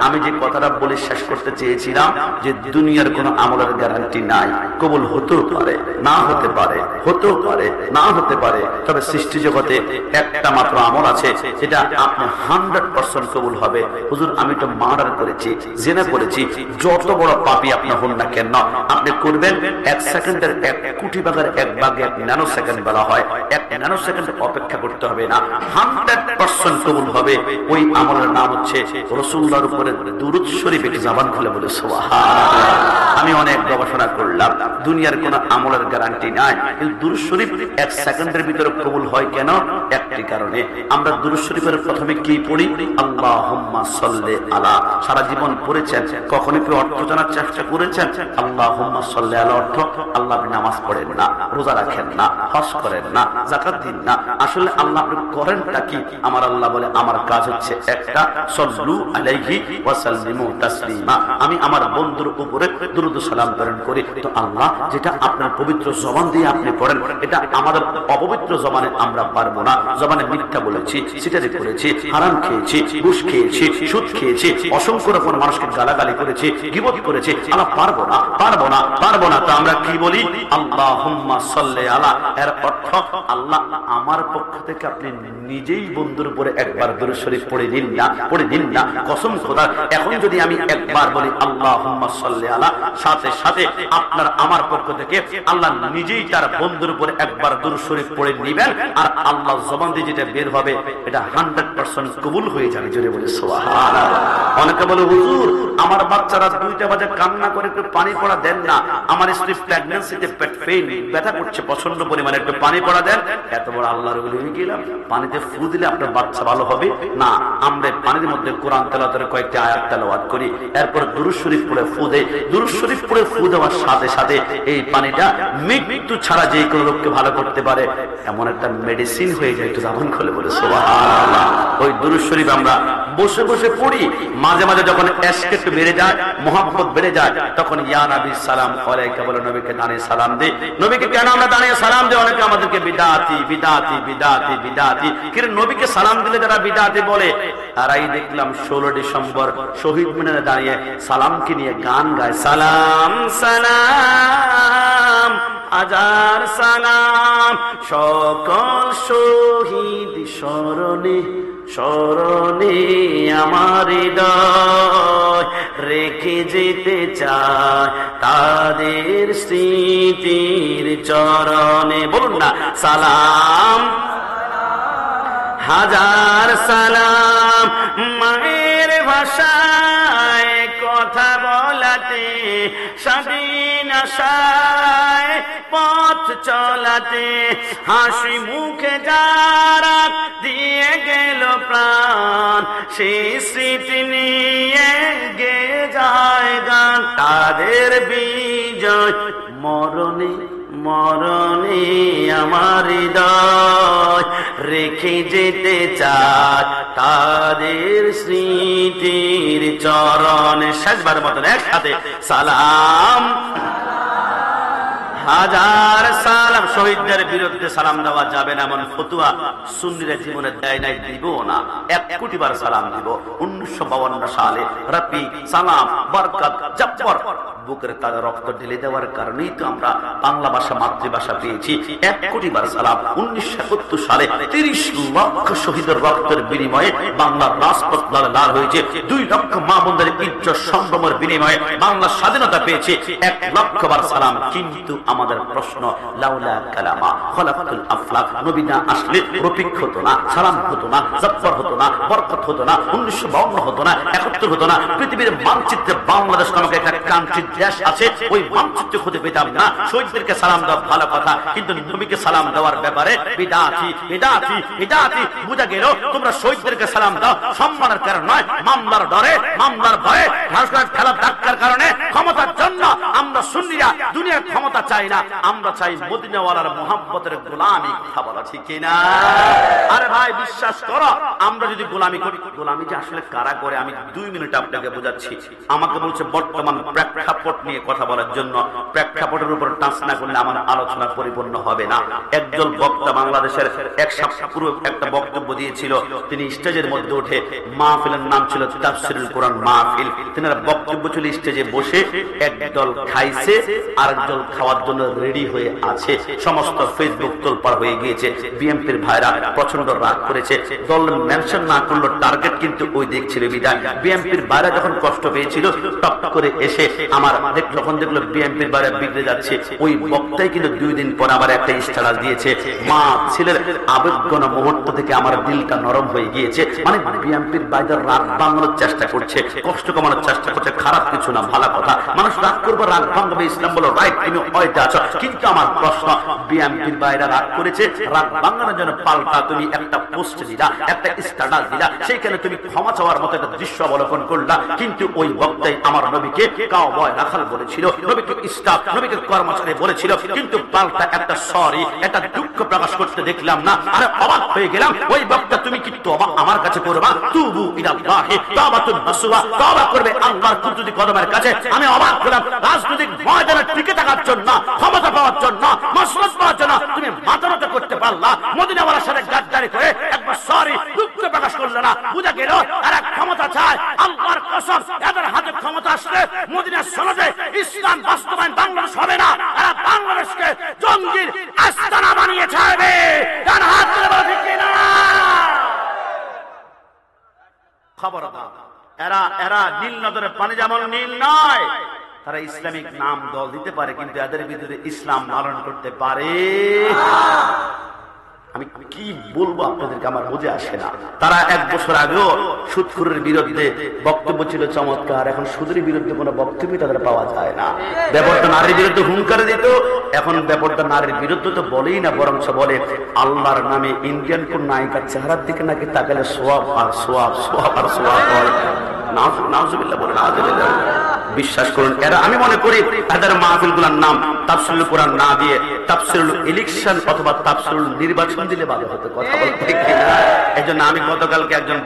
আমি যে কথাটা বলে শেষ করতে চেয়েছিলাম, যে দুনিয়ার কোনো আমলের গ্যারান্টি নাই, কবুল হতেও পারে, না হতে পারে, হতেও পারে, না হতে পারে। তবে সৃষ্টি জগতে একটা মাত্র আমল আছে, যেটা আপনি 100% কবুল হবে। হুজুর, আমি তো মার্ডার করেছি, জিনা করেছি, যত বড় পাপী আপনি হন না কেন, আপনি করবেন 1 সেকেন্ডের 1 কোটি ভাগের 1 ভাগে 1 ন্যানো সেকেন্ড বলা হয়, 1 ন্যানো সেকেন্ড অপেক্ষা করতে হবে না, 100% কবুল হবে। ওই আমলের নাম হচ্ছে রাসূলুল্লাহর উপরে দুরূদ শরীফ। একটু জবান খুলে বলে সুবহানাল্লাহ। আমি অনেক গবেষণা করলাম, দুনিয়ার কোন আমলের গ্যারান্টি নাই, কিন্তু দুরূদ শরীফ 1 সেকেন্ডের ভিতরে কবুল হয় কেন? একটি কারণে। আমরা দুরূদ শরীফের প্রথমে কি পড়ি? আল্লাহুম্মা সাল্লি আলা। সারা জীবন পড়েছেন, কখনো কি অর্থ জানার চেষ্টা করেছেন? আল্লাহুম্মা সাল্লি আলা অর্থ, আল্লাহ আপনি নামাজ পড়েন না, রোজা রাখেন না, হজ করেন না, যাকাত দিন না, আসলে আল্লাহ আপনি করেনটা কি? আমার আল্লাহ বলে, আমার কাজ হচ্ছে একটা, সাল্লু আলাইহি ওয়া সাল্লিমু তাসলিমা। আমি আমার বন্ধুর উপরে দুরূদ ও সালাম প্রেরণ করি। তো আল্লাহ, যেটা আপনার পবিত্র জবান দিয়ে আপনি পড়েন, এটা আমাদের অপবিত্র জবানে আমরা পারবো না। জবানে মিথ্যা বলেছি, সিটারি করেছি, হারাম খেয়েছি, ঘুষ খেয়েছি, সুদ খেয়েছি, অসংখ্য রকম মানুষকে গালাগালি করেছি, গীবত করেছি, আমরা পারবো না, পারবো না, পারবো না। তো আমরা কি বলি? আল্লাহুম্মা সাল্লি আলা। এর অর্থ, আল্লাহ আমার পক্ষ থেকে আপনি নিজেই বন্ধুর উপরে একবার দুরূদ শরীফ পড়ে দিন না, পড়ে দিন না, কসম খোদার। এখন যদি আমি একবার বলি আল্লাহুম্মা সাল্লি আলা, সাথে সাথে আপনার আমার পক্ষ থেকে আল্লাহ নিজেই তার বন্ধুর উপরে একবার দুরূদ শরীফ পড়ে নেবেন, আর আল্লাহ জবান দিয়ে যেটা বের হবে এটা 100% কবুল হয়ে যাবে। জোরে বলে সুবহানাল্লাহ। অনেকে বলে, হুজুর আমার বাচ্চারা 2টা বাজে কান্না করে, একটু পানি পড়া দেন না, আমার স্ত্রী প্রেগন্যান্সিতে পেট পেইন, ব্যথা করছে প্রচন্ড পরিমাণে, একটু পানি পড়া দেন। এত বড় আল্লাহর ওলি হয়ে গেলাম, পানিতে ফু দিলে আপনার বাচ্চা ভালো হবে না? আমরা পানির মধ্যে কোরআন তেলাওয়াতের কয়েকটি আয়াত তেলাওয়াত করি, এরপর দুরূদ শরীফ পড়ে ফু দেই। দুরূদ শরীফ পড়ে ফু দেওয়ার সাথে সাথে এই পানিটা মৃত্যু ছাড়া যে কোনো রোগকে ভালো করতে পারে, এমন একটা মেডিসিন হয়ে যায়। একটু জামান খুলে বলে সুবহানাল্লাহ। ওই দুরূদ শরীফ আমরা বসে বসে পড়ি। মাঝে মাঝে যখন এশক একটু বেড়ে যায়, মোহাম্মত বেড়ে যায়, তখন ইয়া নবী সালাম আলাইকা বলে নবীকে দাঁড়িয়ে সালাম দেই। নবীকে কেন আমরা দাঁড়িয়ে সালাম দেই? অনেকে আমাদেরকে বিদআতি বিদআতি বিদআতি বিদআতি, কিন্তু নবীকে সালাম দিলে যারা বিদআতি বলে, তারাই দেখলাম 16 ডিসেম্বর শহীদ মিনারে দাঁড়িয়ে সালামকে নিয়ে গান গায়। সালাম সালাম হাজার সালাম, সকল শহীদ স্মরণে স্মরণে আমার হৃদয় রেখে যেতে চায় তাদের স্মৃতির চরণে। বলুন না, সালাম হাজার সালাম মায়ের ভাষায় কথা বলাতে, স্বাধীন আশায় পথ চলাতে, হাসি মুখে যারা দিয়ে গেল প্রাণ, সেই স্মৃতি নিয়ে গে যায় গান। তাদের বিজয় মরণে মরণে আমার হৃদয় রেখে যেতে চায় তাদের স্মৃতির চরণে। শেষবার মতন একসাথে সালাম হাজার সালাম। শহীদদের বিরুদ্ধে সালাম দেওয়া যাবে না এমন ফতুয়া সুন্নিরা জীবনে দেয় নাই, দিব না। 1 কোটি বার সালাম দিব। 1952 সালে রাব্বি সালাম বরকত জব্বর বুকের তাজা রক্ত ঢেলে দেওয়ার কারণেই তো আমরা বাংলা ভাষা মাতৃভাষা পেয়েছি। 1 কোটি বার সালাম। 1971 সালে 30 লক্ষ শহীদের রক্তের বিনিময়ে বাংলার রাজপথ লাল হয়েছে। 2 লক্ষ মা বোনদের ইজ্জত সম্ভ্রমের বিনিময়ে বাংলা স্বাধীনতা পেয়েছে। 1 লক্ষ বার সালাম। কিন্তু আমাদের প্রশ্ন, লাউলা কালামা খলাকাতুল আফলাক, নবী না আসলে রফিক হতো না, সালাম হতো না, জব্বর হতো না, বরকত হতো না, 1952 হতো না, 71 হতো না। পৃথিবীর মানচিত্রে বাংলাদেশ নামক একটা কান্ট্রি দেশ আছে, ওই মানচিত্র খুঁজে পেতাম না। শহীদদেরকে সালাম দেওয়া ভালো কথা, কিন্তু নবীকে সালাম দেওয়ার ব্যাপারে বিদআতি বিদআতি বিদআতি বুঝা গেল। তোমরা শহীদদেরকে সালাম দাও সম্মানের কারণে নয়, মামলার ডরে, মামলার ভয়ে, রাজনৈতিক খেলার ধাক্কার কারণে, ক্ষমতার জন্য। আমরা সুন্নিরা দুনিয়ার ক্ষমতা চাই না, আমরা চাই মদিনাওয়ালার মুহাব্বতের গোলামি। কথা বলা ঠিক কিনা? আরে ভাই বিশ্বাস করো, আমরা যদি গোলামি করি, গোলামি যে আসলে কারা করে আমি 2 মিনিট আপনাকে বোঝাচ্ছি। আমাকে বলছে বর্তমান প্রেক্ষাপট নিয়ে কথা বলার জন্য। প্রেক্ষাপটের উপর টাচ না করলে আমার আলোচনা পরিপূর্ণ হবে না। একজন বক্তা বাংলাদেশের 1 সপ্তাহ পুরো একটা বক্তব্য দিয়েছিল। তিনি স্টেজের মধ্যে উঠে, মাহফিলের নাম ছিল তাফসীরুল কোরআন মাহফিল। তিনার বক্তব্য ছিল স্টেজে বসে একদল খাইছে আর একদল খাওয়ার জন্য রেডি হয়ে আছে। সমস্ত ফেসবুক তোলপাড় হয়ে গিয়েছে। বিএনপির ভাইরা প্রচন্ড রাগ করেছে। দল মেনশন না করলো, টার্গেট কিন্তু ওই দিক ছিল বিদায়। বিএনপির ভাইরা যখন কষ্ট পেয়েছিল, টপ করে এসে আমার যখন দেখলো বিএনপির ভাইরা বিগড়ে যাচ্ছে, ওই বক্তাই কিন্তু 2 দিন পর আবার একটা স্ট্যাটাস দিয়েছে, মা ছেলের আবেগঘন মুহূর্ত থেকে আমার দিলটা নরম হয়ে গিয়েছে। মানে বিএনপির ভাইদের রাগ ভাঙানোর চেষ্টা করছে, কষ্ট কমানোর চেষ্টা করছে। খারাপ কিছু না, ভালো কথা। মানুষ রাগ করবে, রাগ ভাঙবে, ইসলাম বলো রাইট, তুমি হয়তো আছো। কিন্তু আমার প্রশ্ন, বিএনপির ভাইরা রাগ করেছে, রাগ ভাঙানোর জন্য পাল্টা তুমি একটা পোস্ট দিলা, একটা স্ট্যাটাস দিলা, সেইখানে তুমি ক্ষমা চাওয়ার মতো একটা দৃশ্য অবলোকন করলা। কিন্তু ওই বক্তাই আমার নবীকে কাওবয় রাখাল বলেছিল, নবীকে স্টাফ, নবীকে কর্মচারী বলেছিল, কিন্তু পাল্টা একটা সরি, একটা দুঃখ প্রকাশ করতে দেখলাম না। আরে অবাক হয়ে গেলাম। ওই বক্তা তুমি কি তওবা আমার কাছে করবা? তুবু ইলাল্লাহি তাওবাতুন নাসুহা, তওবা করবে আল্লাহর কুদরতি কদমের কাছে। আমি অবাক হলাম, রাজনৈতিক ময়দানে টিকে থাকার জন্য, ক্ষমতা পাওয়ার জন্য, মাসলাত পাওয়ার জন্য তুমি মাথা নত করতে পারলা। মদিনাওয়ালার সাথে গাদ্দারি করে একবার সরি দুঃখ প্রকাশ করলে না। বুঝা গেল এরা ক্ষমতা চায়। আল্লাহর কসম, এদের হাতে ক্ষমতা আসলে মদিনার সনদে ইসলাম বাস্তবায়ন বাংলাদেশ হবে না। এরা বাংলাদেশকে জঙ্গির আস্তানা বানিয়ে ছাড়বে। কার হাত ধরে বলো ঠিক কিনা? খবরদার, এরা নীল নদের পানি যেমন নীল নয়। তারা ইসলামিক নাম দল দিতে পারে, কিন্তু এদের ভিতরে ইসলাম লালন করতে পারে। আমি কি বলবো আপনাদেরকে, আমার বুঝে আসে না। তারা 1 বছর আগেও সুদখোরের বিরুদ্ধে বক্তব্য ছিল চমৎকার, এখন সুদের বিরুদ্ধে কোনো বক্তব্য তাদের পাওয়া যায় না। ব্যাপারটা নারীর বিরুদ্ধে হুঙ্কার দিত, এখন ব্যাপারটা নারীর বিরুদ্ধে তো বলেই না, বরং বলে আল্লাহর নামে ইন্ডিয়ান কোন নায়িকার চেহারার দিকে নাকি তাকালে সোয়াব আর সোয়াব, সোয়াব আর সোয়াব হয়। নাউজুবিল্লাহ বলে, নাউজুবিল্লাহ। বিশ্বাস করুন, এরা আমি মনে করি তাদের মাহফিলগুলোর নাম তাফসীরুল কোরআন না দিয়ে তাফসীরুল ইলেকশন অথবা তাফসীরুল নির্বাচন দিলে ভালো হতো। কথা বলতে ঠিক না? এইজন্য আমি গতকালকে একজন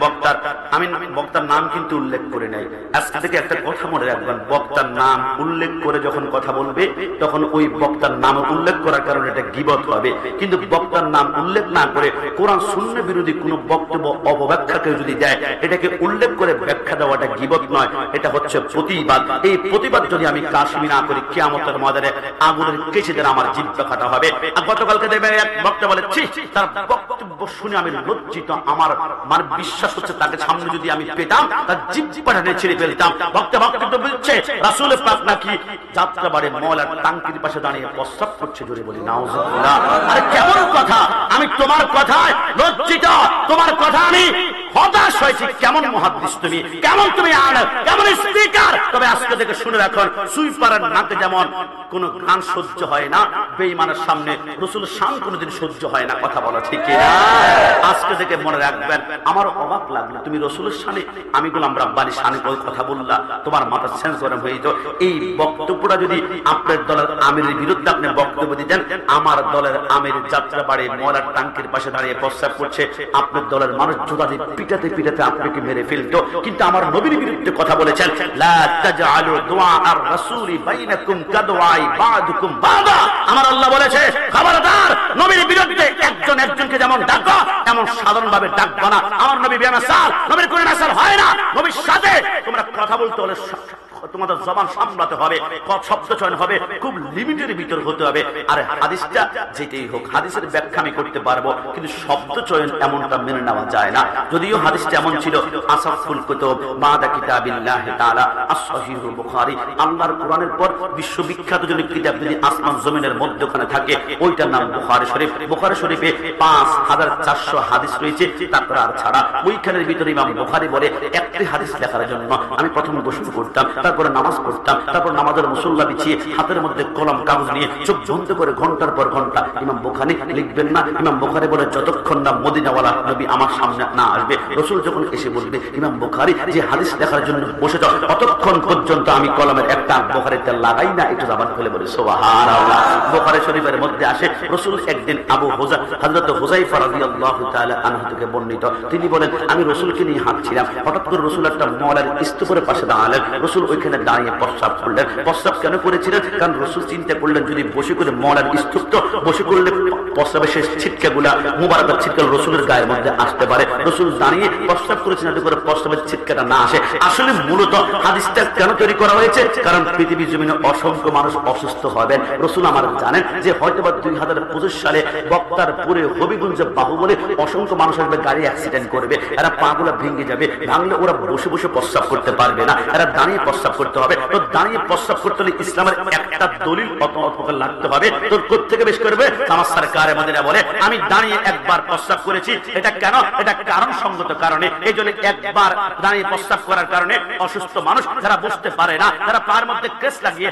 বক্তার নাম কিন্তু উল্লেখ করে নাই। আজকে থেকে একটা কথা মনে রাখবেন, বক্তার নাম উল্লেখ করে যখন কথা বলবে, তখন ওই বক্তার নাম উল্লেখ করার কারণে এটা গীবত হবে। কিন্তু বক্তার নাম উল্লেখ না করে কোরআন সুন্নাহ বিরোধী কোনো বক্তব্য অপব্যাখ্যাকে যদি দেয়, এটাকে উল্লেখ করে ব্যাখ্যা দেওয়াটা গীবত নয়, এটা হচ্ছে প্রতিবাদ। এই প্রতিবাদ যদি আমি কাশমি না করি, কিয়ামতের ময়দানে আগুনের কেচে দেন আমার জিহ্বা কাটা হবে। আর গতকালকে দেখবেন এক বক্তা বলে, ছি, তার বক্তব্য শুনে আমি লজ্জিত, আমার মানে বিশ্বাস হচ্ছে তাকে সামনে যদি আমি পেতাম তার জিহ্বাটা ছিঁড়ে ফেলতাম। বক্তা বক্তব্য বলছে রাসূল পাক নাকি যাত্রাবাড়ি মওলার টাঙ্কির পাশে দাঁড়িয়ে প্রস্রাব করছে। জোরে বলি নাউজুবিল্লাহ। আরে কেমন কথা, আমি তোমার কথায় লজ্জিত, তোমার কথা আমি হতাশ হয়েছি। কেমন মুহাদ্দিস তুমি, কেমন তুমি আলেম, কেমন স্পিকার। তবে আজকে থেকে শুনে রাখুন, সুইপারের নাকে যেমন কোন গান সহ্য হয় না, বেঈমানের সামনে রাসূলের শান কোনদিন সহ্য হয় না। কথা বলা ঠিক কিনা? আজকে থেকে মনে রাখবেন। আমার অবাক লাগলো, তুমি রাসূলের শানে, আমি গোলাম রাব্বানির শানে কথা বললা, তোমার মাথা সেন্স গরম হয়ে যেত। এই বক্তব্যটা যদি আপনার দলের আমিরের বিরুদ্ধে আপনি বক্তব্য দিতেন, আমার দলের আমির যাত্রাবাড়ি মওলার টাঙ্কির পাশে দাঁড়িয়ে প্রস্রাব করছে, আপনার দলের মানুষ জোড়া দিয়ে পিটাতে পিটাতে আপনাকে মেরে ফেলতো। কিন্তু আমার নবীর বিরুদ্ধে কথা বলেছেন, লা তাজআলু দুআ আর রাসূলি বাইনাকুম কাদওয়াই বা'দুকুম বা'দা। আমার আল্লাহ বলেছে, খবরদার নবীর বিরুদ্ধে একজন একজনকে যেমন ডাকো এমন সাধারণভাবে ডাকবা না। আমার নবী বেমিসাল, নবীর কোনো মিসাল হয় না। নবীর সাথে তোমরা কথা বলতে হলে তোমাদের জবান সামলাতে হবে, শব্দ চয়ন হবে খুব লিমিটের ভিতর হতে হবে। আর হাদিসটা যেটাই হোক, হাদিসের ব্যাখ্যা আমি করতে পারবো, কিন্তু শব্দ চয়ন এমনটা মেনে নেওয়া যায় না। যদিও হাদিসটা এমন ছিল, আসাফুল কুতুব বাদা কিতাবিল্লাহি তাআলা as-সহিহুল বুখারী, আল্লাহর কোরআনের পর বিশ্ববিখ্যাত যদি কিতাব যদি আসমান জমিনের মধ্যখানে থাকে, ওইটার নাম বুখারী শরীফ। বুখারী শরীফে 5400 হাদিস রয়েছে, তারপর আর ছাড়া ওইখানের ভিতরে ইমাম বুখারী বলে, একটি হাদিস লেখার জন্য আমি প্রথমে গোসল করতাম, তারপরে নামাজ পড়তাম, তারপর নামাজের মুসল্লা বিছিয়ে হাতের মধ্যে কলম কাগজ নিয়ে চোখ বন্ধ করে ঘন্টার পর ঘন্টা ইমাম বুখারী লিখবেন না। ইমাম বুখারী বলে, যতক্ষণ না মদিনাওয়ালা নবী আমার সামনে না আসবে, রাসূল যখন এসে বলবে ইমাম বুখারী যে হাদিস লেখার জন্য বসে যাও, ততক্ষণ পর্যন্ত আমি কলমের একটা বুখারীতে লাগাই না। একটু জবান খুলে বলি সুবহানাল্লাহ। বুখারী শরীফের মধ্যে আসে, রাসূল একদিন আবু হযরত হুযায়ফা রাদিয়াল্লাহু তাআলা আনহু থেকে বর্ণিত, তিনি বলেন, আমি রাসূলকে নিয়ে হাঁটছিলাম, হঠাৎ করে রাসূল একটা মওলার স্তূপের পাশে দাঁড়ালেন। রাসূল ওইখানে দাঁড়িয়ে প্রস্রাব করলেন। প্রস্রাব কেন করেছিলেন? কারণ রাসূল চিন্তা করলেন, যদি বসে করে মওলার স্তূপ তো বসে করলে প্রস্রাবের শেষ ছিটকাগুলা মুবারকের ছিটকা রাসূলের গায়ের মধ্যে আসতে পারে। রাসূল দাঁড়িয়ে প্রস্রাব করেছেন যাতে করে প্রস্রাবের ছিটকাটা না আসে। আসলে মূলত হাদিসটা কেন তৈরি করা হয়েছে? কারণ পৃথিবীর জমিনে অসংখ্য মানুষ অসুস্থ হবেন। রাসূল আমার জানেন যে হয়তোবা 2025 সালে বক্তারপুরে হবিগঞ্জে বাহুবলে অসংখ্য মানুষ আসবে, গাড়ি অ্যাক্সিডেন্ট করবে, এরা পাগুলা ভেঙে যাবে, ভাঙলে ওরা বসে বসে প্রস্রাব করতে পারবে না, এরা দাঁড়িয়ে প্রস্রাব করতে হবে। তো দাঁড়িয়ে প্রস্রাব করতে হলে ইসলামের একটা দলিল অতপক্ষে লাগতে হবে। তোর কোত্থেকে বেশ করবে? আমার সরকারে মদিনা বলে, আমি দাঁড়িয়ে একবার প্রস্রাব করেছি। এটা কেন? এটা কারণ সঙ্গত কারণে। এই জন্য একবার দাঁড়িয়ে প্রস্রাব করার কারণে অসুস্থ মানুষ যারা বুঝতে পারে না, যারা পায়ের মধ্যে কেস লাগিয়ে,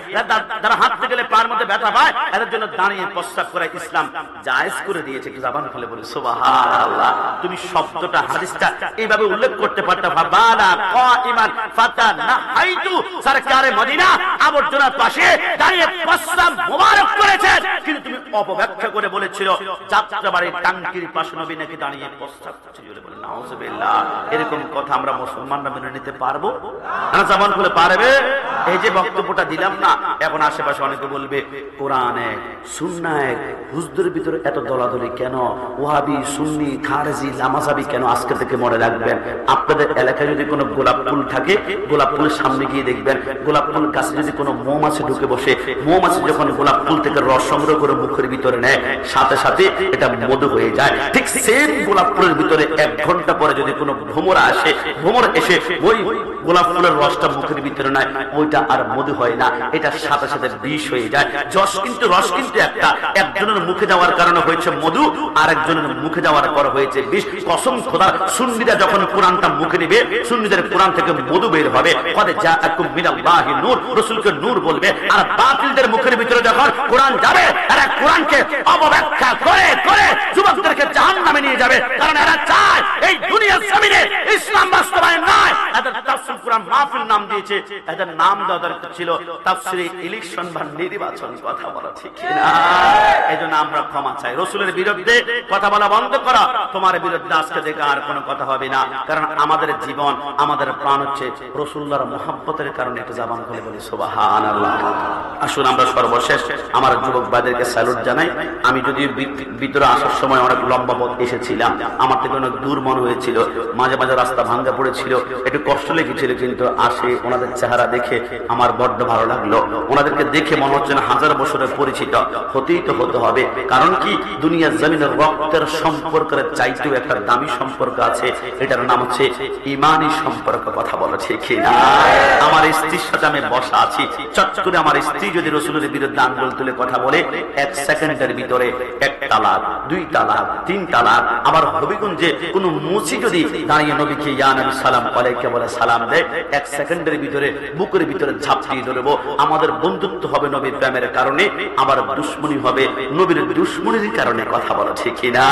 যারা হাঁটতে গেলে পায়ের মধ্যে ব্যথা পায়, এদের জন্য দাঁড়িয়ে প্রস্রাব করা ইসলাম জায়েজ করে দিয়েছে। জবান খুলে বলি সুবহানাল্লাহ। তুমি শব্দটা হাদিসটা এইভাবে উল্লেখ করতে পারতে, ফাবালা কাইমান ফাতানাহাইতু, সরকারে মদিনা আবর্জনার পাশে দাঁড়িয়ে প্রস্রাব মোবারক করেছেন, কিন্তু তুমি অপব্যাখ্যা করে বলেছিল যাত্রাবাড়ির টাঙ্কির পাশে নবী নাকি দাঁড়িয়ে প্রস্রাব করছে। বলে নাউজুবিল্লাহ। এরকম কথা আমরা মুসলমানরা মেনে নিতে পারবো না? জবান খুলে পারবে? এই যে বক্তব্যটা দিলাম না, এখন আশেপাশে অনেকে বলবে কোরআনে সুন্নায় হুজুরদের ভিতরে এত দলাদলি কেন? ওয়াহাবি, সুন্নি, খারেজি, লামাজাবি কেন? আজকে থেকে মনে রাখবেন, আপনাদের এলাকায় যদি কোনো গোলাপ ফুল থাকে, গোলাপ ফুলের সামনে গিয়ে দেখবেন গোলাপ ফুল গাছে যদি কোনো মৌমাছি ঢুকে বসে, মৌমাছি যখন গোলাপ ফুল থেকে রস সংগ্রহ করে মুখের ভিতরে নেয়, সাথে সাথে এটা মধু হয়ে যায়। ঠিক সেম গোলাপ ফুলের ভিতরে 1 ঘন্টা পরে যদি কোনো ভ্রমরা আসে, ভ্রমর এসে ওই গোলাপ ফুলের রসটা মুখের ভিতরে নেয়, ওইটা আর মধু হয় না, এটা সাথে সাথে বিষ হয়ে যায়। রস কিন্তু একটা, একজনের মুখে যাওয়ার কারণে হয়েছে মধু, আর একজনের মুখে যাওয়ার পর হয়েছে বিষ। কসম খোদা, সুন্নিরা যখন কোরআনটা মুখে নিবে, সুন্নিদের কোরআন থেকে মধু বের হবে। কদে জাআকুম মিনাল্লাহি নূর, রাসূলকে নূর বলবে। আর বাতিলদের মুখের ভিতরে যখন কোরআন যাবে, এরা কোরআনকে অপব্যাখ্যা করে করে যুবকদেরকে জাহান্নামে নিয়ে যাবে। কারণ এরা চায় এই দুনিয়ার জমিনে ইসলাম বাস্তবায়ন নয়। এদের তাফসীর কোরআন মাহফিল নাম দিয়েছে, এদের নাম দেওয়া দরকার ছিল তাফসীরে ইলেকশন বা নির্বাচন। কথা বলা ঠিক না? এইজন্য আমরা ক্ষমা চাই। রাসূলের বিরুদ্ধে কথা বলা বন্ধ করো। তোমার বিরুদ্ধে আজকে থেকে আর কোনো কথা হবে না, কারণ আমাদের জীবন, আমাদের প্রাণ হচ্ছে রাসূলুল্লাহর মুহাব্বতের কারণে। একটু জবান খুলে বলি সুবহানাল্লাহ। আসুন আমরা সর্বশেষ আমার যুবক ভাইদেরকে স্যালুট জানাই। আমি যদি ভিতরে আসার সময় অনেক লম্বা পথ এসেছিলাম, আমার থেকে অনেক দূর মনে হয়েছিল, মাঝে মাঝে রাস্তা ভাঙ্গা পড়েছিল, একটু কষ্ট লেগেছিল, কিন্তু আসে, ওনাদের চেহারা দেখে আমার বড্ড ভালো লাগলো। ওনাদেরকে দেখে মনে হচ্ছে না হাজার বছরের পরিচিত, হতেই তো হতে হবে। কারণ কি, দুনিয়ার জমিনের রক্তের সম্পর্কের চাইতেও একটা দামি সম্পর্ক আছে, এটার নাম হচ্ছে ইমানি সম্পর্ক। কথা বলো ঠিক না? আমার স্ত্রীর সাথে আমি বসা আছি, চট করে আমার স্ত্রী যদি রাসূলের বিরুদ্ধে আঙ্গুল তুলে কথা বলে, 1 সেকেন্ডের ভিতরে 1 তালাক, 2 তালাক, 3 তালাক। আমার হবিগঞ্জে কোন মুসি যদি দাঁড়িয়ে নবীকে ইয়া নবী সালাম আলাইকা বলে সালাম দেয়, 1 সেকেন্ডের ভিতরে বুকের ভিতরে ঝাঁপিয়ে ধরবো। আমাদের বন্ধুত্ব হবে নবীর প্রেমের কারণে, আবার দুশ্মনী হবে নবীর দুশ্মনীর কারণে। কথা বলো ঠিক না?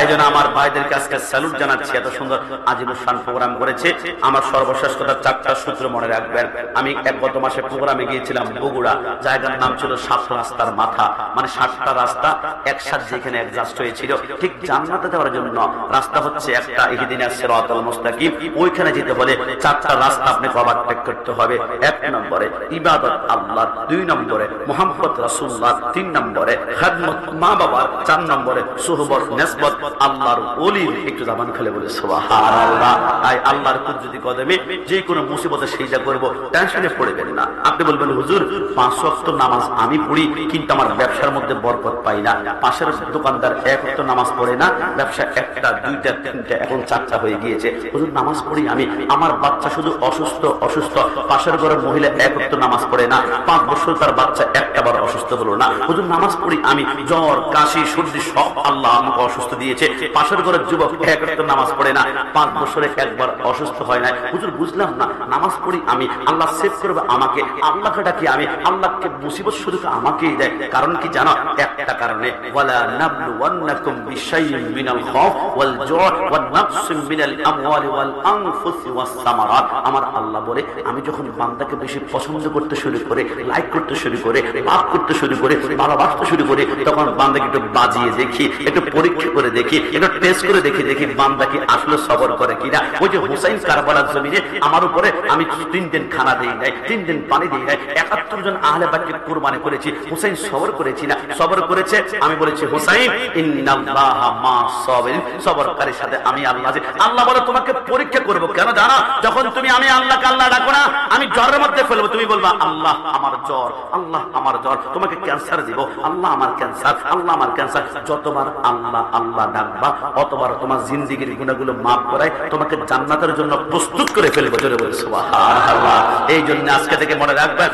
এজন্য আমার ভাইদেরকে আজকে স্যালুট জানাচ্ছি, এত সুন্দর আজীবন প্রোগ্রাম করেছে। আমার সর্বশেষ কথা 4টা সূত্র মনে রাখবেন। আমি গত মাসে প্রোগ্রামে গিয়েছিলাম বগুড়া, জায়গার নাম ছিল 7 রাস্তার মাথা, মানে 7টা রাস্তা একসাথে যেখানে অ্যাডজাস্ট হয়েছিল। ঠিক জান্নাতে যাওয়ার জন্য রাস্তা হচ্ছে একটা, ইহদিনাস সিরাতাল মুস্তাকিম। ওইখানে যেতে হলে 4টা রাস্তা আপনাকে ওভারটেক করতে হবে। 1 নম্বরে ইবাদত আল্লাহ, 2 নম্বরে মুহাম্মদ রাসূলুল্লাহ, 3 নম্বরে খিদমত মা বাবার, 4 নম্বরে সুহবত নিসবত আল্লাহর ওলির। একটু জবান খুলে বলে সুবহানাল্লাহ। আই আল্লাহর কুদরতি কদমে যে কোনো মুসিবতে সেইটা করব, টেনশনে পড়বেন না। আপনি বলবেন হুজুর 5 ওয়াক্ত নামাজ আমি পড়ি, কিন্তু আমার ব্যবসার মধ্যে বরকত পাই না। পাশের দোকানদার 1 ওয়াক্ত নামাজ পড়ে না, ব্যবসা 1টা 2টা 3টা এখন 4টা হয়ে গিয়েছে। হুজুর নামাজ পড়ি আমি, আমার বাচ্চা শুধু অসুস্থ অসুস্থ। পাশের ঘরের মহিলা 1 ওয়াক্ত নামাজ পড়ে না, 5 বছর তার বাচ্চা একটা বার অসুস্থ হলো না। হুজুর নামাজ পড়ি আমি, জ্বর কাশি সর্দি সব আল্লাহ আমাকে অসুস্থ দিয়েছে। পাশের ঘরের যুবক 1 ওয়াক্ত নামাজ পড়ে না, 5 বছরে একবার অসুস্থ হয় না। হুজুর বুঝলাম না, নামাজ পড়ি আমি, আল্লাহ সেভ করবে আমাকে, আল্লাহকে ডাকি আমি, আল্লাহকে মুসিবত শুধু আমাকেই দেয়। কারণ কি জানো? একটা কারণে, ওয়ালা নাবলুওয়ান্নাকুম বিশাইইন মিনাল খাউফ ওয়াল জু'i ওয়ান নাকসিম মিনাল আমওয়ালি ওয়াল আনফুসি ওয়াস সামারাত। আমার আল্লাহ বলে, আমি যখন বান্দাকে বেশি পছন্দ করতে শুরু করে, লাইক করতে শুরু করে, পাপ করতে শুরু করে, ভালোবাসতে শুরু করে, তখন বান্দাকে একটু বাজিয়ে দেখি, একটু পরীক্ষা করে দেখি, একটু টেস্ট করে দেখি, দেখি বান্দা কি আসলে সবর করে কিনা। ওই যে হুসাইন কারবালার জমিনে আমার উপরে আমি 3 দিন খানা দেই নাই, 3 দিন পানি দেই নাই, 71 জন আহলে বাইতকে কুরবানি করেছি। হুসাইন সবর করেছি না? সবর করেছে। আমি বলেছি হুসাইন ইন্নাল্লাহা মা সাবিরিন, সবরকারীর সাথে আমি আল্লাহ আছি। আল্লাহ বলে তোমাকে পরীক্ষা করব, কেন জানো? যখন তুমি আমি আল্লাহকে আল্লাহ ডাকো না, আমি জ্বরের মধ্যে ফেলবো, তুমি বলবা আল্লাহ আমার জ্বর, আল্লাহ আমার জ্বর। তোমাকে ক্যান্সার দিব, আল্লাহ আমার ক্যান্সার, আল্লাহ আমার ক্যান্সার। যতবার আল্লাহ আল্লাহ ডাকবা, অতবার তোমার জিন্দেগীর গুনাহগুলো মাফ করায় তোমাকে জান্নাতের জন্য প্রস্তুত করে ফেলবো। জোরে বলে সুবহানাল্লাহ। এই জন্য আজকে থেকে মনে রাখবেন,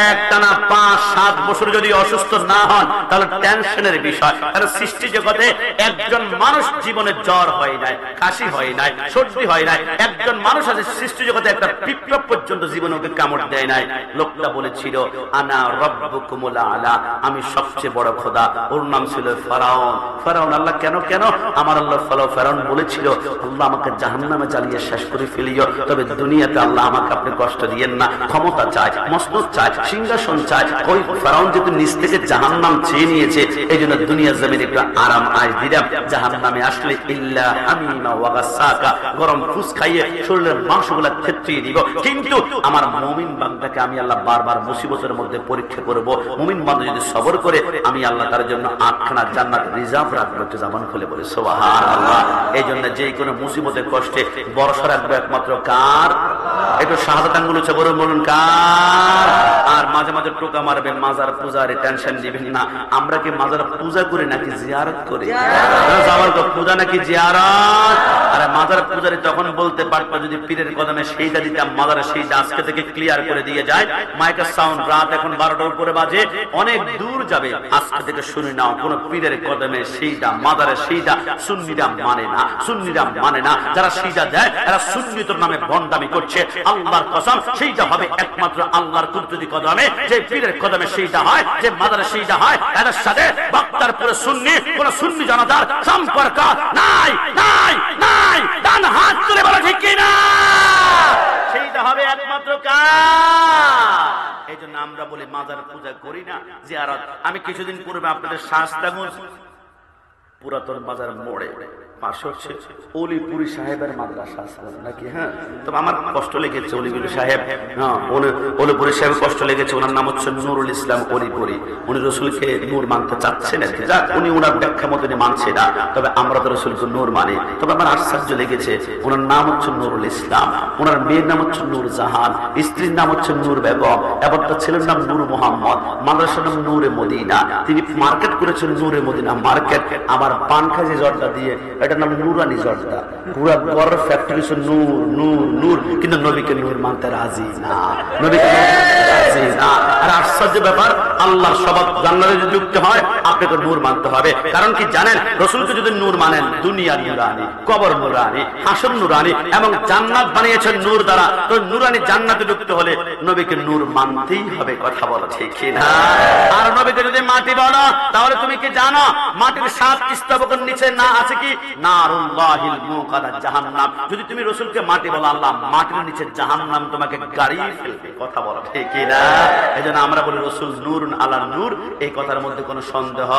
একটানা 5-7 বছর যদি অসুস্থ না হন, তাহলে টেনশনের বিষয়। কারণ সৃষ্টি জগতে একজন মানুষ জীবনে জ্বর হয় নাই, কাশি হয় নাই, সর্দি হয় নাই। একজন মানুষ আছে সৃষ্টি জগতে একটা পিঁপড়া পর্যন্ত জীবনে ওকে কামড় দেয় নাই। লোকটা বলেছিল আনা রব্বুকুমুল আলা, আমি সবচেয়ে বড় খোদা। ওর নাম ছিল ফেরাউন। ফেরাউন আল্লাহ কেন কেন আমার আল্লাহ ফেরাউন বলেছিল, আল্লাহ আমাকে জাহান্নামে জ্বালিয়ে শেষ করে ফেলিও, তবে দুনিয়াতে আল্লাহ আমাকে আপনি কষ্ট দিয়েন না। ক্ষমতা চায়, মসনদ চায়, সিংহাসন চায়। ওই ফেরাউন যেহেতু নিজ থেকে জাহান্নাম চেয়ে নিয়েছে, এই জন্য দুনিয়ার জমিনে একটু আরাম আয় দিলাম। জাহান্নামে আসলে ইল্লা হামিমা ওয়া গাসাকা, গরম ফুস খাইয়ে শরীরের মাংসগুলা থেতরিয়ে দিব। কিন্তু আমার মুমিন বান্দাকে আমি আল্লাহ বারবার মুসিবতের মধ্যে পরীক্ষা করব। মুমিন বান্দা যদি সবর করে, আমি আল্লাহ তার জন্য 8খানা জান্নাত রিজার্ভ রাখবো। একটু জবান খুলে বলে সুবহানাল্লাহ। এই জন্য যে কোনো মুসিবতের কষ্টে ভরসা রাখবো একমাত্র কার? একটু শাহাদাত আঙ্গুল উঁচু করে বলুন কার? আর মাঝে মাঝে টোকা মারবেন, মাজার পূজারে টেনশন দিবেন না। আমরা কি মাজার পূজা করি নাকি জিয়ারত করি? পূজা নাকি জিয়ারত? আরে মাজার পূজারি তখন বলতে পারতো যদি পীরের কদমে সেইটা দিতাম, মাজারে সেইটা আজকে থেকে ক্লিয়ার করে দিয়ে যায়। মাইকের সাউন্ড রাত এখন 12টার উপরে বাজে, অনেক দূর যাবে। আজকে থেকে শুনে নাও, কোন পীরের কদমে সেইটা, মাজারে সেইটা সুন্নিরা মানে না, সুন্নিরা মানে না। যারা সেইটা দেয় এরা সুন্নিতর নামে ভণ্ডামি করছে। আল্লাহর কসম, সেইটা হবে একমাত্র আল্লাহর কুদরতি কদমে। যে পীরের কদমে সেইটা হয়, যে মাজারে সেইটা হয়, এদের সাথে বক্তার পুরো সুন্নি, কোন সুন্নি জনতার সম্পর্ক নাই, নাই, নাই। ডান হাত তুলে বলো ঠিক কিনা? সেইটা হবে একমাত্র কার? এই জন্য আমরা বলি মাজার পূজা করি না, জিয়ারত। আমি কিছুদিন পূর্বে আপনাদের শাস্তাগঞ্জ পুরাতন বাজার মোড়ে পাশে হচ্ছে অলিপুরি সাহেবের মাদ্রাসা আছে নাকি? হ্যাঁ, তবে আমার কষ্ট লেগেছে অলিপুরি সাহেব, হ্যাঁ অলিপুরি সাহেব কষ্ট লেগেছে। ওনার নাম হচ্ছে নুরুল ইসলাম অলিপুরি। উনি রসুলকে নূর মানতে চাচ্ছেন আর কি, যাক উনি ওনার ব্যাখ্যা মতো মানছে না, তবে আমরা তো রসুলকে নূর মানি। তবে আমার আশ্চর্য লেগেছে, ওনার নাম হচ্ছে নুরুল ইসলাম, ওনার মেয়ের নাম হচ্ছে নূর জাহান, স্ত্রীর নাম হচ্ছে নূর বেগম, এবার তার ছেলের নাম নূর মোহাম্মদ, মাদ্রাসার নাম নূরে মদিনা। তিনি মার্কেট করেছেন নূরে মদিনা মার্কেট। আমার পান খাজি জর্দা দিয়ে এটার নাম নুরানি জর্দা। পুরা বড় ফ্যাক্টরি নূর নূর নূর, কিন্তু নবীকে নূর মানতে রাজি না, নবীকে রাজি না। আর আশ্চর্য ব্যাপার, আল্লাহর শপথ জান্নাতে যদি যুক্ত হয় আপনাকে নূর মানতে হবে। কারণ কি জানেন, রসুলকে যদি নূর মানেন, দুনিয়া নুরানি, কবর নুরানি, হাসর নুরানি এবং জান্নাত বানিয়েছেন নূর দ্বারা, তো নুরানি জান্নাতে যুক্ত হলে নবীকে নূর মানতেই হবে। কথা বলো ঠিক কিনা? আর নবীকে যদি মাটি বলো, তাহলে তুমি কি জানো মাটির 7 স্তবকের নিচে না আছে কি নারুল্লাহিল মুকাদ্দাস জাহান্নাম। যদি তুমি রসুলকে মাটি বলো, আল্লাহ মাটির নিচে জাহান্নাম তোমাকে গাড়িয়ে ফেলবে। কথা বলো ঠিক কিনা? এজন্য আমরা বলি রসুল নূরুন আলা নূর, এই কথার মধ্যে কোনো সন্দেহ।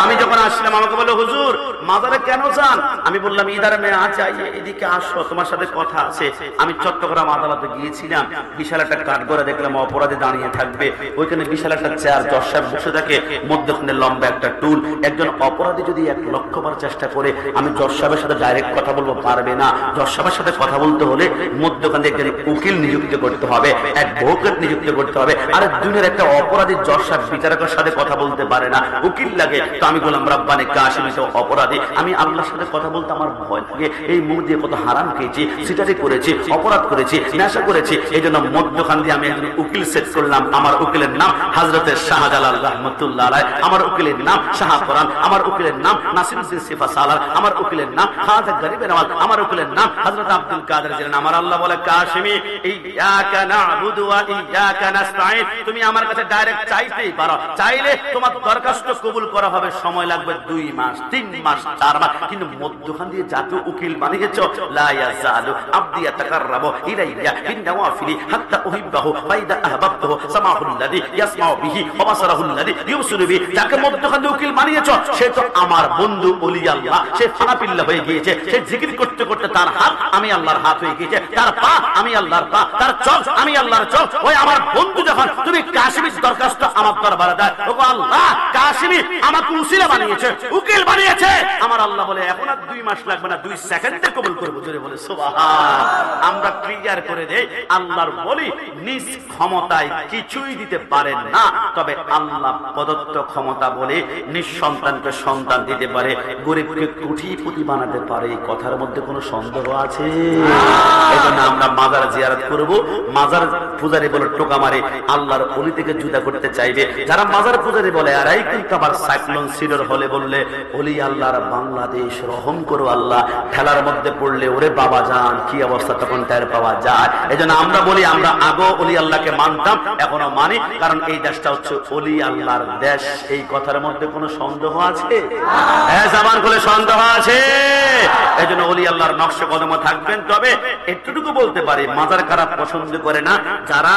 আমি যখন আসলাম আমাকে বললো, হুজুর মাজারে কেন যান? আমি বললাম ইদার মে আচ্ছা এদিকে আসো, তোমার সাথে কথা আছে। আমি চট্টগ্রাম আদালতে গিয়েছিলাম, বিশাল একটা কাঠগড়া দেখলাম, অপরাধী দাঁড়িয়ে থাকবে, ওইখানে বিশাল একটা চেয়ার, জজ সাহেব বসে থাকে, মধ্যখানে লম্বা একটা টুল। একজন অপরাধী যদি 1 লক্ষ বার চেষ্টা করে, আমি জজ সাহেবের সাথে ডাইরেক্ট কথা বলবো, পারবে না। জজ সাহেবের সাথে কথা বলতে হলে মধ্যখানে একজন উকিল নিযুক্ত করতে হবে, অ্যাডভোকেট নিযুক্ত করতে হবে। আর দুনিয়ার একটা অপরাধী জজ সাহেব বিচারকের সাথে কথা বলতে পারে না, উকিল লাগে। তো আমি বললাম রব্বানি কাশিমি তো অপরাধী, আমি আল্লাহর সাথে কথা বলতে আমার ভয় লাগে। এই মুখ দিয়ে কত হারাম খেয়েছি, সিটারি করেছি, অপরাধ করেছি, নেশা করেছি। এই জন্য মধ্যখান দিয়ে আমি একজন উকিল সেট করলাম। আমার উকিলের নাম হযরতে শাহজালাল রাহমাতুল্লাহ আলাইহি, আমার উকিলের নাম শাহ কোরআন, আমার উকিলের নাম নাসিরউদ্দিন সিফা সালার, আমার উকিলের নাম খাজা গরিবের আওয়াজ, আমার উকিলের নাম হযরত আব্দুল কাদের জিলানী। আমার আল্লাহ বলে কাশিমি ইয়াকা না'বুদু ওয়া ইয়াকা নাস্তাঈন, তুমি আমার কাছে ডাইরেক্ট চাইতেই পারো, চাইলে তোমার দরখাস্ত কবুল করা হবে। সময় লাগবে 2 মাস, 3 মাস, 4 মাস, কিন্তু মধ্যখান দিয়ে জাতীয় উকিল বানিয়েছো। লা ইয়াজালু আবদি ইয়াতাকাররাবু ইলাইয়া বিন-নওয়াফিলি হাত্তা উহিব্বাহু ফাইদা আহবাবতুহু সামাহুল্লাযী ইয়াসমাউ বিহি ওয়া বাসারুল্লাযী ইউবসিরু বিহি। যাকে মধ্যখান দিয়ে উকিল বানিয়েছো, সে তো আমার বন্ধু ওলি আল্লাহ, সে ফানাফিল্লাহ হয়ে গিয়েছে। সে জিকির করতে করতে তার হাত আমি আল্লাহর হাত হয়ে গিয়েছে, তার পা আমি আল্লাহর পা, তার চোখ আমি আল্লাহর চোখ। ওই আমার বন্ধু যখন তুমি কাশিমির দরখাস্ত আমার দরবারে দেয়, ওগো আল্লাহ কাশিমি আমাকে উসিলা বানিয়েছে, উকিল বানিয়েছে। আমার আল্লাহ বলে এখন আর 2 মাস লাগবে না, 2 সেকেন্ডে কবুল করবো। জোরে বলে সুবহান। আমরা ক্লিয়ার করে দেই, আল্লাহর বলি নিজ ক্ষমতায় কিছুই দিতে পারেন না, তবে আল্লাহ প্রদত্ত ক্ষমতা বলে নিঃসন্তানকে সন্তান দিতে পারে, গরিবকে কোটিপতি বানাতে পারে। এই কথার মধ্যে কোনো সন্দেহ আছে? এই জন্য আমরা মাজার জিয়ারত করব। মাজার পূজারি বলে টোকা মারে, আল্লাহর ওলি থেকে জুদা করতে চাইবে। যারা মাজার পূজারি বলে, আর এই কিন্তু আবার সাইক্লোন সিডর হলে বললে ওলি আল্লাহর বাংলাদেশ রহম করো আল্লাহ, ঠেলার মধ্যে পড়লে ওরে বাবা যান কি অবস্থা তখন টের পাওয়া যায়। এই জন্য আমরা বলি, আমরা আগো ওলি আল্লাহকে মানতাম, এখনো মানি, কারণ এই দেশটা হচ্ছে ওলি আল্লাহর দেশ। এই কথার মধ্যে কোনো সন্দেহ আছে? হ্যাঁ, জামান খুলে সন্দেহ আছে? এই জন্য ওলি আল্লাহর নকশে কদমে থাকবেন। তবে একটুটুকু বলতে পারি, মাজার কারা পছন্দ করে না? যারা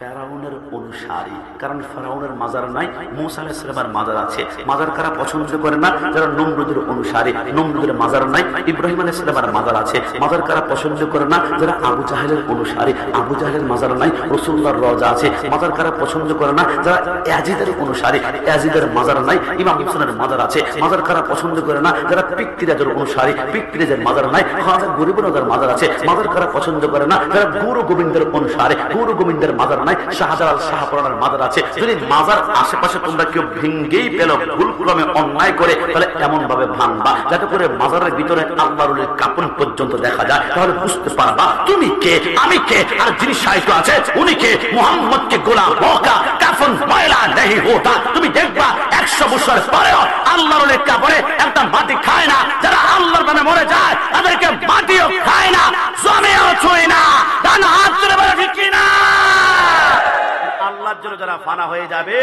ফেরাউনের অনুসারী, কারণ ফেরাউনের মাজার নাই, মূসা আলাইহিস সালামের মাজার আছে। মাজার কারা পছন্দ করে না? যারা নমরুদের অনুসারী, নমরুদের মাজার নাই, ইব্রাহিম আলাইহিস সালামের মাজার আছে। মাজার কারা পছন্দ করে না? যারা আবু জাহেলের অনুসারী, আবু জাহেলের মাজার নাই, রাসূলুল্লাহর রওজা আছে। মাজার কারা পছন্দ করে না? যারা ইয়াজিদের অনুসারী, ইয়াজিদের মাজার নাই, ইমাম হোসেনের মাজার আছে। মাজার কারা পছন্দ করে না? যারা পিকতিরাজের অনুসারী, পিকতিরাজের মাজার নাই, খাজা গরিবনগর মাজার আছে। মাজার কারা পছন্দ করে না? যারা গুরু গোবিন্দের অনুসারী, গুরু গোবিন্দের মাজার নাই, শাহজালাল শাহপুরানের মাজার আছে। যদি মাজার আশেপাশে তোমরা কেউ ভেঙ্গেই পেল ভুল ক্রমে অন্যায় করে, তাহলে এমন ভাবে ভাঙবা যাতে করে মাজারের ভিতরে আল্লাহর ওলির কাফন পর্যন্ত দেখা যায়, তাহলে বুঝতে পারবা তুমি কে, আমি কে, আর যিনি সাহিত্য আছে উনি কে। মুহাম্মদ কে গোলাম হোকা কাফন ময়লা নেই হোতা। তুমি দেখবা 100 বছর পরেও আল্লাহর ওলির কাফনে একটা মাটি খায় না। যারা আল্লাহর নামে মরে যায় তাদেরকে মাটিও খায় না, জমিও ছুঁয় না। ডান হাত তুলে বলে ঠিক কিনা? আল্লাহর জন্য যারা ফানা হয়ে যাবে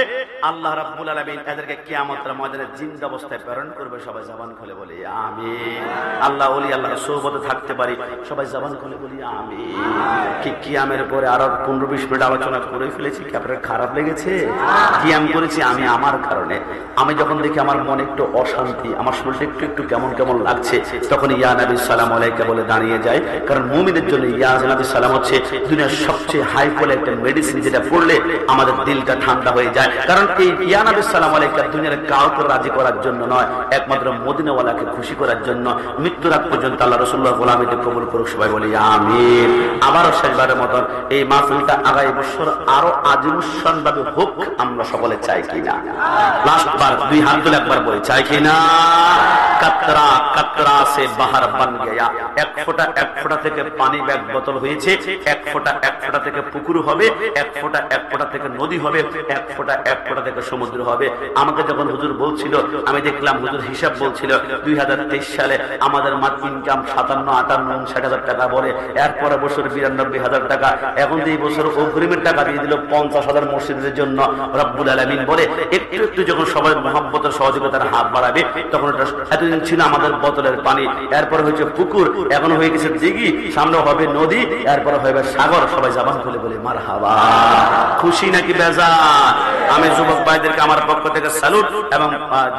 আল্লাহ রাব্বুল আলামিন এদেরকে কিয়ামতের ময়দানে জিন্দা অবস্থায় প্রেরণ করবে। সবাই জবান খুলে বলি আমিন। আল্লাহ ওলি আল্লাহর সোহবতে থাকতে পারি, সবাই জবান খুলে বলি আমিন। কি কিয়ামের পরে আরো 15-20 মিনিট আলোচনা করে ফেলেছি, কি আপনার খারাপ লেগেছে? কিয়াম করেছি আমি আমার কারণে। আমি যখন দেখি আমার মনে একটু অশান্তি, আমার শরীরটা একটু একটু কেমন কেমন লাগছে, তখন ইয়া নবী সালাম আলাইকা বলে দাঁড়িয়ে যায়। কারণ মুমিনের জন্য ইয়া নবী সালাম হচ্ছে দুনিয়ার সবচেয়ে হাই কোয়ালিটি একটা মেডিসিন, যেটা পড়লে আমাদের দিলটা ঠান্ডা হয়ে যায়। কারণ এই ইয়া নবী সালাম আলাইকা দুনিয়ার কাউকে রাজি করার জন্য নয়, একমাত্র মদিনাওয়ালাকে খুশি করার জন্য। মৃত্যুর আগ পর্যন্ত আল্লাহ রাসূলুল্লাহ গোলামিতে কবুল করুক, সবাই বলি আমিন। আবারও শেষবারের মতন এই মাহফিলটা আগামী বছর আরো আজিমুসান ভাবে হোক, আমরা সকলে চাই কিনা? লাস্ট বার দুই হাত তুলে একবার বলি চাই কিনা? কাতরা কাতরা সে বাহার বান গয়া, এক ফোঁটা থেকে পানি ব্যাগ বোতল হয়েছে, এক ফোঁটা থেকে পুকুর হবে, এক ফোঁটা থেকে নদী হবে, এক ফোঁটা থেকে সমুদ্র হবে। আমাকে যখন হুজুর বলছিল, আমি দেখলাম হুজুর হিসাব বলছিল 2023 সালে আমাদের মাত্র ইনকাম 57, 58, 59 টাকা বলে, এরপরে বছর 92,000 টাকা। এখন এই বছর অগ্রিমের টাকা দিয়ে দিল 50,000 মসজিদের জন্য। রব্বুল আলামিন বলে একটু একটু যখন সবাই মহব্বতের সহযোগিতার হাত বাড়াবে, তখন এতদিন ছিল আমাদের বোতলের পানি, এরপরে হয়েছে পুকুর, এখন হয়ে গেছে দিঘি, সামনে হবে নদী, এরপরে হবে সাগর। সবাই জবান খুলে বলে মারহাবা। খুশি নাকি বেজার? আমি যুবক ভাইদেরকে আমার পক্ষ থেকে স্যালুট, এবং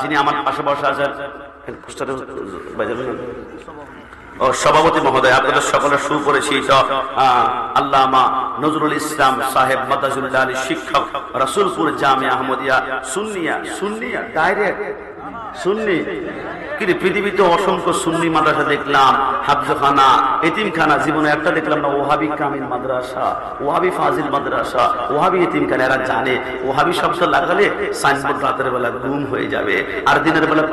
যিনি আমার পাশে বসে আছেন ও সভাপতি মহোদয়, আপনাদের সকলের সুপরিচিত আল্লামা নজরুল ইসলাম সাহেব মাদাজুল্লাহ আলী, শিক্ষক, রাসূলপুর জামিয়া আহমদিয়া সুন্নিয়া ডাইরেক্ট সুন্নি। কিন্তু পৃথিবীতে অসংখ্য সুন্নি মাদ্রাসা দেখলাম, হাফজখানা, এতিমখানা, জীবনে একটা দেখলাম না ওহাবি কামিল মাদ্রাসা, ওহাবি ফাজিল মাদ্রাসা, ওহাবি এতিমখানা। এরা জানে ওহাবি শব্দ লাগালে সাইনবোর্ড রাতের বেলা গুম হয়ে যাবে, আর দিনের বেলা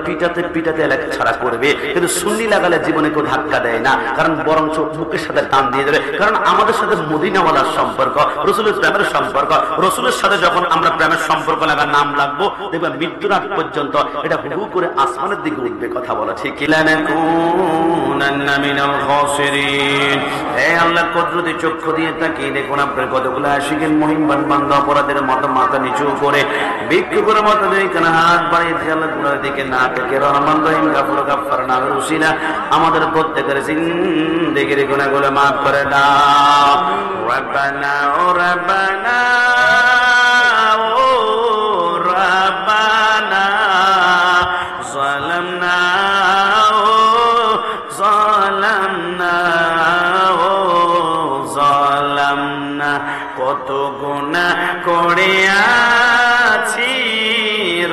পিটাতে এলাকা ছাড়া করবে। কিন্তু সুন্নি লাগালে জীবনে কেউ ধাক্কা দেয় না, কারণ বরং মুখের সাথে টান দিয়ে দেবে। কারণ আমাদের সাথে মদিনাওয়ালার সম্পর্ক, রসুলের প্রেমের সম্পর্ক। রসুলের সাথে যখন আমরা প্রেমের সম্পর্ক লাগা নাম লাগবো, দেখবে মৃত্যুর আগ পর্যন্ত এটা হু করে আসমানের দিকে উঠবে। কথা বলা ঠিক? আল্লাহ কুদরতি চক্ষু দিয়ে তাকিয়ে দেখুন আপনার কতগুলো আশিকের মহিমবান বান্দা অপরাধের মতো মাথা নিচু করে ভিক্ষুকের মতো যেখানে হাত বাড়িয়েছে আল্লাহ গুনার দিকে না থেকে রহমান রহিম গাফুর গাফফার নামের উসিলা আমাদের প্রত্যেকের জিন্দেগির গুনাহগুলো মাফ করে দাও। রব্বানা ও রব্বানা ও রব্বানা জালামনা কত গুনাহ করেছি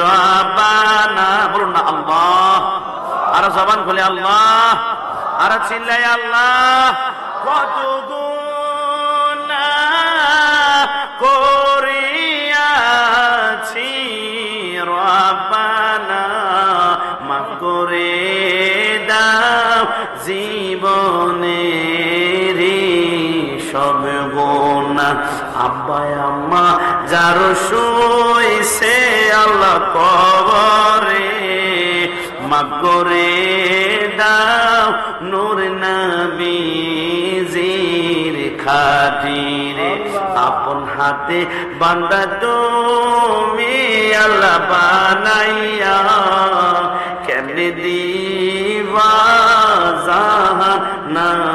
রব্বানা। বলুন না আল্লাহ, আর জবান খুলে আল্লাহ, আর চিল্লাই আল্লাহ। কত গুনাহ করেছি রব্বানা, মাফ করে দাও জীবনের সব গুনাহ। আব্বা আম্মা যার শুইছে আল্লাহ কবরে, মাফ করে দাও নূর নবীজির খাতিরে। আপন হাতে বান্দা তুমি আল্লাহ বানাইয়া, কেমনে দিবা জাহান্নামে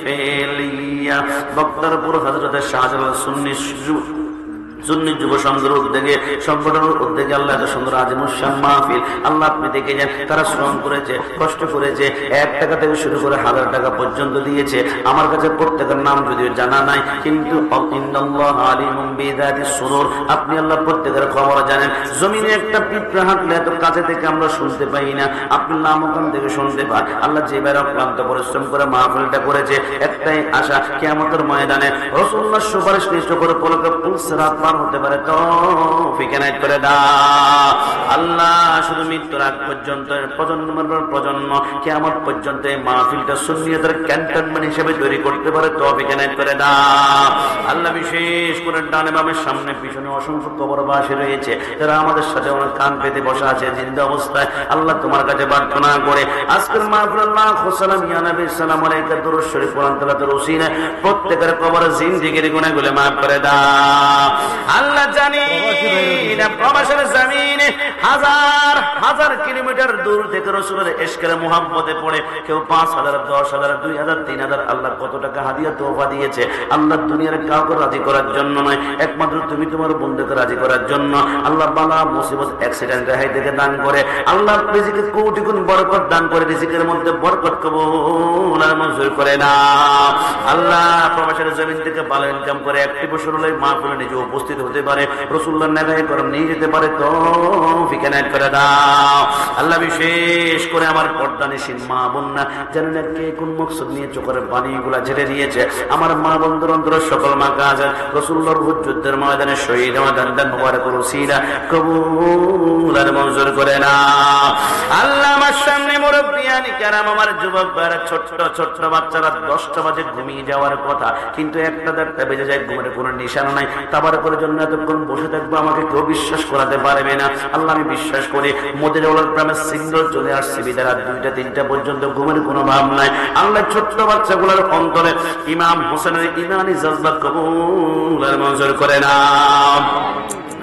ফেলিয়া। বক্তারপুর হযরত শাহজালাল সুন্নি যুব সংঘের উদ্যোগে, সংগঠনের উদ্যোগে আল্লাহ এত সুন্দর আজিমুসান মাহফিল আল্লাহ আপনি দেখে যান। তারা শ্রম করেছে, কষ্ট করেছে, 1 টাকা থেকে শুরু করে 1000 টাকা পর্যন্ত দিয়েছে। আমার কাছে প্রত্যেকের নাম যদিও জানা নাই, কিন্তু ইন্নাল্লাহ আলিমুম বিযাতিস সুদূর, আপনি আল্লাহ প্রত্যেকের খবর জানেন। জমিনে একটা পিঁপড়া হাঁটলে এত কাছে থেকে আমরা শুনতে পাই না, আপনি নাম ওখান থেকে শুনতে পান। আল্লাহ যে ভাইরা ক্লান্ত পরিশ্রম করে মাহফিলটা করেছে, একটাই আশা কিয়ামতের ময়দানে রাসূলুল্লাহর সুপারিশ নিশ্চয় করে পলকে পুলসিরাত হতে পারে তৌফিক এনায়েত করে দাও আল্লাহ। শুধু মৃত্যুর আগ পর্যন্ত প্রজন্মের পর প্রজন্ম কিয়ামত পর্যন্ত এই মাহফিলটা সুন্নিয়তের ক্যান্টনমেন্ট হিসেবে তৈরি করতে পারে তৌফিক এনায়েত করে দাও আল্লাহ। বিশেষ করে ডানে বামের সামনে পিছনে অসংখ্য কবরবাসী রয়েছে, যারা আমাদের সাথে অনেক কান পেতে বসা আছে জিন্দা অবস্থায়। আল্লাহ তোমার কাছে প্রার্থনা করে আজকের মাহফিল আল্লাহ সালাম ইয়া নবী সালাম আলাইকা দুরূদ শরীফ কোরআন তেলাওয়াত শাফাতের উসিলায় প্রত্যেকের কবর জিন্দেগীর গুনাহগুলো maaf করে দাও আল্লাহ। জানি না প্রবাসের জমিনে হাজার হাজার কিলোমিটার দূর থেকে রাসূলের ইশকের মুহাব্বতে পড়ে কেউ 5,000 10,000 2,000 3,000 আল্লাহ কত টাকা হাদিয়া তোফা দিয়েছে। আল্লাহ দুনিয়ার কাউকে রাজি করার জন্য নয়, একমাত্র তুমি তোমার বন্ধুকে রাজি করার জন্য। আল্লাহ বালা মুসিবত অ্যাক্সিডেন্ট রেহাই থেকে দান করে, আল্লাহ রিজিকে কোটি গুণ বরকত দান করে, রিজিকের মধ্যে বরকত কবুল আর মঞ্জুর করে না। আল্লাহ প্রবাসের জমিন থেকে ভালো ইনকাম করে একটি বছর হলে মাহফিলে নিজে উপস্থিত হতে পারে, রাসূলুল্লাহর নেগাহে করে নিয়ে যেতে পারে, তৌফিক এনায়েত করে দাও আল্লাহ। বিশেষ করে আমার পর্দানিসীন মা বোনরা জানেন কে কোন মকসদ নিয়ে চোখের পানিগুলা ঝেড়ে দিয়েছে। আমার মা বন্ধুর অন্তর সকল মা কাজ রাসূলুল্লাহর যুদ্ধের ময়দানে শহীদ হওয়ার মুবারক ওসিলা কবুল আর মঞ্জুর করে না আল্লাহ। আমার সামনে মুরব্বিয়ানি কেরাম, আমার যুবক ভাইরা, ছোট্ট ছোট্ট বাচ্চারা 10টা বাজে ঘুমিয়ে যাওয়ার কথা, কিন্তু 1টা বেজে যায়, ঘুমের কোনো নিশানা নাই। তাবার করে জন্য এতক্ষণ বসে থাকবো আমাকে কেউ বিশ্বাস করাতে পারবে না। আল্লাহ আমি বিশ্বাস করি মদিনাওয়ালার প্রেমের সিগন্যাল চলে আসছে বিদায় রাত 2টা 3টা পর্যন্ত ঘুমের কোনো ভাব নাই। আল্লাহ ছোট্ট বাচ্চাগুলোর অন্তরে ইমাম হোসেনের ইমানি জজবা কবুল আর মঞ্জুর করে না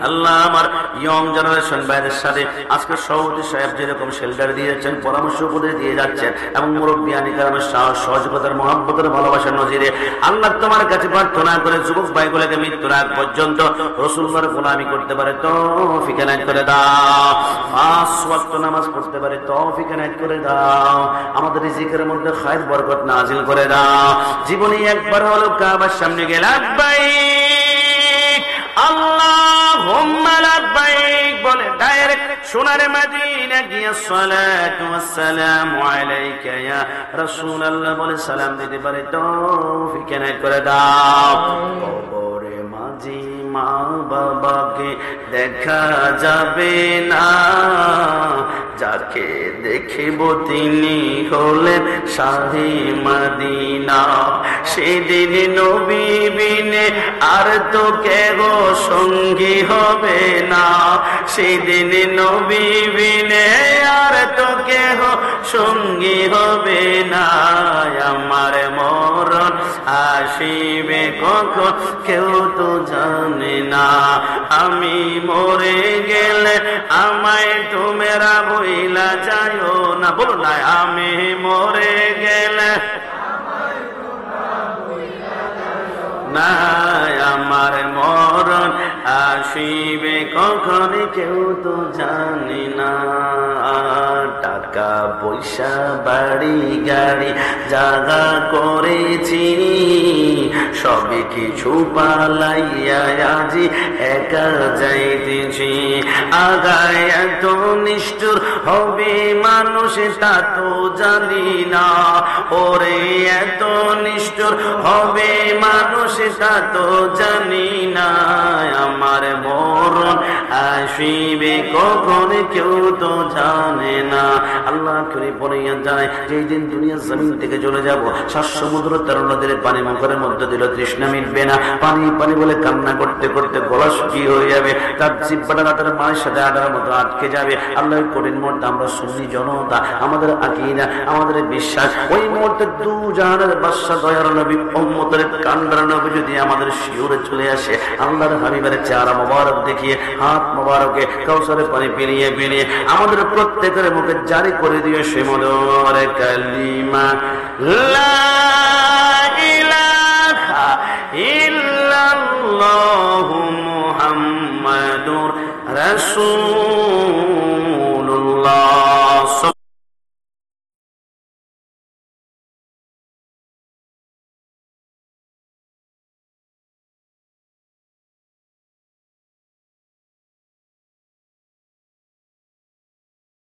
আল্লাহ। আমার ইয়ং জেনারেশন ভাইদের সাথে আজকে সভাপতি সাহেব যেরকম শেল্টার দিয়েছেন, পরামর্শ উপদেশ দিয়ে যাচ্ছেন, এবং মুরব্বিয়ানি কেরামের সাহস সহযোগিতার মহব্বতের ভালোবাসার নজিরে আল্লাহ তোমার কাছে প্রার্থনা করে যুবক ভাইগুলোকে মৃত্যুর আগ পর্যন্ত রাসূলুল্লাহর গোলামি করতে পারে তৌফিক এনায়েত করে দাও। 5 ওয়াক্ত নামাজ পড়তে পারে তৌফিক এনায়েত করে দাও। আমাদের রিজিকের মধ্যে খায়ের বরকত নাজিল করে দাও। জীবনে একবার হলো কাবার সামনে গেলে লাব্বাইক আল্লাহুম্মা লাব্বাইক বলে ডাইরেক্ট সোনার মদিনা গিয়ে সালাতু ওয়াসসালামু আলাইকা ইয়া রাসূলুল্লাহ বলে সালাম দিতে পারে তৌফিক এনায়েত করে দাও। কবরে মাঝি মা বাবাকে দেখা যাবে না, যাকে দেখিব তিনি হলেন শাহে মদিনা। সেদিন নবী বিনে আর তো কেহ সঙ্গী হবে না, সেদিন নবী বিনে আর তো কেহ সঙ্গী হবে না। আমার মরণ আসিবে কখন কেউ তো জানে না, আমি মরে গেলে আমায় তোমরা ভুইলা যাইও না। বলো না, আমি মরে গেলে না, আমার মরণ আসিবে কখন কেউ তো জানি না। টাকা পয়সা বাড়ি গাড়ি জাগা করেছি, সবে কিছু পালাইয়া আজি একা যাইতেছি। আগায় এত নিষ্ঠুর হবে মানুষ তা তো জানি না, ওরে এত নিষ্ঠুর হবে মানুষ তা তো জানি না। আমার মরণ আসিবে কখন কেউ তো জানে না। আল্লাহ করে বলে যায় যেই দিন দুনিয়া জমিন থেকে চলে যাব, 7 সমুদ্র 13 নদীর পানি মুখের মধ্যে দিল, তৃষ্ণা মিটবে না। পানি পানি বলে কান্না করতে করতে গলা শুকিয়ে হয়ে যাবে, তার জিহ্বাটা রাতের মায়ের সাথে আটার মতো আটকে যাবে। আল্লাহ কঠিন মুহূর্তে আমরা সুন্নি জনতা, আমাদের আকীদা, আমাদের বিশ্বাস, ওই মুহূর্তে দু জাহানের বাদশা দয়ার নবী উম্মতের কান্ডার নবী যদি আমাদের শিওরে চলে আসে, আল্লাহর হাবিবের চেহারা মোবারক দেখিয়ে হাত মোবারকে কাউসারের পানি পিলিয়ে পিলিয়ে আমাদের প্রত্যেকের মুখে জারি করে দিয়ে সে মধুর কালিমা লা ইলাহা ইল্লাল্লাহু মুহাম্মাদুর রাসূল